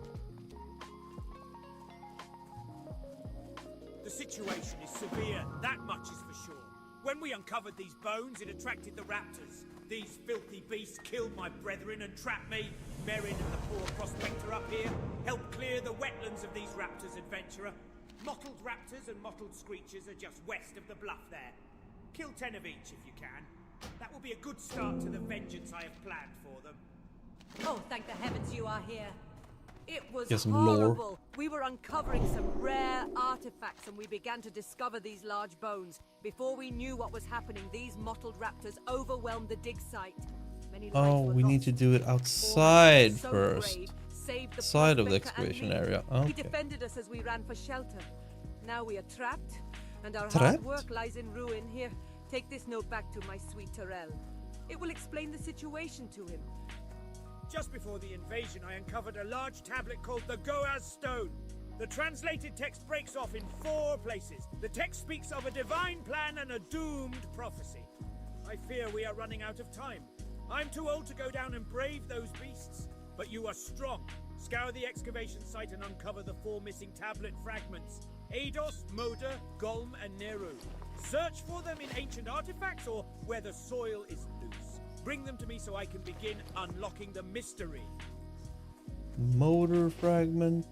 The situation is severe, that much is for sure. When we uncovered these bones, it attracted the raptors. These filthy beasts killed my brethren and trapped me. Merrin and the poor prospector up here helped clear the wetlands of these raptors, adventurer. Mottled raptors and mottled screechers are just west of the bluff there. Kill 10 of each if you can. That will be a good start to the vengeance I have planned for them. Oh, thank the heavens you are here. It was Get some horrible. lore. We were uncovering some rare artifacts and we began to discover these large bones. Before we knew what was happening, these mottled raptors overwhelmed the dig site. Many lives Oh, were we need lost. to do it Orm, outside so first. brave, saved the Side of the prospector and excavation me. area. He Okay. defended us as we ran for shelter. Now we are trapped, and our Trapped? hard work lies in ruin. Here, take this note back to my sweet Terrell. It will explain the situation to him. Just before the invasion, I uncovered a large tablet called the Goaz Stone. The translated text breaks off in 4 places. The text speaks of a divine plan and a doomed prophecy. I fear we are running out of time. I'm too old to go down and brave those beasts, but you are strong. Scour the excavation site and uncover the 4 missing tablet fragments. Eidos, Moder, Golm, and Neru. Search for them in ancient artifacts or where the soil is loose. Bring them to me so I can begin unlocking the mystery. Motor fragment.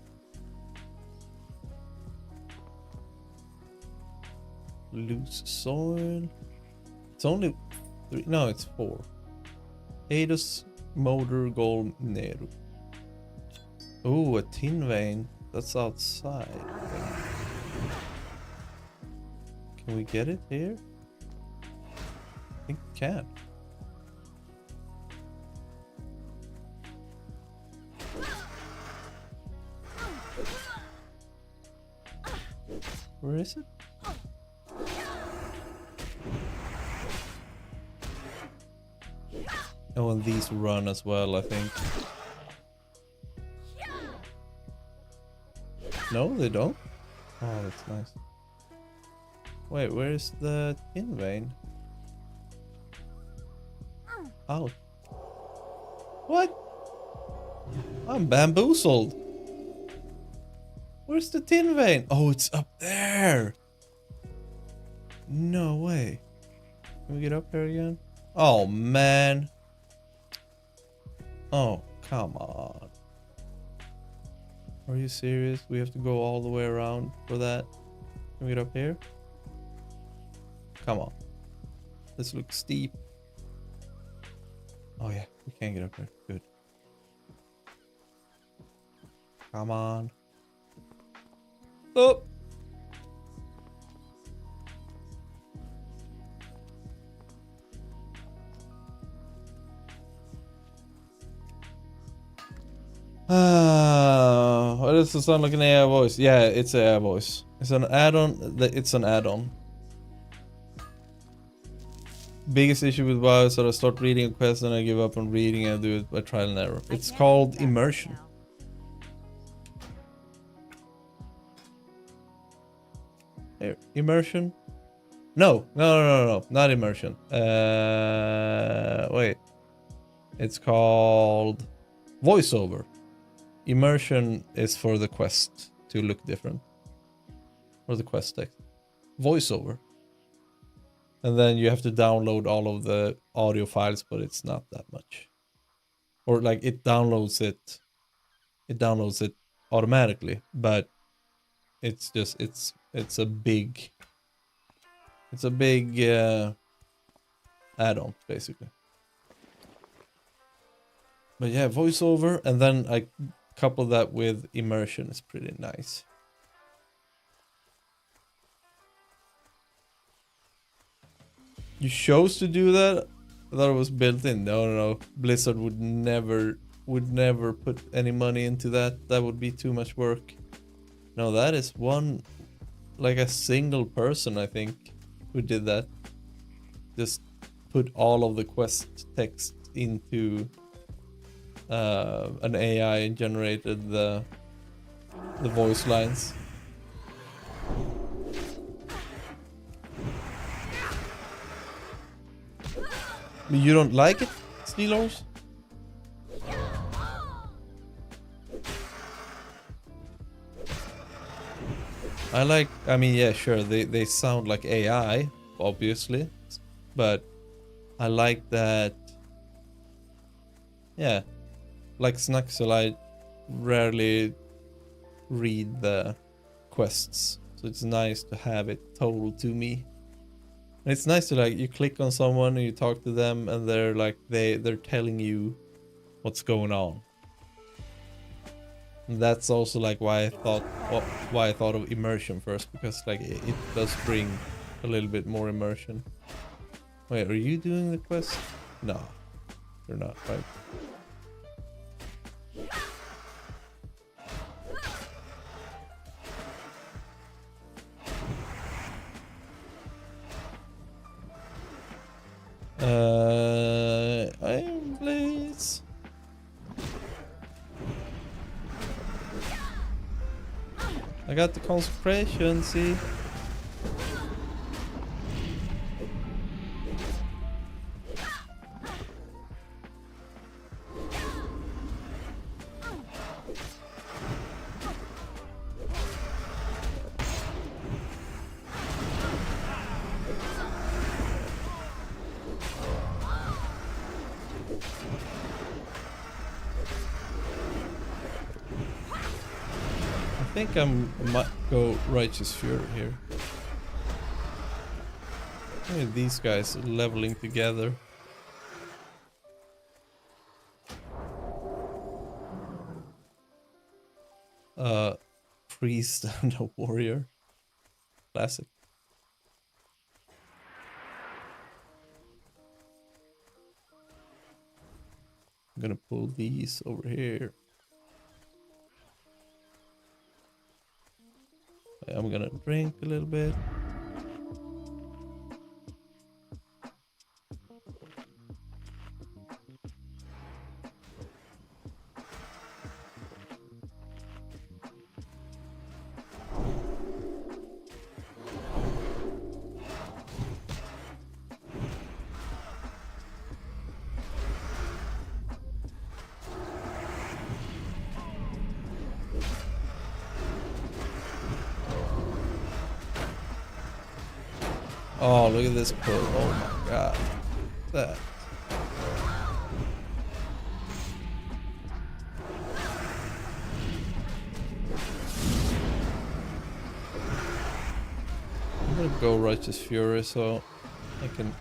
Loose soil. It's only 3. No, it's 4. Eidos, Motor, Golm, Neru. Oh, a tin vein. That's outside. Can we get it here? I think we can. Where is it? Oh, and these run as well, I think. No, they don't? Oh, that's nice. Wait, where's the tin vein? Out. What? I'm bamboozled. Where's the tin vein? Oh, it's up there. No way. Can we get up here again? Oh, man. Oh, come on. Are you serious? We have to go all the way around for that? Can we get up here? Come on. This looks steep. Oh yeah, we can get up there. Good. Come on. Oh! Why does it sound like an AI voice? Yeah, it's an AI voice. It's an add-on. It's an add-on. Biggest issue with WoW is that I start reading a quest and I give up on reading and do it by trial and error. It's called immersion. Immersion? No, not immersion. Wait. It's called voiceover. Immersion is for the quest to look different. Or the quest text. Voiceover. And then you have to download all of the audio files, but it's not that much. Or like it downloads it automatically, but it's just it's a big add-on basically. But yeah, voiceover, and then I couple that with immersion is pretty nice. You chose to do that? I thought it was built in. No. Blizzard would never put any money into that. That would be too much work. No, that is one, like a single person, I think, who did that. Just put all of the quest text into an AI and generated the voice lines. You don't like it, Steelers? I mean, yeah, sure, they sound like AI, obviously, but I like that, yeah, like Snuxel, I rarely read the quests, so it's nice to have it told to me. And it's nice to, like, you click on someone and you talk to them and they're like, they're telling you what's going on. And that's also like why I thought of immersion first, because like it does bring a little bit more immersion. Wait, are you doing the quest? No, you're not, right? Iron Blades. I got the consecration, see? I think I might go Righteous Fury here. Look at these guys leveling together. Priest and a warrior. Classic. I'm gonna pull these over here. I'm gonna drink a little bit. Oh, look at this pull. Oh my god. That. I'm gonna go Righteous Fury so I can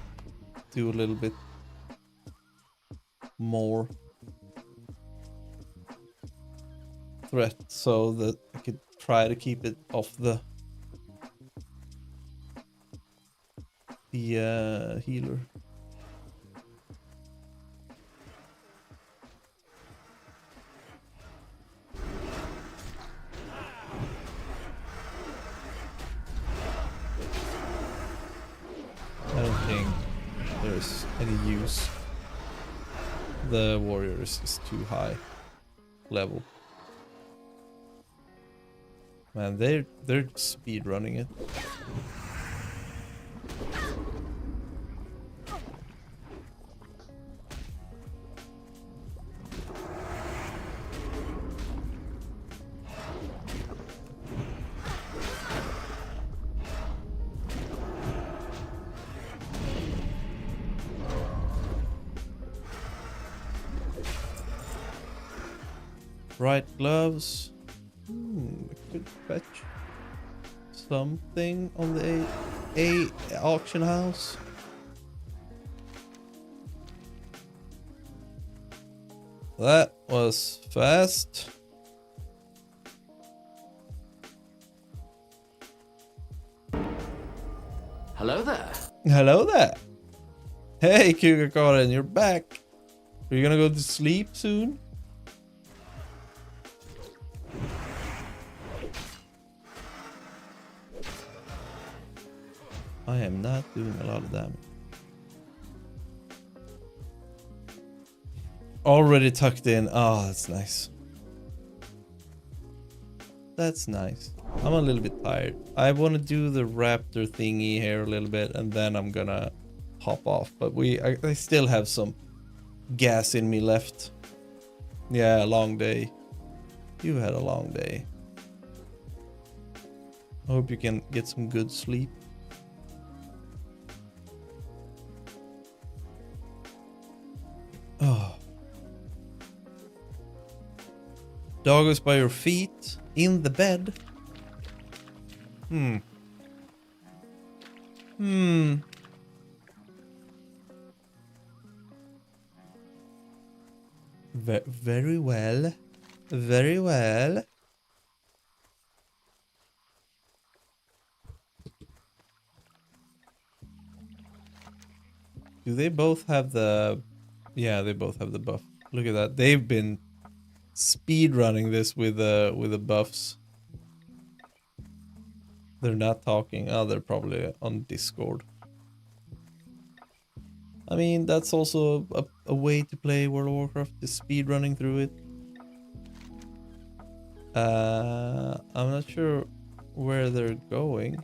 do a little bit more threat so that I could try to keep it off the healer. I don't think there's any use. The warrior is too high level. Man, they're speed running it. Bright gloves. I could fetch something on the A auction house. That was fast. Hello there. Hello there. Hey, Kugakaran, you're back. Are you gonna go to sleep soon? I am not doing a lot of damage. Already tucked in. Oh, that's nice. That's nice. I'm a little bit tired. I want to do the raptor thingy here a little bit and then I'm gonna hop off. But I still have some gas in me left. Yeah, a long day. You had a long day. I hope you can get some good sleep. Oh. Dog is by your feet in the bed. Very well. Very well. Do they both have the... Yeah, they both have the buff. Look at that. They've been speed running this with the buffs. They're not talking. Oh, they're probably on Discord. I mean, that's also a way to play World of Warcraft, is speed running through it. I'm not sure where they're going.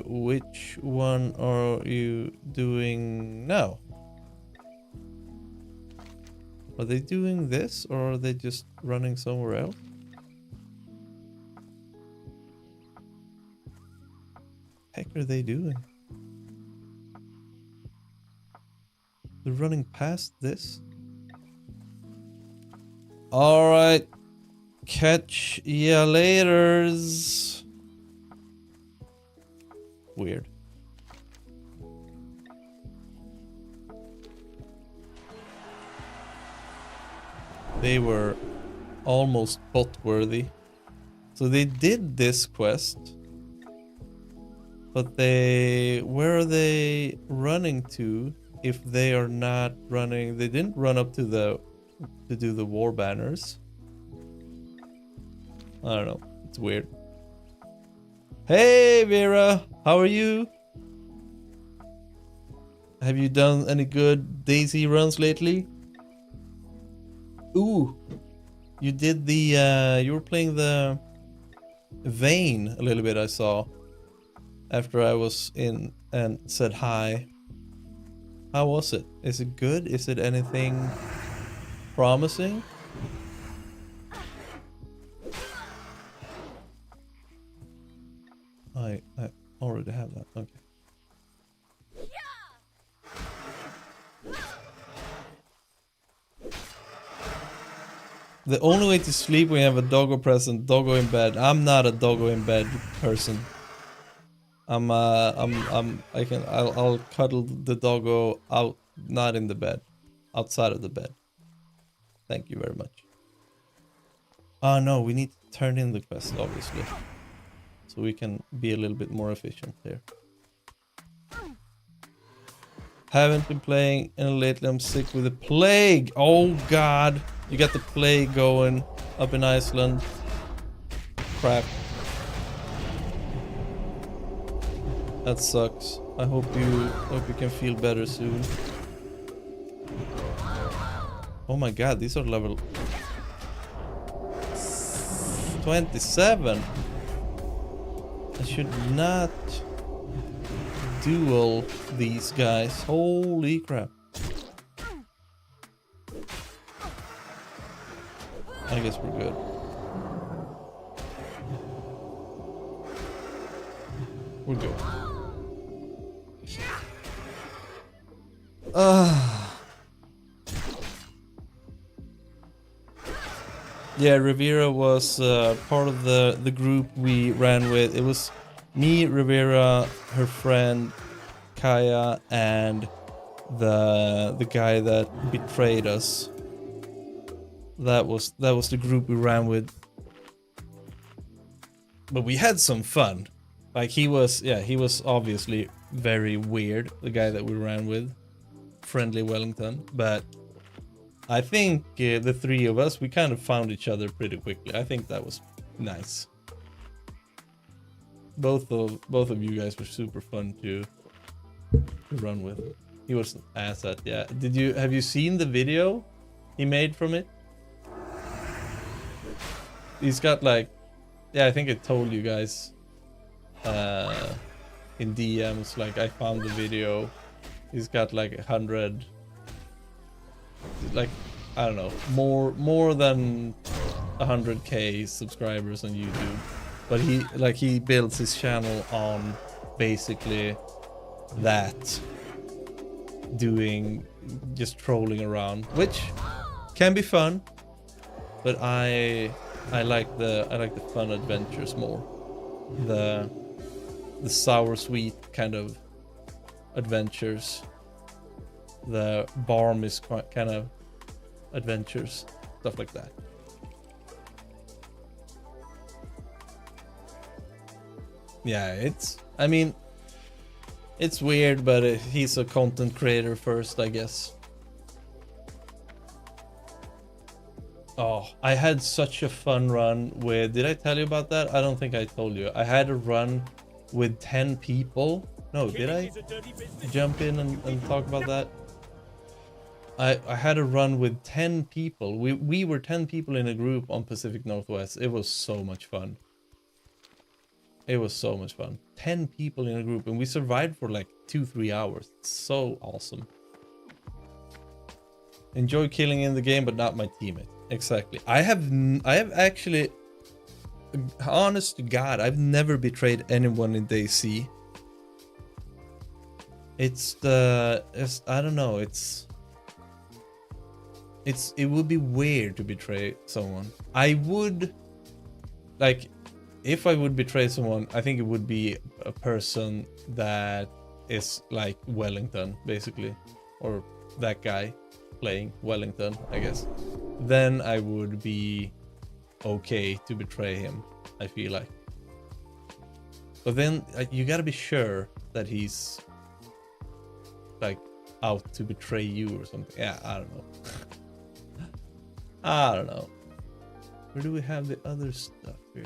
Which one are you doing now? Are they doing this or are they just running somewhere else? Heck are they doing? They're running past this. All right. Catch ya laters. Weird. They were almost bot worthy. So they did this quest. But where are they running to if they are not running? They didn't run up to do the war banners. I don't know. It's weird. Hey Vera, how are you? Have you done any good Daisy runs lately? Ooh, you did the you were playing the Vayne a little bit, I saw, after I was in and said hi. How was it? Is it good? Is it anything promising? already have that. Okay. The only way to sleep when you have a doggo present, doggo in bed. I'm not a doggo in bed person. I'll cuddle the doggo out, not in the bed, outside of the bed. Thank you very much. Oh no, we need to turn in the quest, obviously, so we can be a little bit more efficient here. Haven't been playing any lately. I'm sick with the plague. Oh god, you got the plague going up in Iceland. Crap. That sucks. I hope you can feel better soon. Oh my god, these are level 27. I should not duel these guys. Holy crap. I guess we're good. We're good. Yeah, Rivera was part of the group we ran with. It was me, Rivera, her friend Kaya, and the guy that betrayed us. That was the group we ran with. But we had some fun. Like he was obviously very weird, the guy that we ran with, Friendly Wellington, but I think the three of us, we kind of found each other pretty quickly. I think that was nice. Both of you guys were super fun to run with. He was an asset, yeah. Have you seen the video he made from it? He's got like, yeah, I think I told you guys in DMs, like I found the video. He's got like 100, like, I don't know, more than 100k subscribers on YouTube. But he builds his channel on basically that, doing just trolling around, which can be fun, but I like the fun adventures more. The sour sweet kind of adventures. The Barmis kind of adventures, stuff like that. Yeah, I mean, it's weird, but he's a content creator first, I guess. Oh, I had such a fun run with, did I tell you about that? I don't think I told you. I had a run with 10 people. No, did I jump in and talk about that? I had a run with 10 people. We were 10 people in a group on Pacific Northwest. It was so much fun. It was so much fun. 10 people in a group, and we survived for like 2-3 hours. It's so awesome. Enjoy killing in the game, but not my teammate. Exactly. I have actually, honest to God, I've never betrayed anyone in DayZ. I don't know, it would be weird to betray someone. I would, like, if I would betray someone, I think it would be a person that is like Wellington, basically, or that guy playing Wellington, I guess. Then I would be okay to betray him, I feel like. But then you gotta be sure that he's like out to betray you or something. Yeah, I don't know. I don't know. Where do we have the other stuff here?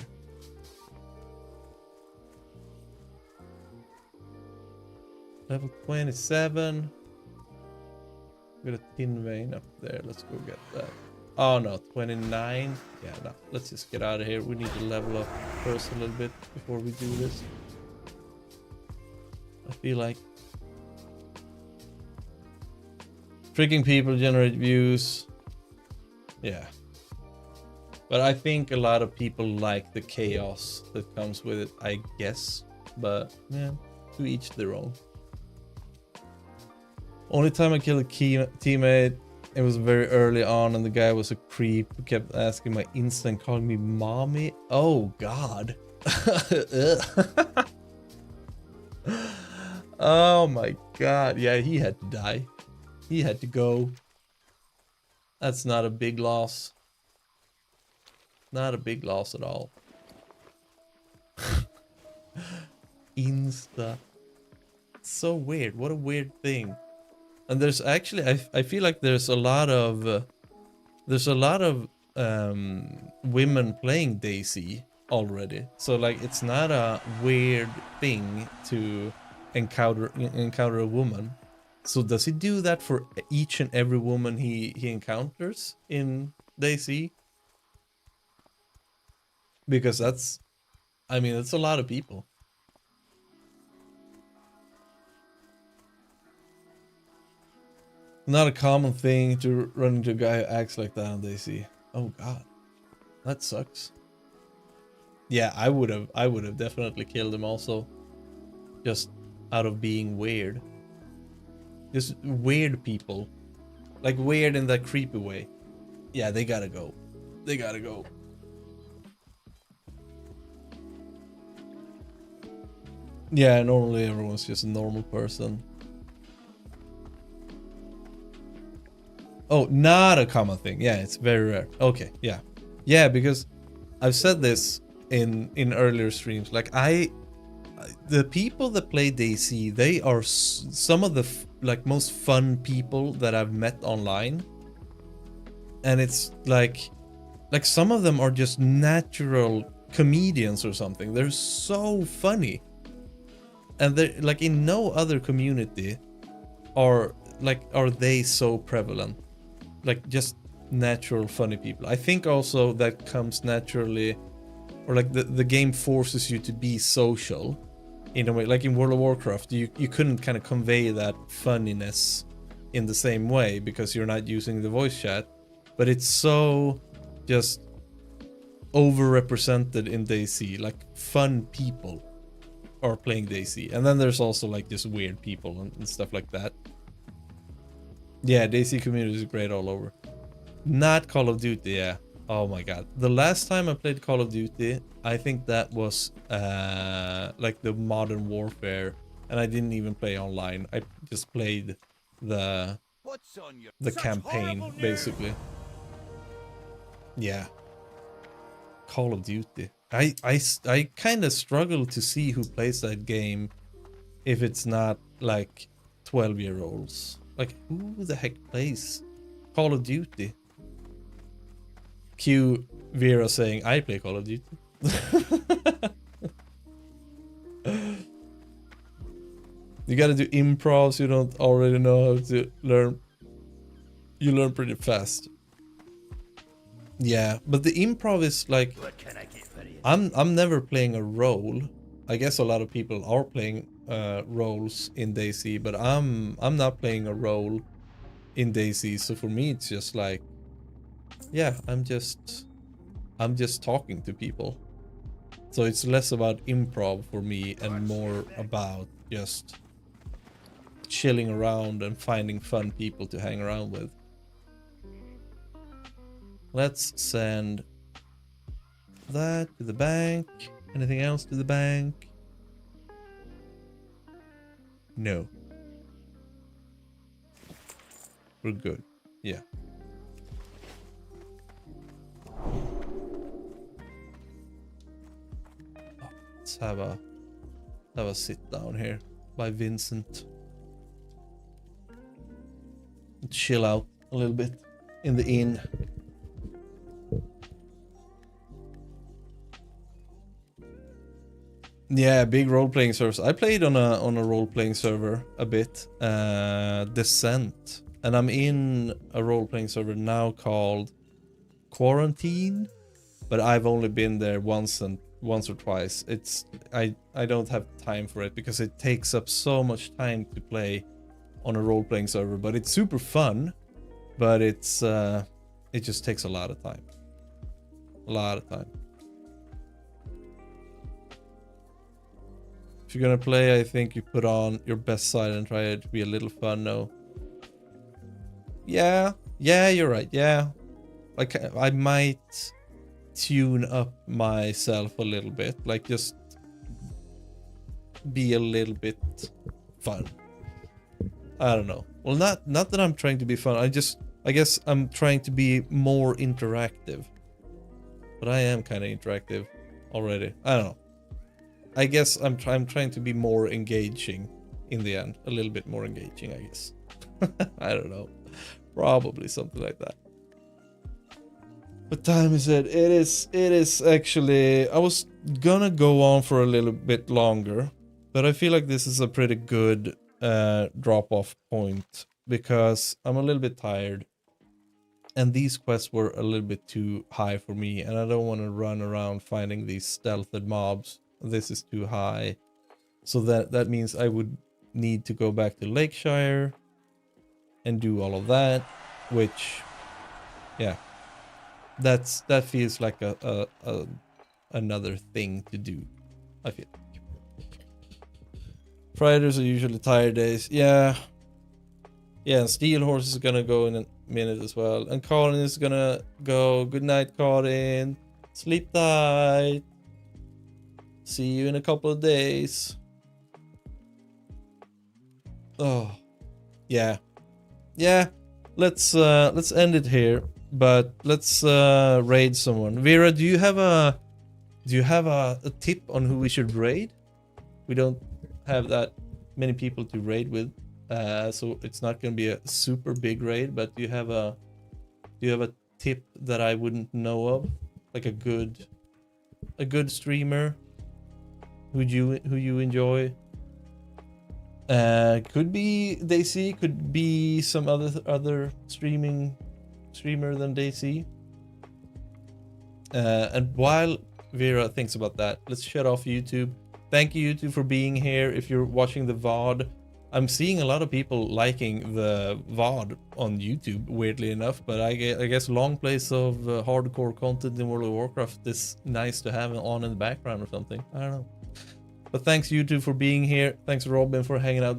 Level 27. We got a tin vein up there. Let's go get that. Oh no, 29. Yeah, no. Let's just get out of here. We need to level up first a little bit before we do this. I feel like tricking people, generate views. Yeah. But I think a lot of people like the chaos that comes with it, I guess. but yeah, to each their own. Only time I killed a teammate, it was very early on, and the guy was a creep who kept asking my Insta and calling me mommy. Oh god. Oh my god. Yeah, he had to die. He had to go. That's not a big loss. Not a big loss at all. Insta. So weird. What a weird thing. And there's actually, I feel like there's a lot of women playing DayZ already. So like it's not a weird thing to encounter a woman. So does he do that for each and every woman he encounters in DayZ? Because that's, I mean, that's a lot of people. Not a common thing to run into a guy who acts like that on DayZ. Oh god. That sucks. Yeah, I would have definitely killed him also. Just out of being weird. Just weird people. Like weird in that creepy way. Yeah, they gotta go. They gotta go. Yeah, normally everyone's just a normal person. Oh, not a common thing. Yeah, it's very rare. Okay, yeah. Yeah, because I've said this in earlier streams. Like the people that play DayZ, they are some of the like most fun people that I've met online. And it's like some of them are just natural comedians or something. They're so funny. And they're like in no other community are they so prevalent. Like just natural funny people. I think also that comes naturally, or like the game forces you to be social in a way. Like in World of Warcraft, you couldn't kind of convey that funniness in the same way because you're not using the voice chat. But it's so just overrepresented in DayZ. Like fun people are playing DayZ. And then there's also like just weird people and stuff like that. Yeah, DayZ community is great all over. Not Call of Duty, yeah. Oh my god. The last time I played Call of Duty, I think that was like the Modern Warfare, and I didn't even play online. I just played the campaign, basically. Yeah. Call of Duty. I kind of struggle to see who plays that game if it's not like 12-year-olds. Like, who the heck plays Call of Duty? Cue Vera saying, I play Call of Duty. You gotta do improvs you don't already know how to learn. You learn pretty fast. Yeah, but the improv is like, I'm never playing a role. I guess a lot of people are playing roles in DayZ, but I'm not playing a role in DayZ. So for me, it's just like, yeah, I'm just talking to people. So it's less about improv for me and more about just chilling around and finding fun people to hang around with. Let's send that to the bank. Anything else to the bank? No. We're good. Yeah. Let's have a sit down here by Vincent. Chill out a little bit in the inn. Yeah, big role-playing servers. I played on a role-playing server a bit, Descent, and I'm in a role-playing server now called Quarantine, but I've only been there once or twice. I don't have time for it because it takes up so much time to play on a role-playing server, but it's super fun, but it just takes a lot of time. If you're gonna play, I think you put on your best side and try it to be a little fun. No. Yeah, you're right. Yeah, like I might tune up myself a little bit, like just be a little bit fun. I don't know. Well, not that I'm trying to be fun. I guess I'm trying to be more interactive. But I am kind of interactive already. I don't know. I guess I'm trying to be more engaging in the end. A little bit more engaging, I guess. I don't know. Probably something like that. What time is it? It is actually... I was gonna go on for a little bit longer. But I feel like this is a pretty good drop-off point. Because I'm a little bit tired. And these quests were a little bit too high for me. And I don't want to run around finding these stealthed mobs. This is too high. So that means I would need to go back to Lakeshire. And do all of that. Which... yeah. That feels like another thing to do. I feel. Fridays are usually tired days. Yeah. Yeah, and Steel Horse is gonna go in a minute as well. And Karin is gonna go. Good night, Karin. Sleep tight. See you in a couple of days. Oh. Yeah. Yeah. Let's end it here. But let's raid someone. Vera, do you have a tip on who we should raid? We don't have that many people to raid with. So it's not going to be a super big raid, but do you have a tip that I wouldn't know of? Like a good streamer who you enjoy? Could be Daisy, could be some other streamer than Daisy. And while Vera thinks about that, let's shut off YouTube. Thank you YouTube for being here. If you're watching the VOD, I'm seeing a lot of people liking the VOD on YouTube, weirdly enough, but I guess long plays of hardcore content in World of Warcraft is nice to have on in the background or something. I don't know. But thanks YouTube for being here. Thanks Robin for hanging out.